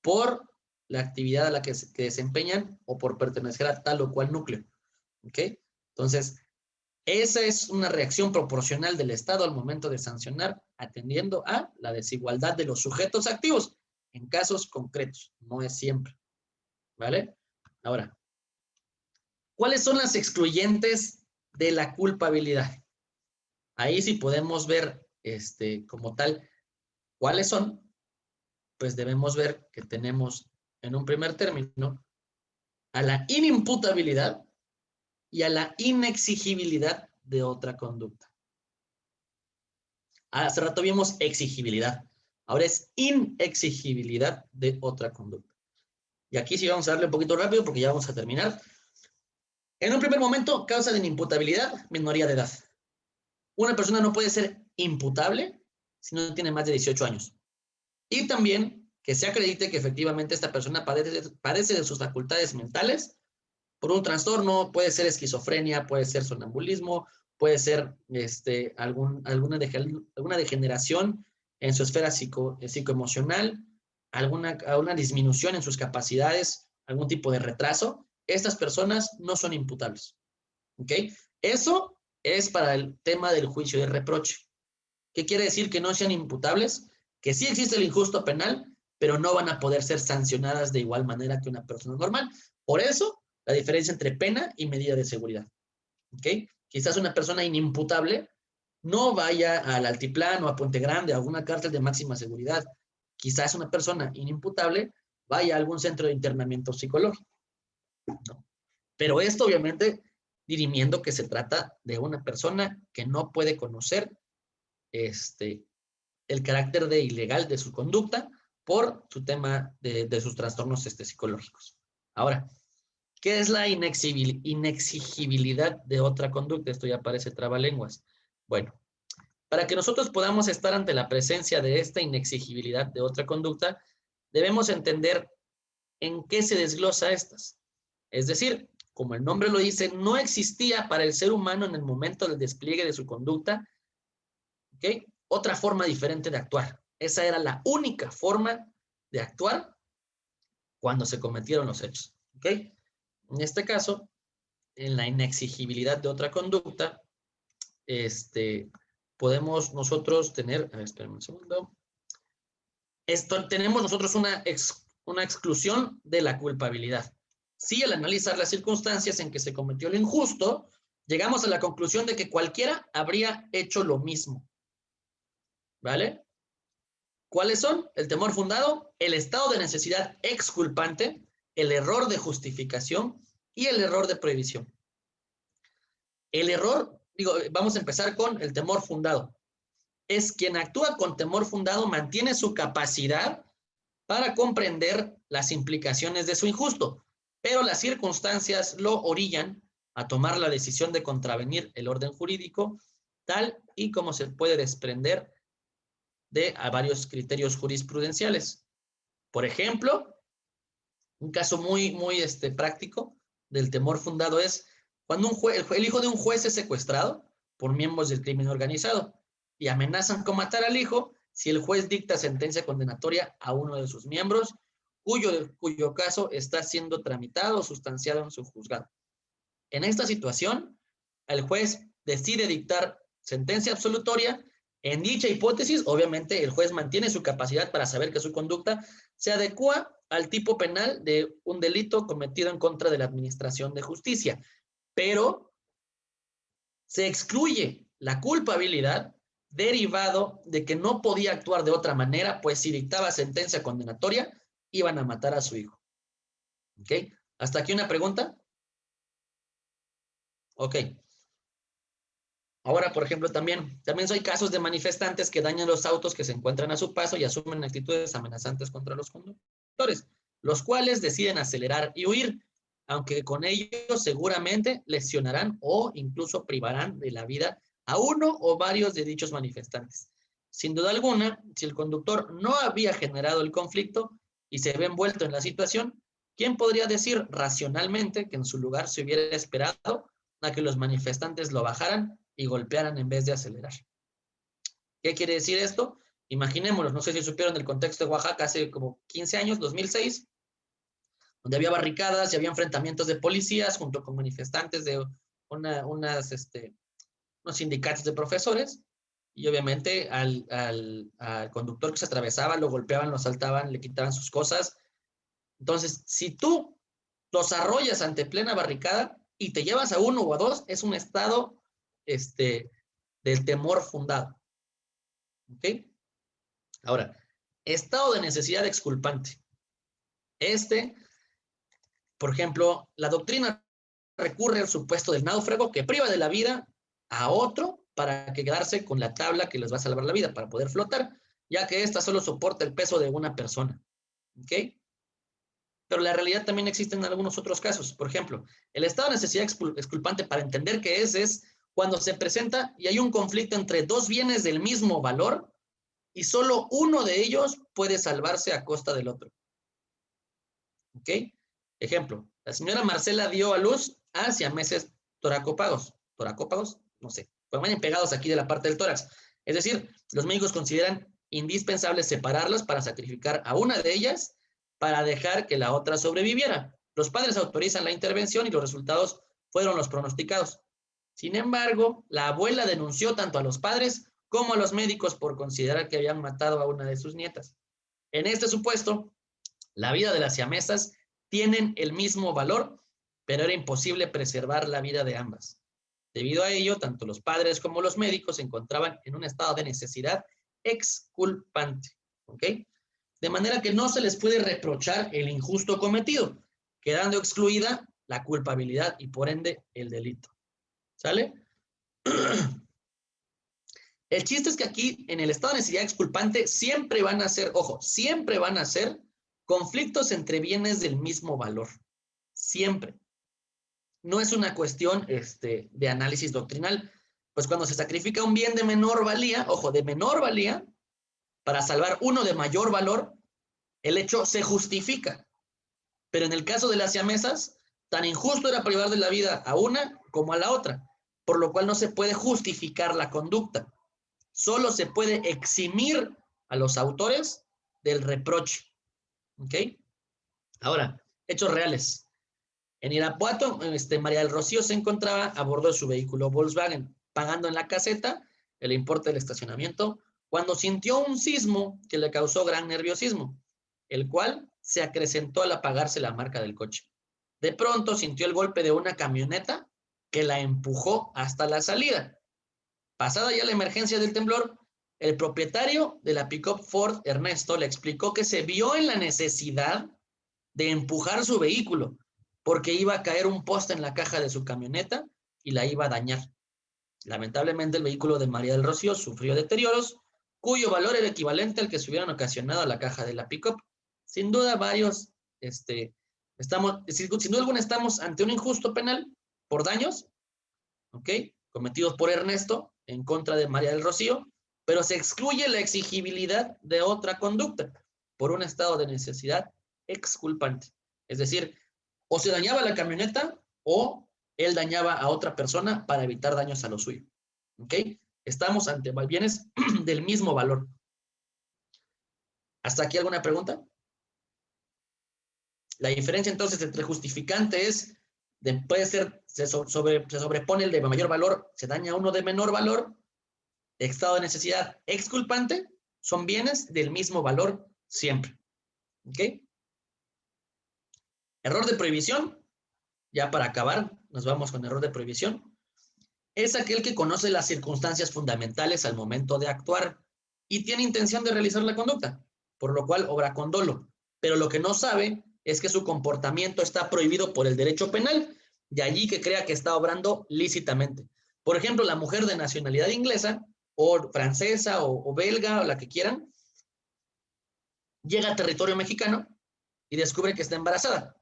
por la actividad a la que desempeñan o por pertenecer a tal o cual núcleo. ¿Ok? Entonces, esa es una reacción proporcional del Estado al momento de sancionar, atendiendo a la desigualdad de los sujetos activos en casos concretos, no es siempre. ¿Vale? Ahora, ¿cuáles son las excluyentes de la culpabilidad? Ahí sí podemos ver, como tal, cuáles son. Pues debemos ver que tenemos en un primer término a la inimputabilidad y a la inexigibilidad de otra conducta. Hace rato vimos exigibilidad, ahora es inexigibilidad de otra conducta. Y aquí sí vamos a darle un poquito rápido porque ya vamos a terminar. En un primer momento, causa de inimputabilidad, minoría de edad. Una persona no puede ser imputable si no tiene más de 18 años. Y también que se acredite que efectivamente esta persona padece de sus facultades mentales por un trastorno, puede ser esquizofrenia, puede ser sonambulismo, puede ser alguna degeneración en su esfera psicoemocional, alguna disminución en sus capacidades, algún tipo de retraso. Estas personas no son imputables. ¿Ok? Eso es para el tema del juicio de reproche. ¿Qué quiere decir que no sean imputables? Que sí existe el injusto penal, pero no van a poder ser sancionadas de igual manera que una persona normal. Por eso, la diferencia entre pena y medida de seguridad. ¿Ok? Quizás una persona inimputable no vaya al Altiplano o a Puente Grande, a alguna cárcel de máxima seguridad. Quizás una persona inimputable vaya a algún centro de internamiento psicológico. ¿No? Pero esto obviamente dirimiendo que se trata de una persona que no puede conocer el carácter de ilegal de su conducta por su tema de sus trastornos psicológicos. Ahora, ¿qué es la inexigibilidad de otra conducta? Esto ya parece trabalenguas. Bueno, para que nosotros podamos estar ante la presencia de esta inexigibilidad de otra conducta, debemos entender en qué se desglosa estas. Es decir, como el nombre lo dice, no existía para el ser humano en el momento del despliegue de su conducta, ¿ok?, otra forma diferente de actuar. Esa era la única forma de actuar cuando se cometieron los hechos. ¿Ok? En este caso, en la inexigibilidad de otra conducta, podemos nosotros tener, a ver, espérenme un segundo. Tenemos nosotros una exclusión de la culpabilidad. Si al analizar las circunstancias en que se cometió lo injusto, llegamos a la conclusión de que cualquiera habría hecho lo mismo. ¿Vale? ¿Cuáles son? El temor fundado, el estado de necesidad exculpante, el error de justificación y el error de prohibición. El error, vamos a empezar con el temor fundado. Es quien actúa con temor fundado mantiene su capacidad para comprender las implicaciones de su injusto, pero las circunstancias lo orillan a tomar la decisión de contravenir el orden jurídico, tal y como se puede desprender a varios criterios jurisprudenciales. Por ejemplo, un caso muy práctico del temor fundado es cuando el hijo de un juez es secuestrado por miembros del crimen organizado y amenazan con matar al hijo si el juez dicta sentencia condenatoria a uno de sus miembros, cuyo caso está siendo tramitado o sustanciado en su juzgado. En esta situación, el juez decide dictar sentencia absolutoria. En dicha hipótesis, obviamente, el juez mantiene su capacidad para saber que su conducta se adecua al tipo penal de un delito cometido en contra de la administración de justicia, pero se excluye la culpabilidad derivado de que no podía actuar de otra manera, pues si dictaba sentencia condenatoria, iban a matar a su hijo. ¿Ok? ¿Hasta aquí una pregunta? Ok. Ahora, por ejemplo, también hay casos de manifestantes que dañan los autos que se encuentran a su paso y asumen actitudes amenazantes contra los conductores, los cuales deciden acelerar y huir, aunque con ello seguramente lesionarán o incluso privarán de la vida a uno o varios de dichos manifestantes. Sin duda alguna, si el conductor no había generado el conflicto y se ve envuelto en la situación, ¿quién podría decir racionalmente que en su lugar se hubiera esperado a que los manifestantes lo bajaran y golpearan en vez de acelerar? ¿Qué quiere decir esto? Imaginémoslo, no sé si supieron el contexto de Oaxaca hace como 15 años, 2006, donde había barricadas y había enfrentamientos de policías junto con manifestantes de unos sindicatos de profesores, y obviamente al conductor que se atravesaba lo golpeaban, lo asaltaban, le quitaban sus cosas. Entonces, si tú los arrollas ante plena barricada y te llevas a uno o a dos, es un estado del temor fundado. ¿Ok? Ahora, estado de necesidad exculpante. Por ejemplo, la doctrina recurre al supuesto del náufrago que priva de la vida a otro para quedarse con la tabla que les va a salvar la vida, para poder flotar, ya que ésta solo soporta el peso de una persona. ¿Ok? Pero la realidad también existe en algunos otros casos. Por ejemplo, el estado de necesidad exculpante, para entender qué es cuando se presenta y hay un conflicto entre dos bienes del mismo valor y solo uno de ellos puede salvarse a costa del otro. ¿Ok? Ejemplo, la señora Marcela dio a luz a siameses toracópagos. ¿Toracópagos? No sé. Permanecen pegados aquí de la parte del tórax. Es decir, los médicos consideran indispensable separarlas para sacrificar a una de ellas para dejar que la otra sobreviviera. Los padres autorizan la intervención y los resultados fueron los pronosticados. Sin embargo, la abuela denunció tanto a los padres como a los médicos por considerar que habían matado a una de sus nietas. En este supuesto, la vida de las siamesas tienen el mismo valor, pero era imposible preservar la vida de ambas. Debido a ello, tanto los padres como los médicos se encontraban en un estado de necesidad exculpante. ¿Ok? De manera que no se les puede reprochar el injusto cometido, quedando excluida la culpabilidad y por ende el delito. ¿Sale? El chiste es que aquí, en el estado de necesidad exculpante, siempre van a ser, ojo, siempre van a ser conflictos entre bienes del mismo valor. Siempre. No es una cuestión de análisis doctrinal. Pues cuando se sacrifica un bien de menor valía, ojo, de menor valía, para salvar uno de mayor valor, el hecho se justifica. Pero en el caso de las siamesas, tan injusto era privar de la vida a una como a la otra, por lo cual no se puede justificar la conducta. Solo se puede eximir a los autores del reproche. ¿Ok? Ahora, hechos reales. En Irapuato, María del Rocío se encontraba a bordo de su vehículo Volkswagen, pagando en la caseta el importe del estacionamiento, cuando sintió un sismo que le causó gran nerviosismo, el cual se acrecentó al apagarse la marca del coche. De pronto sintió el golpe de una camioneta que la empujó hasta la salida. Pasada ya la emergencia del temblor, el propietario de la pick-up Ford, Ernesto, le explicó que se vio en la necesidad de empujar su vehículo porque iba a caer un poste en la caja de su camioneta y la iba a dañar. Lamentablemente, el vehículo de María del Rocío sufrió deterioros cuyo valor era equivalente al que se hubieran ocasionado a la caja de la pick-up. Sin duda, sin duda alguna, estamos ante un injusto penal por daños, ¿ok?, cometidos por Ernesto en contra de María del Rocío, pero se excluye la exigibilidad de otra conducta por un estado de necesidad exculpante. Es decir, o se dañaba la camioneta o él dañaba a otra persona para evitar daños a lo suyo. ¿Ok? Estamos ante bienes del mismo valor. ¿Hasta aquí alguna pregunta? La diferencia entonces entre justificante puede ser, se sobrepone el de mayor valor, se daña uno de menor valor, estado de necesidad exculpante, son bienes del mismo valor siempre. ¿Ok? Error de prohibición, ya para acabar, nos vamos con error de prohibición. Es aquel que conoce las circunstancias fundamentales al momento de actuar y tiene intención de realizar la conducta, por lo cual obra con dolo, pero lo que no sabe es que su comportamiento está prohibido por el derecho penal, de allí que crea que está obrando lícitamente. Por ejemplo, la mujer de nacionalidad inglesa o francesa o belga o la que quieran, llega a territorio mexicano y descubre que está embarazada,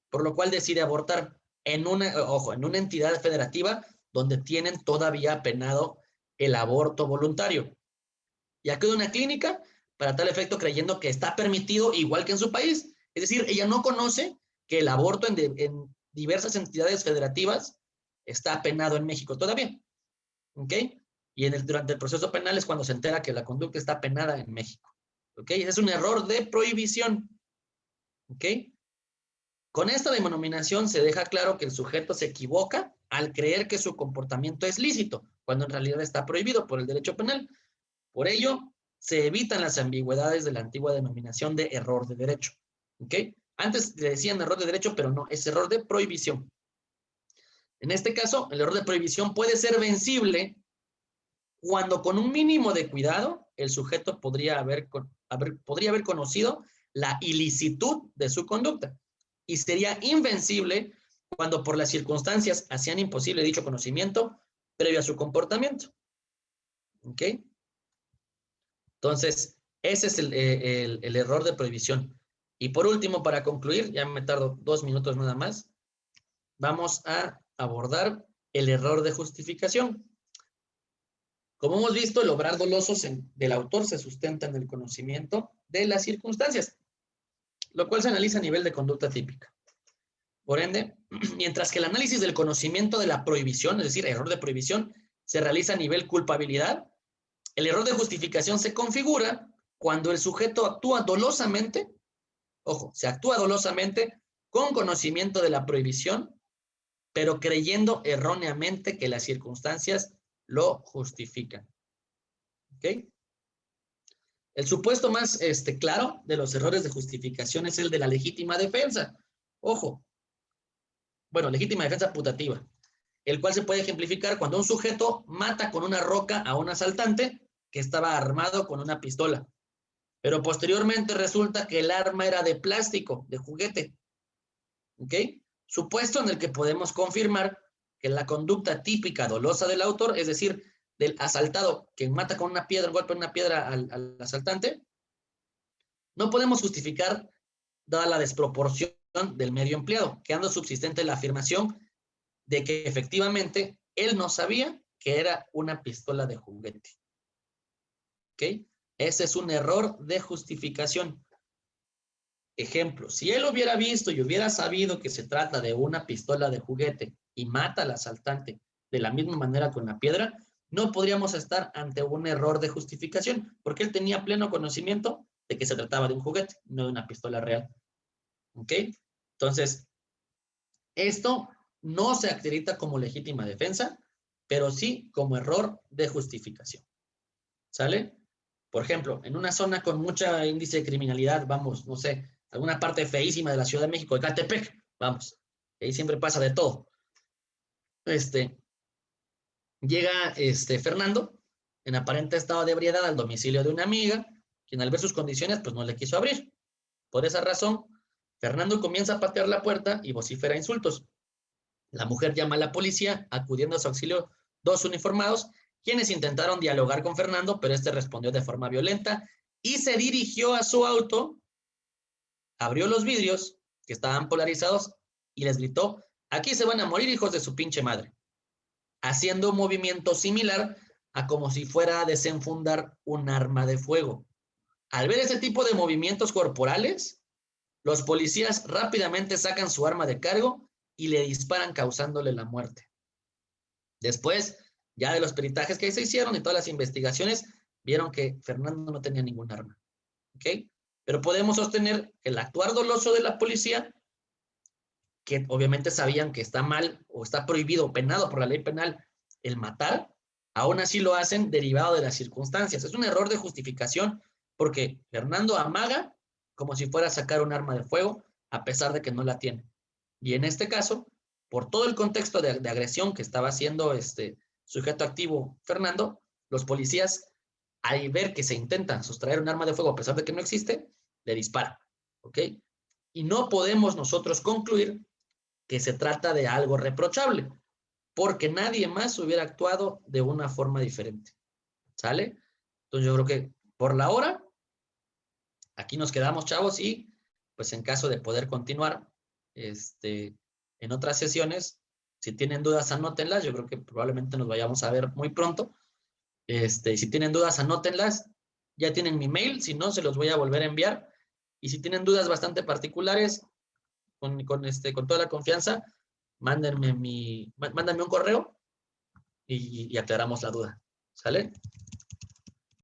por lo cual decide abortar en una entidad federativa donde tienen todavía penado el aborto voluntario. Y acude a una clínica para tal efecto creyendo que está permitido igual que en su país. Es decir, ella no conoce que el aborto en diversas entidades federativas está penado en México todavía. ¿Ok? Y durante el proceso penal es cuando se entera que la conducta está penada en México. ¿Ok? Es un error de prohibición. ¿Ok? Con esta denominación se deja claro que el sujeto se equivoca al creer que su comportamiento es lícito, cuando en realidad está prohibido por el derecho penal. Por ello, se evitan las ambigüedades de la antigua denominación de error de derecho. ¿Ok? Antes le decían error de derecho, pero no, es error de prohibición. En este caso, el error de prohibición puede ser vencible cuando con un mínimo de cuidado el sujeto podría haber conocido la ilicitud de su conducta y sería invencible cuando por las circunstancias hacían imposible dicho conocimiento previo a su comportamiento. ¿Ok? Entonces, ese es el error de prohibición. Y por último, para concluir, ya me tardo 2 minutos nada más, vamos a abordar el error de justificación. Como hemos visto, el obrar doloso del autor se sustenta en el conocimiento de las circunstancias, lo cual se analiza a nivel de conducta típica. Por ende, mientras que el análisis del conocimiento de la prohibición, es decir, error de prohibición, se realiza a nivel culpabilidad, el error de justificación se configura cuando el sujeto actúa dolosamente, ojo, se actúa dolosamente con conocimiento de la prohibición, pero creyendo erróneamente que las circunstancias lo justifican. ¿Ok? El supuesto más claro de los errores de justificación es el de la legítima defensa. Ojo. Bueno, legítima defensa putativa, el cual se puede ejemplificar cuando un sujeto mata con una roca a un asaltante que estaba armado con una pistola, pero posteriormente resulta que el arma era de plástico, de juguete. ¿Ok? Supuesto en el que podemos confirmar que la conducta típica dolosa del autor, es decir, del asaltado que mata con una piedra, golpea una piedra al asaltante, no podemos justificar dada la desproporción del medio empleado, quedando subsistente la afirmación de que efectivamente él no sabía que era una pistola de juguete. ¿Ok? Ese es un error de justificación. Ejemplo, si él hubiera visto y hubiera sabido que se trata de una pistola de juguete y mata al asaltante de la misma manera con la piedra, no podríamos estar ante un error de justificación, porque él tenía pleno conocimiento de que se trataba de un juguete, no de una pistola real. ¿Ok? Entonces, esto no se acredita como legítima defensa, pero sí como error de justificación. ¿Sale? Por ejemplo, en una zona con mucho índice de criminalidad, vamos, no sé, alguna parte feísima de la Ciudad de México, de Catepec, vamos, ahí siempre pasa de todo. Llega Fernando en aparente estado de ebriedad al domicilio de una amiga, quien al ver sus condiciones, pues no le quiso abrir. Por esa razón, Fernando comienza a patear la puerta y vocifera insultos. La mujer llama a la policía, acudiendo a su auxilio 2 uniformados, quienes intentaron dialogar con Fernando, pero este respondió de forma violenta y se dirigió a su auto, abrió los vidrios, que estaban polarizados, y les gritó: "Aquí se van a morir, hijos de su pinche madre", haciendo un movimiento similar a como si fuera a desenfundar un arma de fuego. Al ver ese tipo de movimientos corporales, los policías rápidamente sacan su arma de cargo y le disparan, causándole la muerte. Después, ya de los peritajes que se hicieron y todas las investigaciones, vieron que Fernando no tenía ningún arma. ¿Ok? Pero podemos sostener que el actuar doloso de la policía, que obviamente sabían que está mal o está prohibido, penado por la ley penal, el matar, aún así lo hacen derivado de las circunstancias. Es un error de justificación porque Fernando amaga como si fuera a sacar un arma de fuego, a pesar de que no la tiene. Y en este caso, por todo el contexto de agresión que estaba haciendo sujeto activo Fernando, los policías, al ver que se intenta sustraer un arma de fuego a pesar de que no existe, le disparan. ¿Ok? Y no podemos nosotros concluir que se trata de algo reprochable, porque nadie más hubiera actuado de una forma diferente. ¿Sale? Entonces yo creo que por la hora, aquí nos quedamos, chavos, y pues en caso de poder continuar en otras sesiones, si tienen dudas, anótenlas. Yo creo que probablemente nos vayamos a ver muy pronto Si tienen dudas, anótenlas. Ya tienen mi mail, si no, se los voy a volver a enviar. Y si tienen dudas bastante particulares, con toda la confianza, mándenme un correo y aclaramos la duda. ¿Sale?